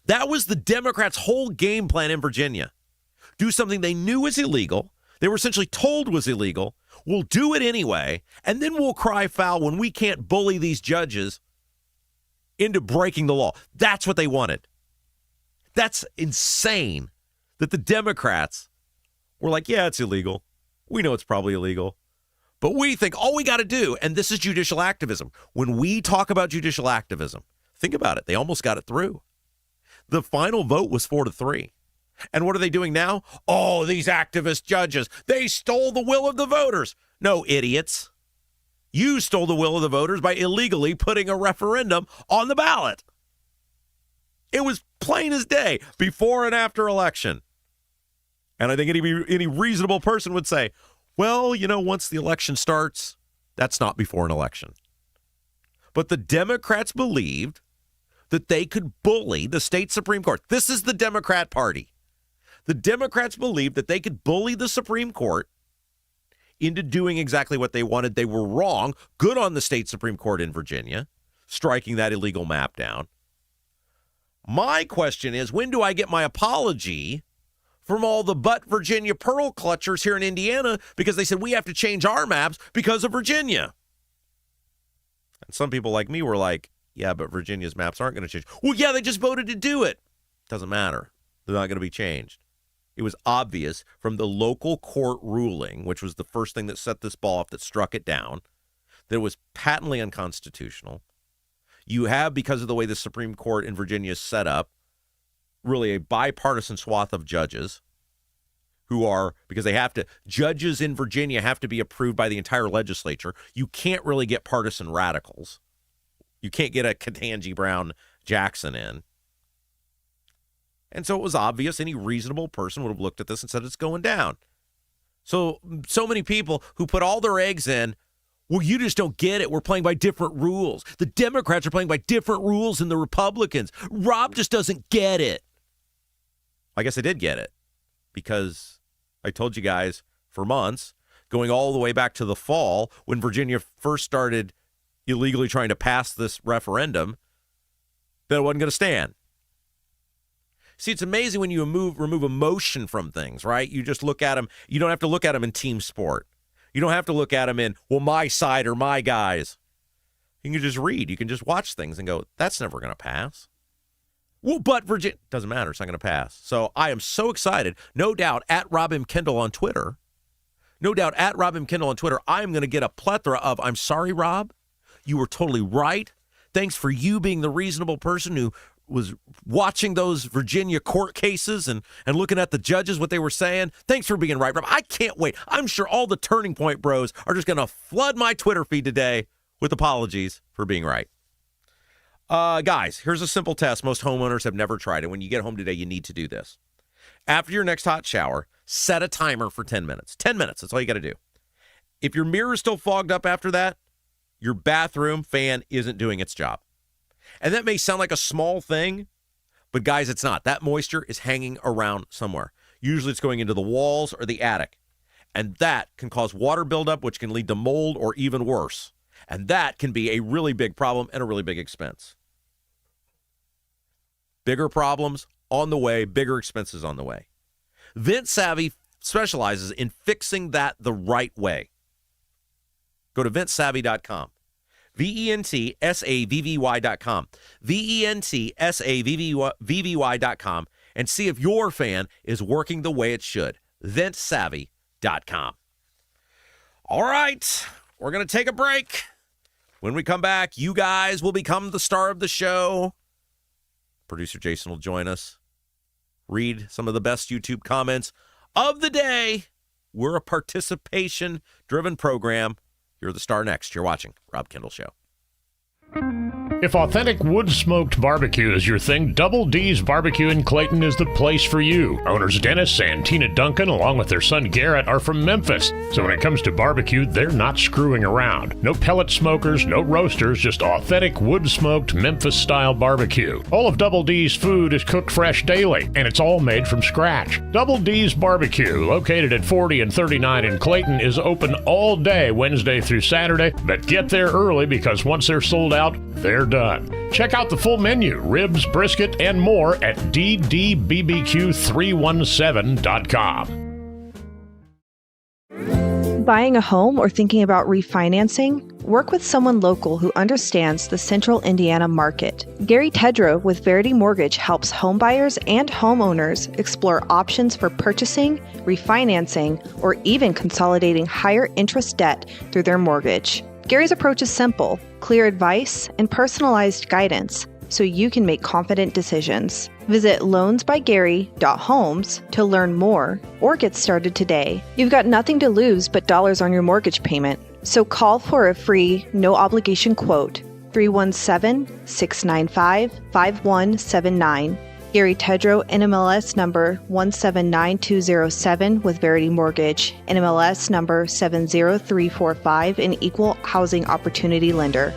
That was the Democrats' whole game plan in Virginia. Do something they knew was illegal. They were essentially told was illegal. We'll do it anyway, and then we'll cry foul when we can't bully these judges into breaking the law. That's what they wanted. That's insane that the Democrats were like, yeah, it's illegal. We know it's probably illegal. But we think all we got to do, and this is judicial activism. When we talk about judicial activism, think about it. They almost got it through. The final vote was 4-3. And what are they doing now? Oh, these activist judges, they stole the will of the voters. No, idiots. You stole the will of the voters by illegally putting a referendum on the ballot. It was plain as day, before and after election. And I think any reasonable person would say, well, once the election starts, that's not before an election. But the Democrats believed that they could bully the state Supreme Court. This is the Democrat Party. The Democrats believed that they could bully the Supreme Court into doing exactly what they wanted. They were wrong. Good on the state Supreme Court in Virginia. striking that illegal map down. My question is, when do I get my apology from all the Virginia pearl clutchers here in Indiana because they said we have to change our maps because of Virginia? And some people like me were like, yeah, but Virginia's maps aren't going to change. Well, yeah, they just voted to do it. Doesn't matter. They're not going to be changed. It was obvious from the local court ruling, which was the first thing that set this ball off, that struck it down, that it was patently unconstitutional. You have, because of the way the Supreme Court in Virginia is set up, really a bipartisan swath of judges who are, because they have to, judges in Virginia have to be approved by the entire legislature. You can't really get partisan radicals. You can't get a Ketanji Brown Jackson in. And so it was obvious any reasonable person would have looked at this and said it's going down. So many people who put all their eggs in, well, you just don't get it. We're playing by different rules. The Democrats are playing by different rules than the Republicans. Rob just doesn't get it. I guess I did get it, because I told you guys for months, going all the way back to the fall when Virginia first started illegally trying to pass this referendum, that it wasn't going to stand. See, it's amazing when you remove emotion from things, right? You just look at them. You don't have to look at them in team sport. You don't have to look at them in, well, my side or my guys. You can just read. You can just watch things and go, that's never going to pass. Well, but Virginia, doesn't matter. It's not going to pass. So I am so excited. No doubt at Rob M. Kendall on Twitter. No doubt at Rob M. Kendall on Twitter, I am going to get a plethora of, I'm sorry, Rob. You were totally right. Thanks for you being the reasonable person who was watching those Virginia court cases and looking at the judges, what they were saying. Thanks for being right, Rob. I can't wait. I'm sure all the Turning Point bros are just going to flood my Twitter feed today with apologies for being right. Guys, here's a simple test. Most homeowners have never tried it. When you get home today, you need to do this. After your next hot shower, set a timer for 10 minutes. 10 minutes. That's all you got to do. If your mirror is still fogged up after that, your bathroom fan isn't doing its job. And that may sound like a small thing, but guys, it's not. That moisture is hanging around somewhere. Usually it's going into the walls or the attic. And that can cause water buildup, which can lead to mold or even worse. And that can be a really big problem and a really big expense. Bigger problems on the way, bigger expenses on the way. Vent Savvy specializes in fixing that the right way. Go to ventsavvy.com. VENTSAVVY.com. VENTSAVVY.com, and see if your fan is working the way it should. Ventsavvy.com. All right, we're going to take a break. When we come back, you guys will become the star of the show. Producer Jason will join us. Read some of the best YouTube comments of the day. We're a participation-driven program. You're the star next. You're watching Rob Kendall Show. If authentic wood-smoked barbecue is your thing, Double D's Barbecue in Clayton is the place for you. Owners Dennis and Tina Duncan, along with their son Garrett, are from Memphis. So when it comes to barbecue, they're not screwing around. No pellet smokers, no roasters, just authentic wood-smoked Memphis-style barbecue. All of Double D's food is cooked fresh daily, and it's all made from scratch. Double D's Barbecue, located at 40 and 39 in Clayton, is open all day, Wednesday through Saturday. But get there early, because once they're sold out, they're done. Check out the full menu, ribs, brisket, and more at ddbbq317.com. Buying a home or thinking about refinancing? Work with someone local who understands the central Indiana market. Gary Tedrow with Verity Mortgage helps homebuyers and homeowners explore options for purchasing, refinancing, or even consolidating higher interest debt through their mortgage. Gary's approach is simple, clear advice, and personalized guidance so you can make confident decisions. Visit loansbygary.homes to learn more or get started today. You've got nothing to lose but dollars on your mortgage payment. So call for a free, no-obligation quote, 317-695-5179. Gary Tedrow, NMLS number 179207 with Verity Mortgage, NMLS number 70345, an equal housing opportunity lender.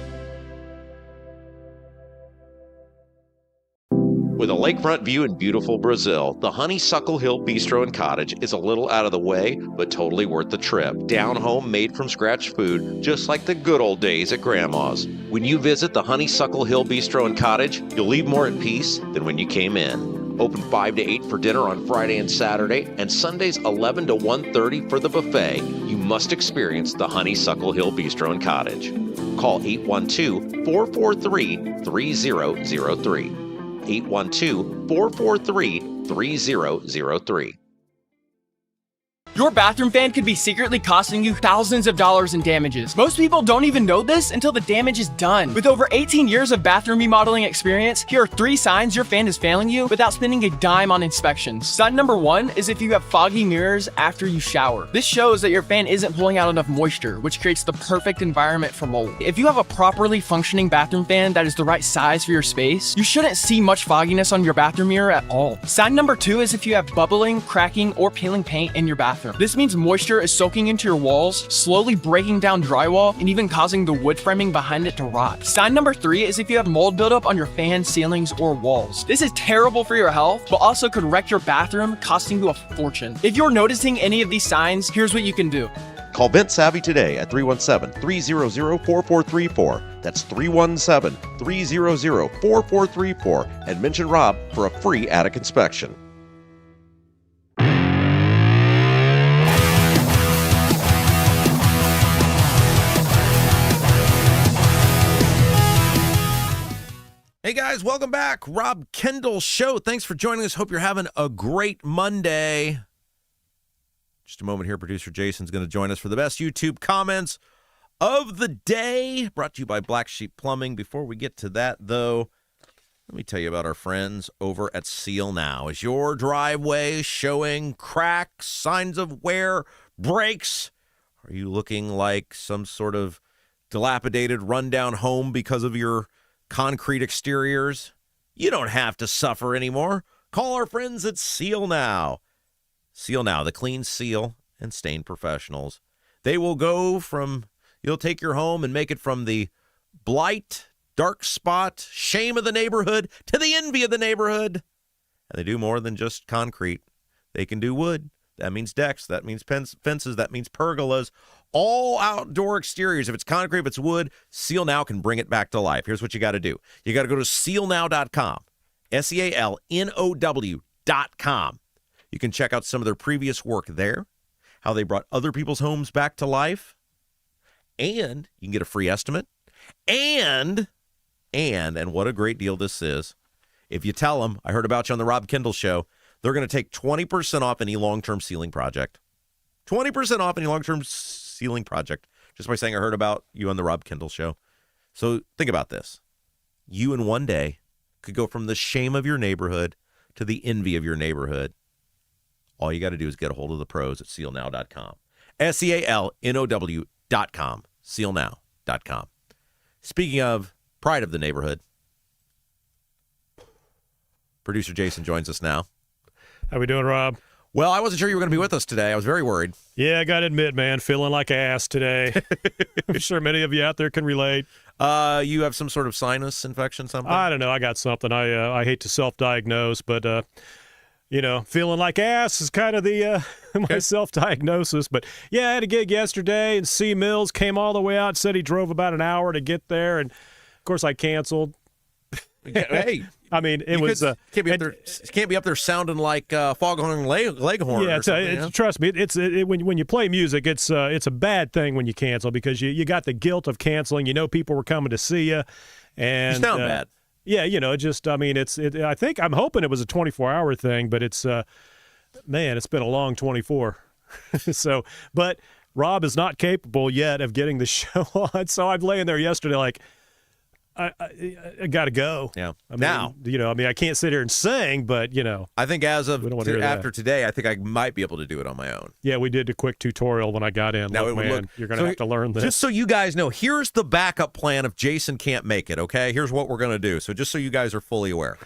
With a lakefront view in beautiful Brazil, the Honeysuckle Hill Bistro and Cottage is a little out of the way, but totally worth the trip. Down home, made from scratch food, just like the good old days at Grandma's. When you visit the Honeysuckle Hill Bistro and Cottage, you'll leave more at peace than when you came in. Open 5 to 8 for dinner on Friday and Saturday, and Sundays 11 to 1:30 for the buffet. You must experience the Honeysuckle Hill Bistro and Cottage. Call 812-443-3003. 812-443-3003. Your bathroom fan could be secretly costing you thousands of dollars in damages. Most people don't even know this until the damage is done. With over 18 years of bathroom remodeling experience, here are 3 signs your fan is failing you without spending a dime on inspections. Sign number 1 is if you have foggy mirrors after you shower. This shows that your fan isn't pulling out enough moisture, which creates the perfect environment for mold. If you have a properly functioning bathroom fan that is the right size for your space, you shouldn't see much fogginess on your bathroom mirror at all. Sign number 2 is if you have bubbling, cracking, or peeling paint in your bathroom. This means moisture is soaking into your walls, slowly breaking down drywall, and even causing the wood framing behind it to rot. Sign number 3 is if you have mold buildup on your fan, ceilings, or walls. This is terrible for your health, but also could wreck your bathroom, costing you a fortune. If you're noticing any of these signs, here's what you can do. Call Vent Savvy today at 317-300-4434. That's 317-300-4434, and mention Rob for a free attic inspection. Hey guys, welcome back. Rob Kendall Show. Thanks for joining us. Hope you're having a great Monday. Just a moment here, producer Jason's going to join us for the best YouTube comments of the day, brought to you by Black Sheep Plumbing. Before we get to that, though, let me tell you about our friends over at Seal Now. Is your driveway showing cracks, signs of wear, breaks? Are you looking like some sort of dilapidated, rundown home because of your concrete exteriors? You don't have to suffer anymore. Call our friends at Seal Now. Seal Now, the clean seal and stain professionals. They will go from, you'll take your home and make it from the blight, dark spot, shame of the neighborhood to the envy of the neighborhood. And they do more than just concrete. They can do wood. That means decks. That means fences. That means pergolas. All outdoor exteriors. If it's concrete, if it's wood, Seal Now can bring it back to life. Here's what you got to do. You got to go to sealnow.com. SEALNOW.com. You can check out some of their previous work there, how they brought other people's homes back to life, and you can get a free estimate. And what a great deal this is. If you tell them, I heard about you on the Rob Kendall Show, they're going to take 20% off any long-term ceiling project. 20% off any long-term ceiling project just by saying I heard about you on the Rob Kendall Show. So think about this. You in one day could go from the shame of your neighborhood to the envy of your neighborhood. All you got to do is get a hold of the pros at sealnow.com. SEALNOW.com. Sealnow.com. Speaking of pride of the neighborhood, producer Jason joins us now. How we doing, Rob? Well, I wasn't sure you were going to be with us today. I was very worried. Yeah, I got to admit, man, feeling like ass today. I'm sure many of you out there can relate. You have some sort of sinus infection, something? I don't know. I got something. I hate to self-diagnose, but, feeling like ass is kind of the my self-diagnosis. But, yeah, I had a gig yesterday, and C. Mills came all the way out, said he drove about an hour to get there, and, of course, I canceled. Hey. I mean, it was can't be up there sounding like Foghorn Leghorn. Yeah, or something, trust me, when you play music, it's a bad thing when you cancel because you got the guilt of canceling. You know, people were coming to see you, and you sound bad. Yeah, I think I'm hoping it was a 24-hour thing, but it's man, it's been a long 24. So, but Rob is not capable yet of getting the show on. So I'm laying there yesterday like, I got to go. Yeah. Now, I can't sit here and sing, but, I think as of after today, I think I might be able to do it on my own. Yeah, we did a quick tutorial when I got in. Now, you're going to have to learn this. Just so you guys know, here's the backup plan if Jason can't make it, okay? Here's what we're going to do. So just so you guys are fully aware.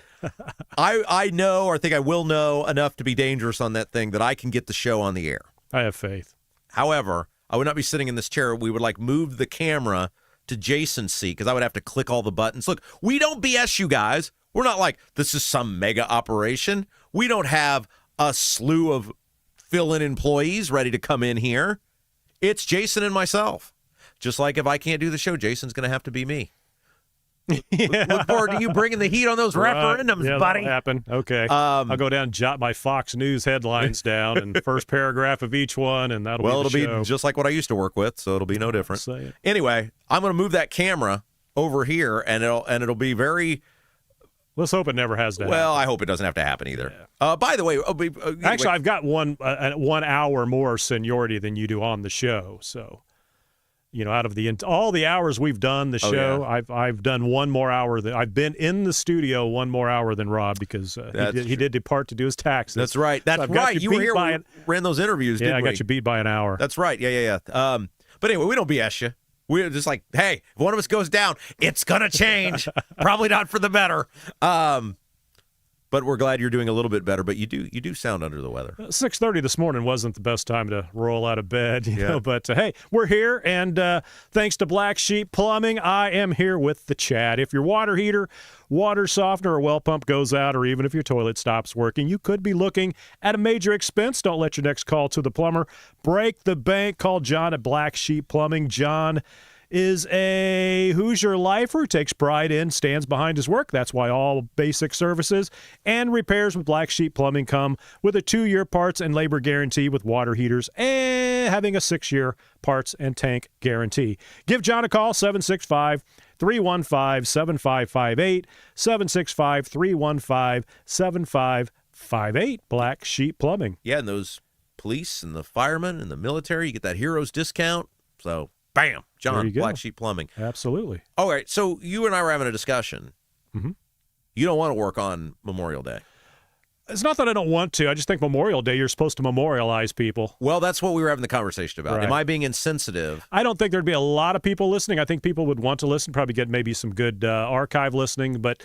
I know, or think I will know enough to be dangerous on that thing that I can get the show on the air. I have faith. However, I would not be sitting in this chair. We would move the camera to Jason's seat because I would have to click all the buttons. Look, we don't BS you guys. We're not like, this is some mega operation. We don't have a slew of fill-in employees ready to come in here. It's Jason and myself. Just like if I can't do the show, Jason's going to have to be me. Look forward to you bringing the heat on those referendums, buddy. That'll happen. Okay. I'll go down and jot my Fox News headlines down and the first paragraph of each one, and that'll be the show. It'll be just like what I used to work with, so it'll be no different. Anyway, I'm going to move that camera over here, and it'll be very... Let's hope it never has to happen. Well, I hope it doesn't have to happen either. Yeah. By the way... Actually, I've got 1 hour more seniority than you do on the show, so... out of all the hours we've done the show, I've done 1 more hour. I've been in the studio 1 more hour than Rob because he did depart to do his taxes. That's right. That's right. You were here when we ran those interviews, didn't we? Yeah, I got you beat by an hour. That's right. Yeah. But anyway, we don't BS you. We're just like, hey, if one of us goes down, it's going to change. Probably not for the better. But we're glad you're doing a little bit better. But you do sound under the weather. 6:30 this morning wasn't the best time to roll out of bed, you know. But hey, we're here, and thanks to Black Sheep Plumbing, I am here with the chat. If your water heater, water softener, or well pump goes out, or even if your toilet stops working, you could be looking at a major expense. Don't let your next call to the plumber break the bank. Call John at Black Sheep Plumbing. John is a Hoosier lifer who takes pride in, stands behind his work. That's why all basic services and repairs with Black Sheep Plumbing come with a 2-year parts and labor guarantee with water heaters and having a 6-year parts and tank guarantee. Give John a call, 765-315-7558, 765-315-7558, Black Sheep Plumbing. Yeah, and those police and the firemen and the military, you get that heroes discount. So... bam, John, Black Sheep Plumbing. Absolutely. All right, so you and I were having a discussion. Mm-hmm. You don't want to work on Memorial Day. It's not that I don't want to. I just think Memorial Day, you're supposed to memorialize people. Well, that's what we were having the conversation about. Right. Am I being insensitive? I don't think there'd be a lot of people listening. I think people would want to listen, probably get maybe some good archive listening. But,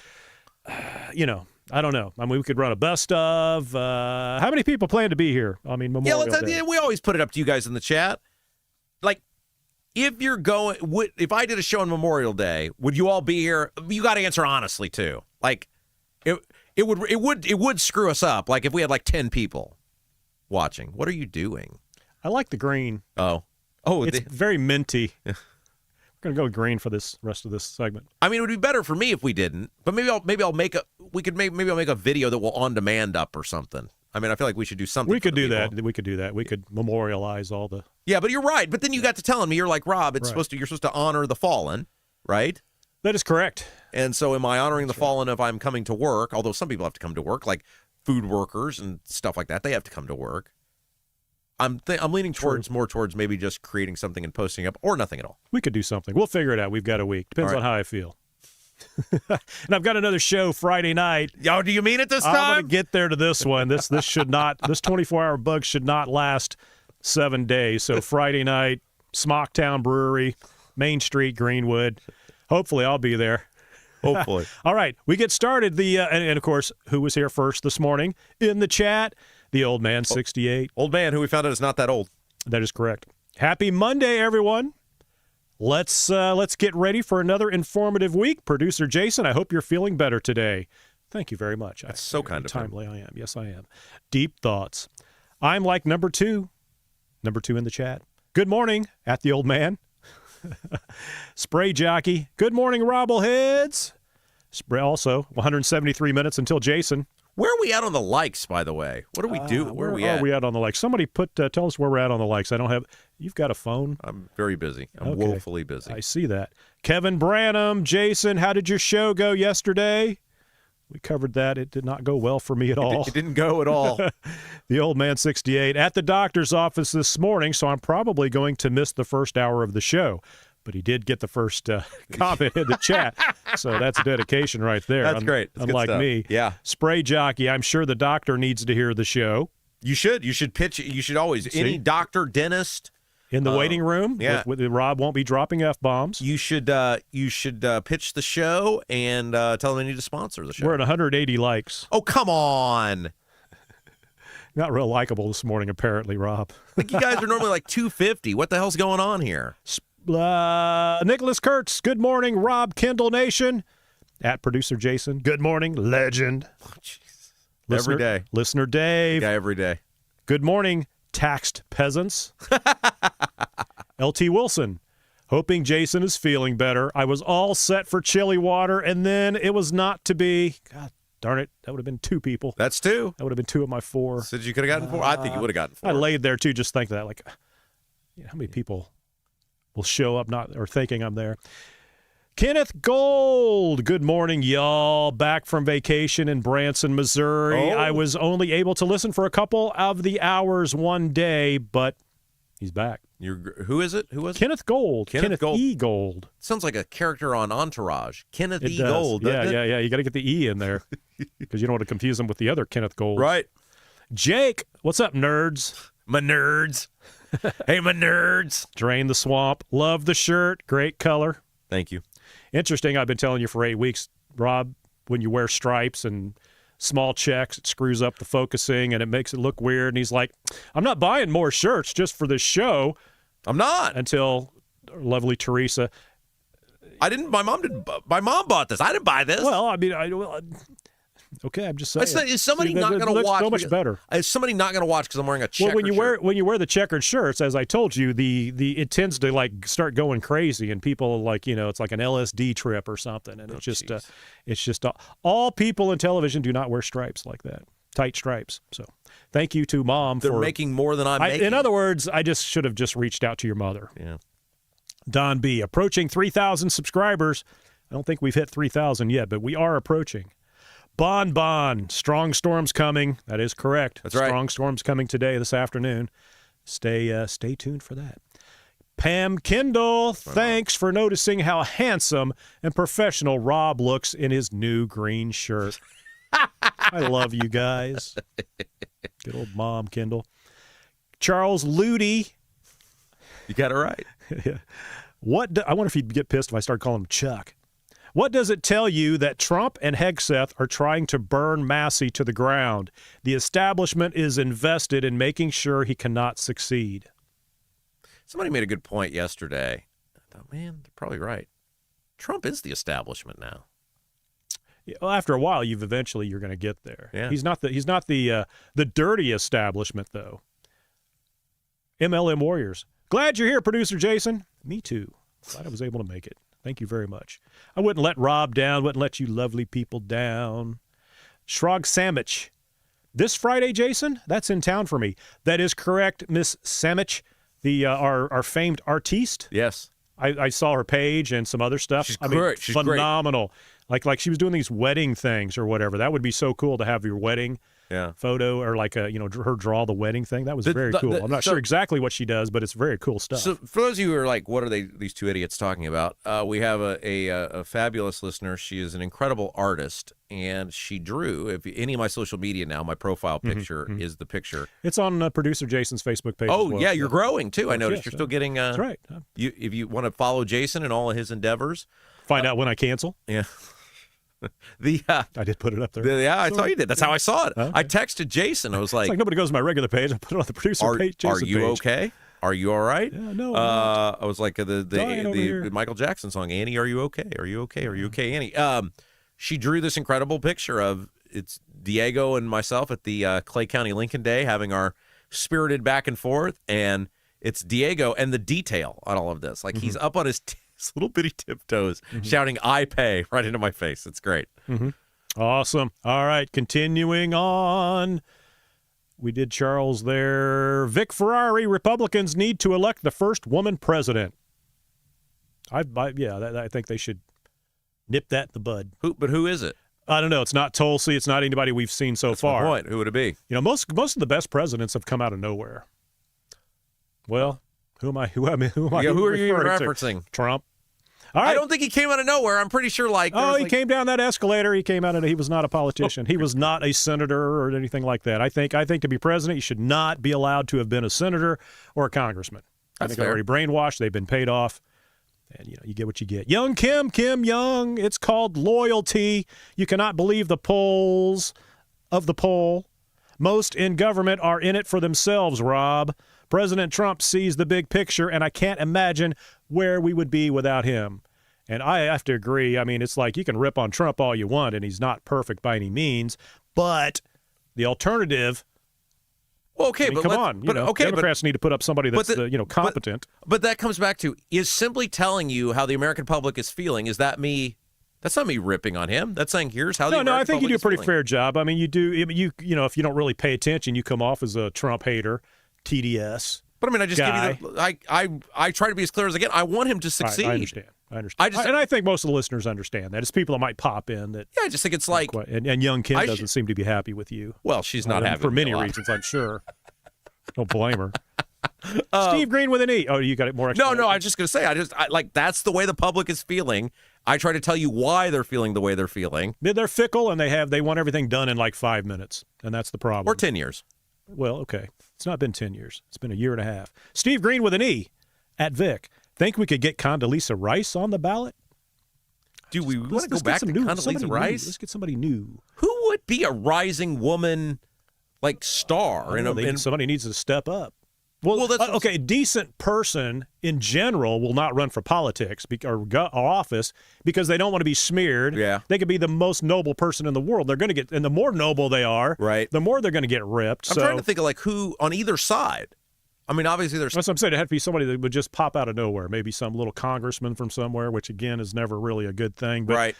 I don't know. I mean, we could run a best of. How many people plan to be here? I mean, Memorial Day. We always put it up to you guys in the chat. Like, if you're going, if I did a show on Memorial Day, would you all be here? You got to answer honestly too. Like, it would screw us up. Like if we had like 10 people watching. What are you doing? I like the green. Oh, it's very minty. We're gonna go green for this rest of this segment. I mean, it would be better for me if we didn't. But maybe I'll make a video that will on demand up or something. I mean, I feel like we should do something. We could do that. We could do that. We could memorialize all the. Yeah, but you're right. But then you got to telling me, you're like, Rob, you're supposed to honor the fallen, right? That is correct. And so am I honoring the fallen if I'm coming to work? Although some people have to come to work, like food workers and stuff like that. They have to come to work. I'm leaning more towards maybe just creating something and posting up or nothing at all. We could do something. We'll figure it out. We've got a week. Depends on how I feel. And I've got another show Friday night. Oh, do you mean it this time? I'm going to get there to this one. This should not. This 24-hour bug should not last 7 days. So Friday night, Smocktown Brewery, Main Street, Greenwood. Hopefully, I'll be there. Hopefully. All right, we get started. And of course, who was here first this morning in the chat? The old man, 68. Old man, who we found out is not that old. That is correct. Happy Monday, everyone. Let's get ready for another informative week. Producer Jason, I hope you're feeling better today. Thank you very much. That's so kind of timely. I am. Yes, I am. Deep thoughts. I'm like number two in the chat. Good morning, at the old man. Spray jockey. Good morning, Robbleheads. Spray also 173 minutes until Jason. Where are we at on the likes, by the way? What do we do? Where are we at? Are we at on the likes? Somebody tell us where we're at on the likes. I don't have. You've got a phone? I'm very busy. I'm woefully busy. I see that. Kevin Branham, Jason, how did your show go yesterday? We covered that. It did not go well for me at all. It didn't go at all. The old man, 68, at the doctor's office this morning, so I'm probably going to miss the first hour of the show. But he did get the first comment in the chat, so that's dedication right there. That's great. That's unlike me. Yeah. Spray jockey, I'm sure the doctor needs to hear the show. You should. You should pitch. You should always. Any doctor, dentist. In the waiting room, yeah. with Rob won't be dropping F-bombs. You should pitch the show and tell them they need to sponsor the show. We're at 180 likes. Oh, come on. Not real likable this morning, apparently, Rob. Like you guys are normally like 250. What the hell's going on here? Nicholas Kurtz, good morning, Rob Kendall Nation. At Producer Jason. Good morning, legend. Oh, every day. Listener Dave. Guy every day. Good morning, taxed peasants. LT Wilson. Hoping Jason is feeling better. I was all set for chili water, and then it was not to be. God darn it. That would have been 2 people. That's 2. That would have been 2 of my 4. Said you could have gotten 4? I think you would have gotten 4. I laid there, too, just thinking that. Like, how many people will show up or thinking I'm there? Kenneth Gold. Good morning, y'all. Back from vacation in Branson, Missouri. Oh. I was only able to listen for a couple of the hours one day, but he's back. Who is it? Who was it? Kenneth Gold. Kenneth Gold. E. Gold. Sounds like a character on Entourage. Kenneth It E. does. Gold. Yeah. You got to get the E in there because you don't want to confuse him with the other Kenneth Gold. Right. Jake, what's up, nerds? My nerds. Hey, my nerds. Drain the swamp. Love the shirt. Great color. Thank you. Interesting. I've been telling you for 8 weeks, Rob, when you wear stripes and small checks, it screws up the focusing and it makes it look weird. And he's like, I'm not buying more shirts just for this show. I'm not. Until lovely Teresa. I didn't. My mom bought this. I didn't buy this. Well, I mean, okay, I'm just saying. Is somebody not going to watch? So much better. Is somebody not going to watch because I'm wearing a checkered shirt? When you wear the checkered shirts, as I told you, it tends to like start going crazy, and people like it's like an LSD trip or something, and it's just all people in television do not wear stripes like that, tight stripes. So, thank you to Mom. They're making more than I'm making. In other words, I just should have just reached out to your mother. Yeah. Don B. Approaching 3,000 subscribers. I don't think we've hit 3,000 yet, but we are approaching. Bon, strong storms coming. That is correct. That's right. Strong storms coming today, this afternoon. Stay tuned for that. Pam Kendall, thanks for noticing how handsome and professional Rob looks in his new green shirt. I love you guys. Good old Mom Kendall. Charles Ludy. You got it right. Yeah. I wonder if he'd get pissed if I start calling him Chuck. What does it tell you that Trump and Hegseth are trying to burn Massie to the ground? The establishment is invested in making sure he cannot succeed. Somebody made a good point yesterday. I thought, man, they're probably right. Trump is the establishment now. Yeah, well, after a while, you're going to get there. Yeah. He's not the dirty establishment, though. MLM Warriors. Glad you're here, Producer Jason. Me too. Glad I was able to make it. Thank you very much. I wouldn't let Rob down, wouldn't let you lovely people down. Shrog Samich. This Friday, Jason? That's in town for me. That is correct, Miss Samich, our famed artiste. Yes. I saw her page and some other stuff. She's great. She's phenomenal. Great. Like she was doing these wedding things or whatever. That would be so cool to have your wedding photo or like her draw the wedding thing. That was very cool. I'm not sure exactly what she does, but it's very cool stuff. So for those of you who are like, what are these 2 idiots talking about? We have a fabulous listener. She is an incredible artist, and she drew. If any of my social media now, my profile picture is the picture. It's on Producer Jason's Facebook page. Oh as well. yeah, you're growing too. I noticed yes, you're still getting. That's right. If you want to follow Jason and all of his endeavors, find out when I cancel. Yeah. I did put it up there. I saw you did. That's how I saw it. Okay. I texted Jason. I was like, it's like nobody goes to my regular page. I put it on the producer page. Jason are you page. okay? Are you all right? Yeah, no. I was like the Michael Jackson song, Annie, are you okay? Are you okay? Are you okay, Annie? She drew this incredible picture of it's Diego and myself at the Clay County Lincoln Day having our spirited back and forth, and it's Diego and the detail on all of this. Like he's up on his little bitty tiptoes shouting, I pay, right into my face. It's great. Awesome. All right, continuing on. We did Charles there. Vic Ferrari, Republicans need to elect the first woman president. I think they should nip that in the bud. Who is it? I don't know. It's not Tulsi. It's not anybody we've seen so far. My point. Who would it be? Most of the best presidents have come out of nowhere. Well, who am I? Who are you referencing? Trump. All right. I don't think he came out of nowhere. I'm pretty sure he came down that escalator. He came out of he was not a politician. He was not a senator or anything like that. I think to be president, you should not be allowed to have been a senator or a congressman. I think they're already brainwashed. They've been paid off. And, you get what you get. Young Kim Young, it's called loyalty. You cannot believe the polls of the poll. Most in government are in it for themselves, Rob. President Trump sees the big picture, and I can't imagine where we would be without him. And I have to agree. I mean, it's like you can rip on Trump all you want, and he's not perfect by any means. But the alternative. Well, okay, I mean, but come on. Democrats need to put up somebody that's competent. But that comes back to, is simply telling you how the American public is feeling. Is that me? That's not me ripping on him. That's saying here's how the American I think public you do a is pretty feeling. fair job. I mean, you do. If you don't really pay attention, you come off as a Trump hater, TDS. But I mean, I just guy. give you I try to be as clear as I can. I want him to succeed. I understand. And I think most of the listeners understand that. It's people that might pop in that. Yeah, I just think it's like. And young Kim doesn't seem to be happy with you. Well, she's not happy for many reasons, I'm sure. Don't blame her. Steve Green with an E. Oh, you got it more. No, I was just going to say, I that's the way the public is feeling. I try to tell you why they're feeling the way they're feeling. They're fickle, and they want everything done in like 5 minutes, and that's the problem. Or 10 years. Well, okay. It's not been 10 years. It's been a year and a half. Steve Green with an E at Vic. Think we could get Condoleezza Rice on the ballot? Do we want to go back to Condoleezza Rice? Let's get somebody new. Who would be a rising woman, like, star? Somebody needs to step up. Well, that's okay. A decent person in general will not run for politics or office because they don't want to be smeared. Yeah. They could be the most noble person in the world. They're going to get, and the more noble they are, right, the more they're going to get ripped. I'm trying to think of like who on either side. I mean, obviously there's. That's what I'm saying. It had to be somebody that would just pop out of nowhere. Maybe some little congressman from somewhere, which again is never really a good thing. But right.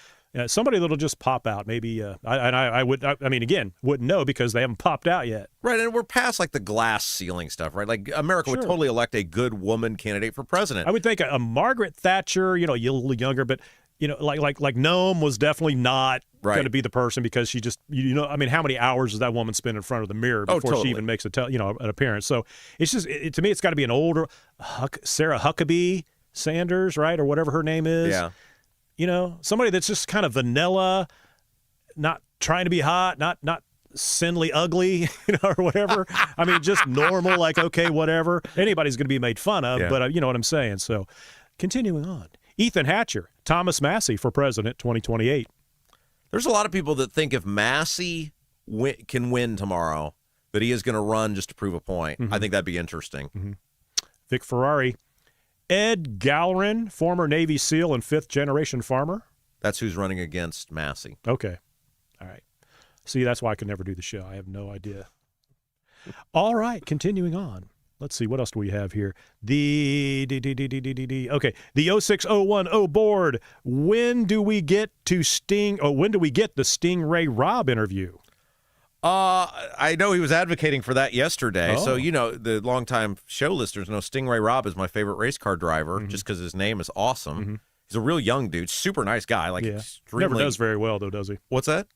Somebody that'll just pop out. Maybe I mean, again, wouldn't know because they haven't popped out yet. Right, and we're past like the glass ceiling stuff, right? Like America would totally elect a good woman candidate for president. I would think a Margaret Thatcher, a little younger, but like Noam was definitely not going to be the person because she just, I mean, how many hours does that woman spend in front of the mirror before she even makes an appearance? So it's just, to me, it's got to be an older Sarah Huckabee Sanders, right, or whatever her name is. Yeah. Somebody that's just kind of vanilla, not trying to be hot, not sinly ugly, or whatever. I mean, just normal, like, okay, whatever. Anybody's going to be made fun of, but you know what I'm saying. So continuing on. Ethan Hatcher, Thomas Massie for president 2028. There's a lot of people that think if Massie can win tomorrow, that he is going to run just to prove a point. Mm-hmm. I think that'd be interesting. Mm-hmm. Vic Ferrari. Ed Gallerin, former Navy SEAL and fifth-generation farmer. That's who's running against Massie. Okay. All right. See, that's why I could never do the show. I have no idea. All right, continuing on. Let's see, what else do we have here? The 06010 board. When do we get the Stingray Rob interview? I know he was advocating for that yesterday. So, the longtime show listeners know Stingray Rob is my favorite race car driver just because his name is awesome. Mm-hmm. He's a real young dude, super nice guy. Extremely. Never does very well, though, does he? What's that?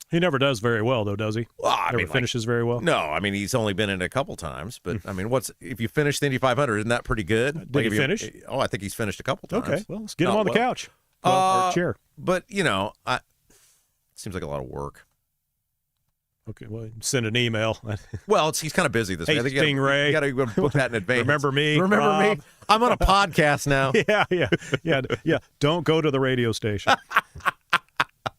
He never does very well, though, does he? Well, never finishes very well? No, I mean, he's only been in it a couple times. But, I mean, if you finish the Indy 500, isn't that pretty good? Did he finish? I think he's finished a couple times. Okay, well, let's get him on the couch. Or chair. But, it seems like a lot of work. Okay, well, send an email. Well, he's kind of busy this week. I think Stingray. You got to book that in advance. Remember me? Me? I'm on a podcast now. Yeah. Don't go to the radio station.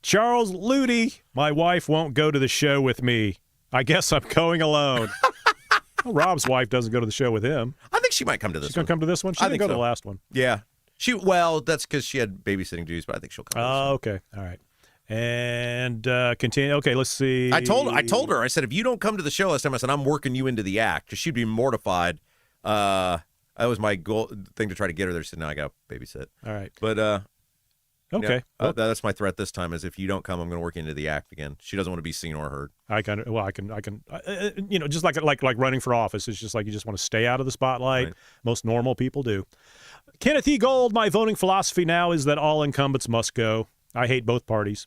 Charles Ludy, my wife won't go to the show with me. I guess I'm going alone. Well, Rob's wife doesn't go to the show with him. I think she might come to this one. She's going to come to this one? She didn't go to the last one. Yeah. That's because she had babysitting duties, but I think she'll come. Oh, okay. All right. And continue. Okay, let's see. I told her. I said, if you don't come to the show last time, I said, I'm working you into the act. Because she'd be mortified. That was my thing to try to get her there. She said, no, I got to babysit. All right. But, okay. That's my threat this time is if you don't come, I'm going to work you into the act again. She doesn't want to be seen or heard. I can, just like running for office. It's just like you just want to stay out of the spotlight. Right. Most normal people do. Kenneth E. Gold, my voting philosophy now is that all incumbents must go. I hate both parties.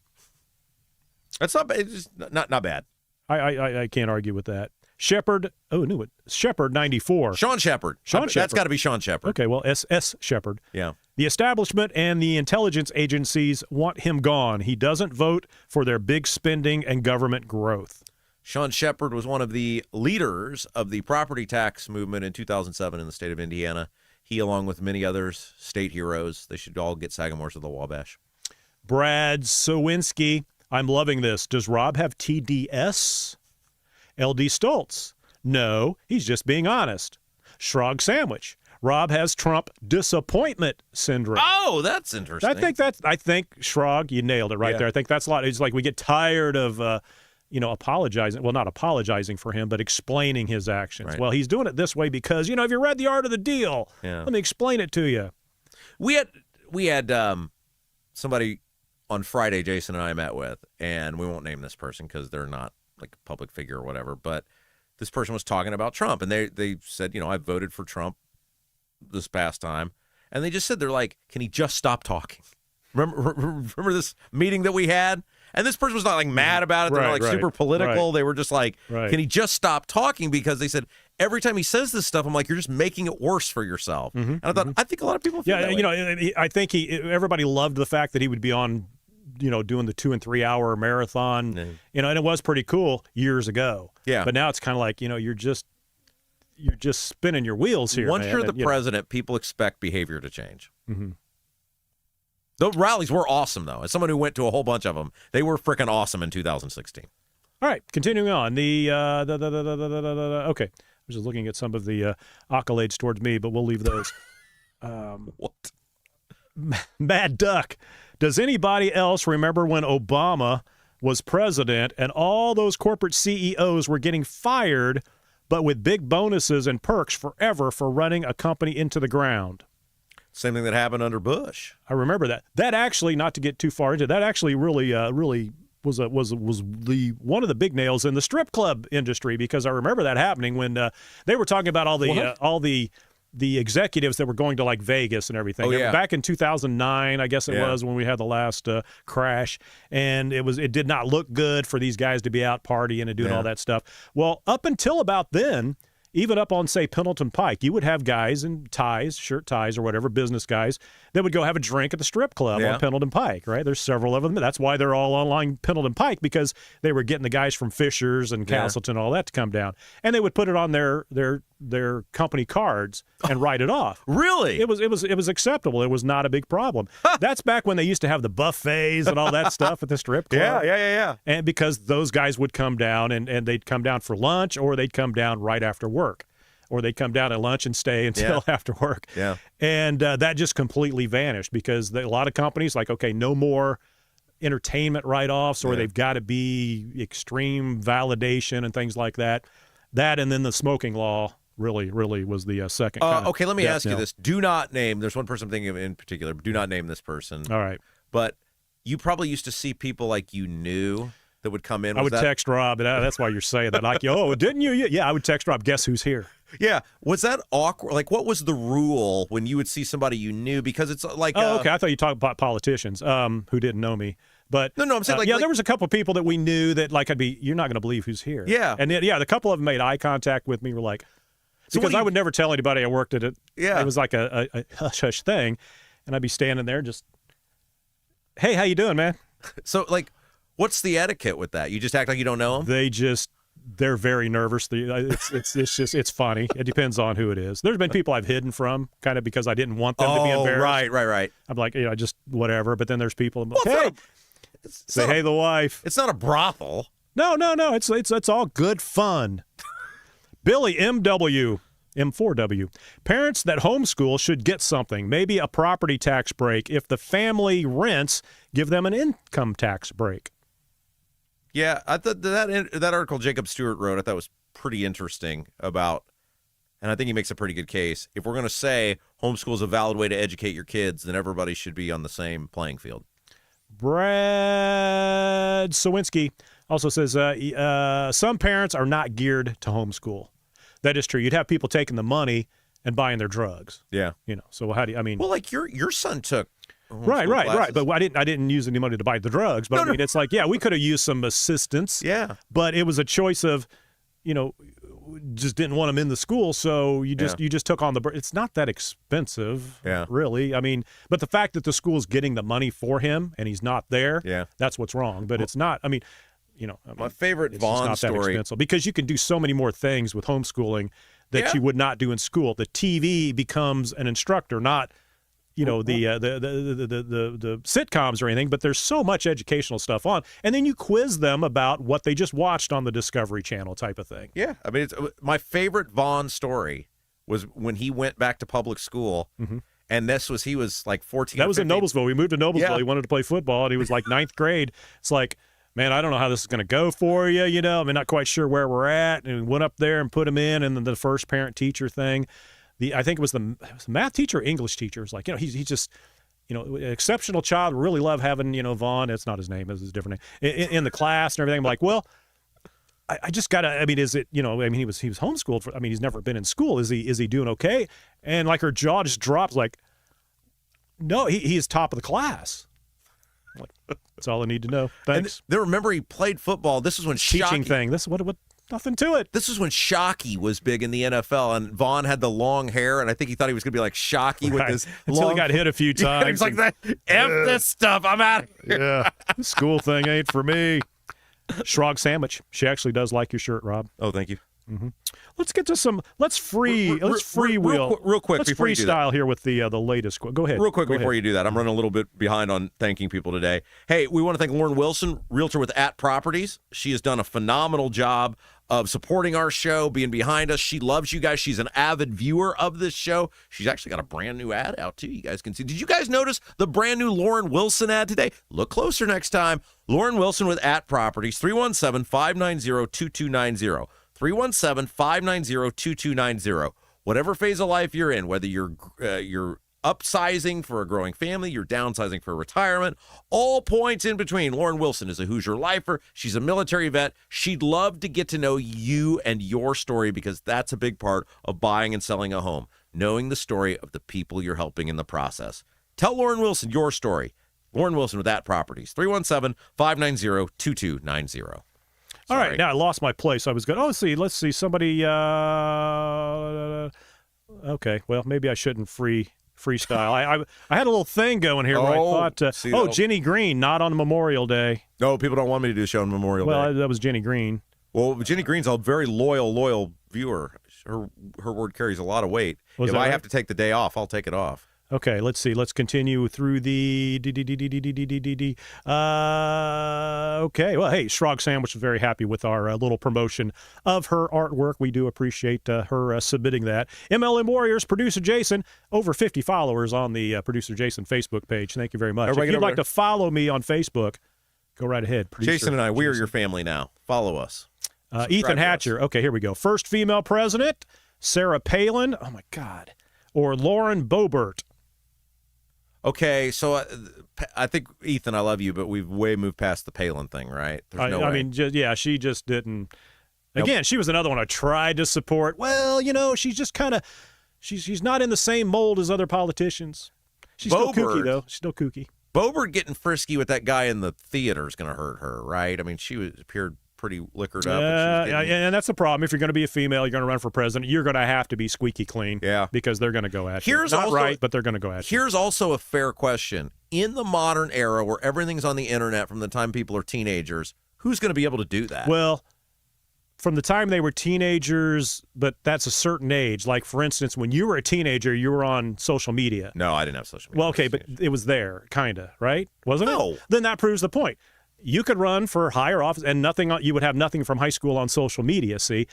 That's not bad. It's just not bad. I can't argue with that. Shepard. Oh, I knew it. Shepard 94. Sean Shepard. That's got to be Sean Shepard. Okay, well, S. Shepard. Yeah. The establishment and the intelligence agencies want him gone. He doesn't vote for their big spending and government growth. Sean Shepard was one of the leaders of the property tax movement in 2007 in the state of Indiana. He, along with many others, state heroes, they should all get Sagamores of the Wabash. Brad Sowinski. I'm loving this. Does Rob have TDS? LD Stoltz. No, he's just being honest. Shrog Sandwich. Rob has Trump disappointment syndrome. Oh, that's interesting. I think Schrog, you nailed it right there. I think that's a lot. It's like we get tired of apologizing. Well, not apologizing for him, but explaining his actions. Right. Well, he's doing it this way because, have you read The Art of the Deal? Yeah. Let me explain it to you. We had somebody on Friday Jason and I met with, and we won't name this person because they're not like a public figure or whatever, but this person was talking about Trump, and they said, I voted for Trump this past time, and they just said, they're like, can he just stop talking? Remember this meeting that we had? And this person was not like mad about it. They're not like super political. They were just like, can he just stop talking? Because they said every time he says this stuff, I'm like, you're just making it worse for yourself. And I thought, I think a lot of people feel that way. I think everybody loved the fact that he would be on, doing the 2 and 3 hour marathon, and it was pretty cool years ago. Yeah. But now it's kind of like, you're just spinning your wheels here. Once you're the president, people expect behavior to change. Mm-hmm. The rallies were awesome, though. As someone who went to a whole bunch of them, they were freaking awesome in 2016. All right, continuing on. Okay, I was just looking at some of the accolades towards me, but we'll leave those. What? Mad Duck. Does anybody else remember when Obama was president and all those corporate CEOs were getting fired, but with big bonuses and perks forever for running a company into the ground? Same thing that happened under Bush. I remember that. That actually, not to get too far into it, that actually really was one of the big nails in the strip club industry, because I remember that happening when they were talking about all the executives that were going to like Vegas and everything. Oh, yeah. Back in 2009, I guess it was, when we had the last crash, and it did not look good for these guys to be out partying and doing all that stuff. Well, up until about then, even up on, say, Pendleton Pike, you would have guys in ties, shirt ties or whatever, business guys, that would go have a drink at the strip club on Pendleton Pike, right? There's several of them. That's why they're all on Pendleton Pike, because they were getting the guys from Fisher's and Castleton and all that to come down. And they would put it on their company cards and write it off. Really? It was acceptable. It was not a big problem. That's back when they used to have the buffets and all that stuff at the strip club. Yeah. And because those guys would come down and they'd come down for lunch, or they'd come down right after work, or they'd come down at lunch and stay until after work. Yeah. And that just completely vanished, because a lot of companies like, okay, no more entertainment write-offs, or they've got to be extreme validation and things like that. That, and then the smoking law really was the second. Okay, let me ask you this. Do not name, there's one person I'm thinking of in particular, but do not name this person. All right. But you probably used to see people like you knew that would come in. I would text Rob, and that's why you're saying that. Like, didn't you? Yeah, I would text Rob, guess who's here? Yeah. Was that awkward? Like, what was the rule when you would see somebody you knew? Because it's like... okay. I thought you talked about politicians who didn't know me. But no, I'm saying there was a couple of people that we knew that like you're not going to believe who's here. Yeah. And the couple of them made eye contact with me. Were like, because I would never tell anybody I worked at it. Yeah. It was like a hush thing, and I'd be standing there just, hey, how you doing, man? So like, what's the etiquette with that? You just act like you don't know them? They're very nervous. It's funny. It depends on who it is. There's been people I've hidden from, kind of because I didn't want them to be embarrassed. Right. I'm like, just whatever. But then there's people. Hey, say the wife. It's not a brothel. No. It's all good fun. Billy M4W. Parents that homeschool should get something, maybe a property tax break. If the family rents, give them an income tax break. Yeah, I thought that article Jacob Stewart wrote, I thought was pretty interesting about, and I think he makes a pretty good case. If we're going to say homeschool is a valid way to educate your kids, then everybody should be on the same playing field. Brad Sawinski also says some parents are not geared to homeschool. That is true. You'd have people taking the money and buying their drugs. Yeah. So how do you, I mean. Well, like your son took. Right. But I didn't use any money to buy the drugs. But it's like, we could have used some assistance. Yeah. But it was a choice of, just didn't want him in the school, so you just took on it's not that expensive, really. I mean, but the fact that the school's getting the money for him and he's not there, that's what's wrong. But it's not. I mean, my favorite Vaughn not story, that expensive, because you can do so many more things with homeschooling that you would not do in school. The TV becomes an instructor, not the sitcoms or anything, but there's so much educational stuff on, and then you quiz them about what they just watched on the Discovery Channel type of thing. Yeah, I mean, it's my favorite Vaughn story was when he went back to public school. Mm-hmm. And he was like 14. That was in Noblesville. We moved to Noblesville. Yeah. He wanted to play football, and he was like ninth grade. It's like, man, I don't know how this is going to go for you. I'm not quite sure where we're at. And we went up there and put him in, and then the first parent-teacher thing. I think it was the math teacher or English teacher. It was like, he's just, an exceptional child. We really love having, Vaughn. It's not his name. It's his different name. In the class and everything. I'm like, well, I just got to, is it, he was homeschooled. He's never been in school. Is he doing okay? And like her jaw just drops like, no, he is top of the class. That's all I need to know. Thanks. And remember he played football. This is when teaching thing. This what nothing to it. This is when Shockey was big in the NFL, and Vaughn had the long hair, and I think he thought he was going to be like Shockey with this until he got hit a few times. Yeah, he's like that. F this stuff. I'm out of here. Yeah, this school thing ain't for me. Shrog Sandwich. She actually does like your shirt, Rob. Oh, thank you. Mm-hmm. Let's get to some. Let's freewheel real quick. Let's before freestyle here with the latest. Go ahead. Real quick before ahead. you do that, I'm running a little bit behind on thanking people today. Hey, we want to thank Lauren Wilson, realtor with @Properties. She has done a phenomenal job of supporting our show, being behind us. She loves you guys. She's an avid viewer of this show. She's actually got a brand new ad out too. You guys can see. Did you guys notice the brand new Lauren Wilson ad today? Look closer next time. Lauren Wilson with @Properties, 317-590-2290. 317-590-2290. Whatever phase of life you're in, whether you're upsizing for a growing family, you're downsizing for retirement, all points in between. Lauren Wilson is a Hoosier lifer. She's a military vet. She'd love to get to know you and your story because that's a big part of buying and selling a home, knowing the story of the people you're helping in the process. Tell Lauren Wilson your story. Lauren Wilson with @Properties, 317-590-2290. All right, now I lost my place. I was going, let's see, somebody, okay, well, maybe I shouldn't freestyle. I had a little thing going here where I thought, Jenny Green, not on Memorial Day. No, people don't want me to do a show on Memorial Day. Well, that was Jenny Green. Well, Jenny Green's a very loyal viewer. Her word carries a lot of weight. If I have to take the day off, I'll take it off. Okay, let's see. Let's continue through the okay. Well, hey, Shrog Sandwich is very happy with our little promotion of her artwork. We do appreciate her submitting that. MLM Warriors, producer Jason, over 50 followers on the producer Jason Facebook page. Thank you very much. If you'd like to follow me on Facebook, go right ahead. Jason and I, we are your family now. Follow us. Ethan Hatcher. Okay, here we go. First female president, Sarah Palin. Oh, my God. Or Lauren Boebert. Okay, so I think, Ethan, I love you, but we've way moved past the Palin thing, right? There's no way. She just didn't. Again, she was another one I tried to support. Well, she's just kind of, she's not in the same mold as other politicians. She's still kooky, though. She's still kooky. Boebert getting frisky with that guy in the theater is going to hurt her, right? I mean, appeared pretty liquored up. And that's the problem. If you're going to be a female, you're going to run for president, you're going to have to be squeaky clean. Yeah. Because they're going to go at you. Not right, but they're going to go at you. Here's also a fair question. In the modern era where everything's on the internet from the time people are teenagers, who's going to be able to do that? Well, from the time they were teenagers, but that's a certain age. Like, for instance, when you were a teenager, you were on social media. No, I didn't have social media. Well, okay, but it was there, kind of, right? Wasn't it? No. Then that proves the point. You could run for higher office and you would have nothing from high school on social media, see?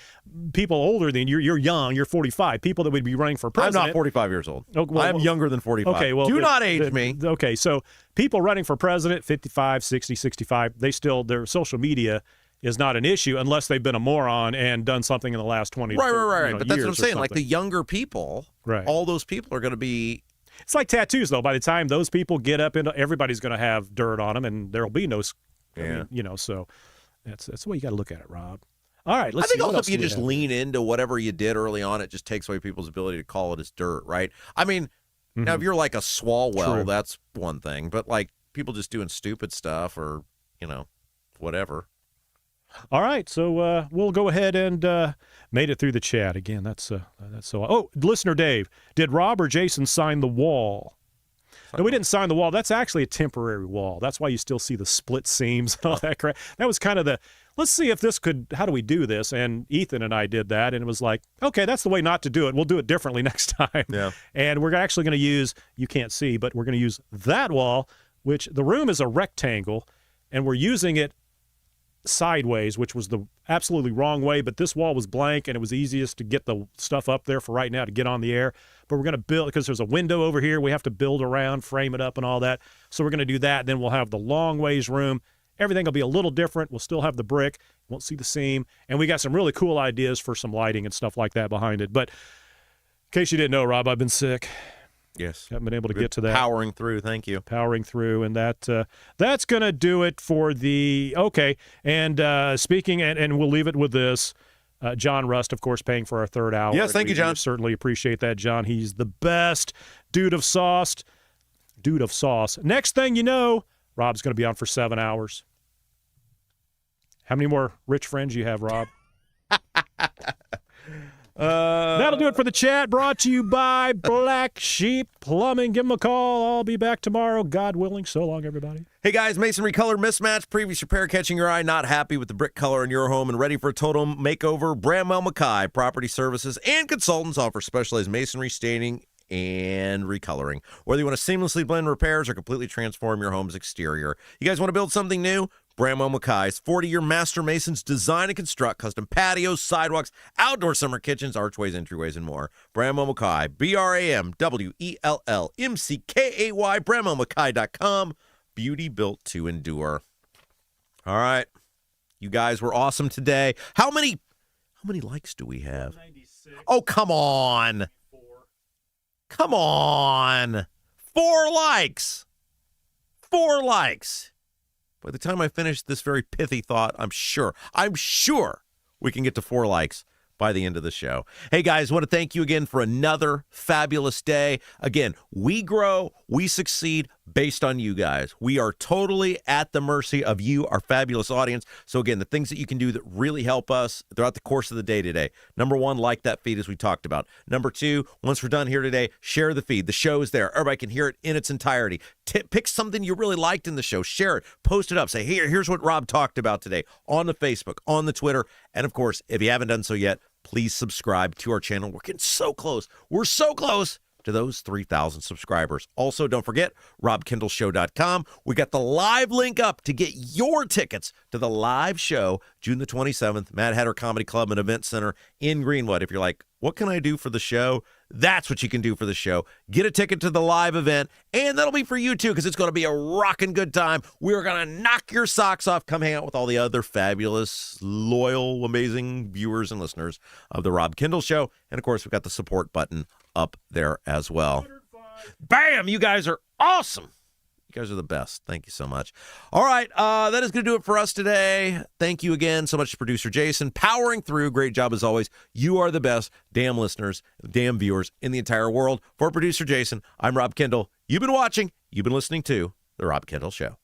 People older than you, you're young, you're 45. People that would be running for president. I'm not 45 years old. Oh, well, I'm younger than 45. Okay, well, do not age me. Okay, so people running for president, 55, 60, 65, their social media is not an issue unless they've been a moron and done something in the last 20 Right. But that's what I'm saying. Like the younger people, right? All those people are going to be. It's like tattoos, though. By the time those people get up into, everybody's going to have dirt on them, and there'll be no. Yeah. So that's the way you got to look at it, Rob. All right, let's I think see. also if you just lean into whatever you did early on, it just takes away people's ability to call it as dirt, right? I mean, now if you're like a Swalwell, that's one thing, but like people just doing stupid stuff or whatever. All right, so we'll go ahead and made it through the chat again. That's so. Oh, listener Dave, did Rob or Jason sign the wall? No, we didn't sign the wall. That's actually a temporary wall. That's why you still see the split seams and all that crap. That was kind of let's see if this how do we do this? And Ethan and I did that, and it was like, okay, that's the way not to do it. We'll do it differently next time. Yeah. And we're actually going to use, you can't see, but we're going to use that wall, which the room is a rectangle, and we're using it sideways, which was the absolutely wrong way, but this wall was blank and it was easiest to get the stuff up there for right now to get on the air. But we're going to build, because there's a window over here, we have to build around, frame it up and all that. So we're going to do that. Then we'll have the long ways room. Everything will be a little different. We'll still have the brick. Won't see the seam. And we got some really cool ideas for some lighting and stuff like that behind it. But in case you didn't know, Rob, I've been sick. Yes. Haven't been able to get to that. Powering through. Thank you. Powering through. And that's going to do it for the, okay. And speaking, and we'll leave it with this, John Rust, of course, paying for our third hour. Yes, thank you, John. Certainly appreciate that, John. He's the best dude of sauce. Next thing you know, Rob's going to be on for 7 hours. How many more rich friends you have, Rob? That'll do it for the chat, brought to you by Black Sheep Plumbing. Give them a call. I'll be back tomorrow, God willing. So long, everybody. Hey, guys, masonry color mismatch, previous repair catching your eye, not happy with the brick color in your home and ready for a total makeover? Bramwell Mackay Property Services and Consultants offer specialized masonry, staining, and recoloring. Whether you want to seamlessly blend repairs or completely transform your home's exterior. You guys want to build something new? Bramwell Mackay's 40-year master masons design and construct custom patios, sidewalks, outdoor summer kitchens, archways, entryways, and more. Bramwell Mackay, BRAMWELLMCKAY, BramwellMackay.com. Beauty built to endure. All right. You guys were awesome today. How many likes do we have? 96. Oh, come on. Come on. 4 likes. 4 likes. By the time I finish this very pithy thought, I'm sure we can get to 4 likes by the end of the show. Hey, guys, I want to thank you again for another fabulous day. Again, we grow, we succeed based on you guys. We are totally at the mercy of you, our fabulous audience. So, again, the things that you can do that really help us throughout the course of the day today. Number 1, like that feed as we talked about. Number 2, once we're done here today, share the feed. The show is there. Everybody can hear it in its entirety. Pick something you really liked in the show. Share it. Post it up. Say, here's what Rob talked about today on the Facebook, on the Twitter. And, of course, if you haven't done so yet, please subscribe to our channel. We're getting so close. We're so close to those 3,000 subscribers. Also, don't forget, robkendallshow.com. We got the live link up to get your tickets to the live show, June the 27th, Mad Hatter Comedy Club and Event Center in Greenwood. If you're like, what can I do for the show? That's what you can do for the show. Get a ticket to the live event, and that'll be for you, too, because it's going to be a rockin' good time. We're going to knock your socks off. Come hang out with all the other fabulous, loyal, amazing viewers and listeners of The Rob Kendall Show. And, of course, we've got the support button up there as well. Bam! You guys are awesome. You guys are the best. Thank you so much. All right, that is going to do it for us today. Thank you again so much to producer Jason. Powering through. Great job as always. You are the best damn listeners, damn viewers in the entire world. For producer Jason, I'm Rob Kendall. You've been watching. You've been listening to The Rob Kendall Show.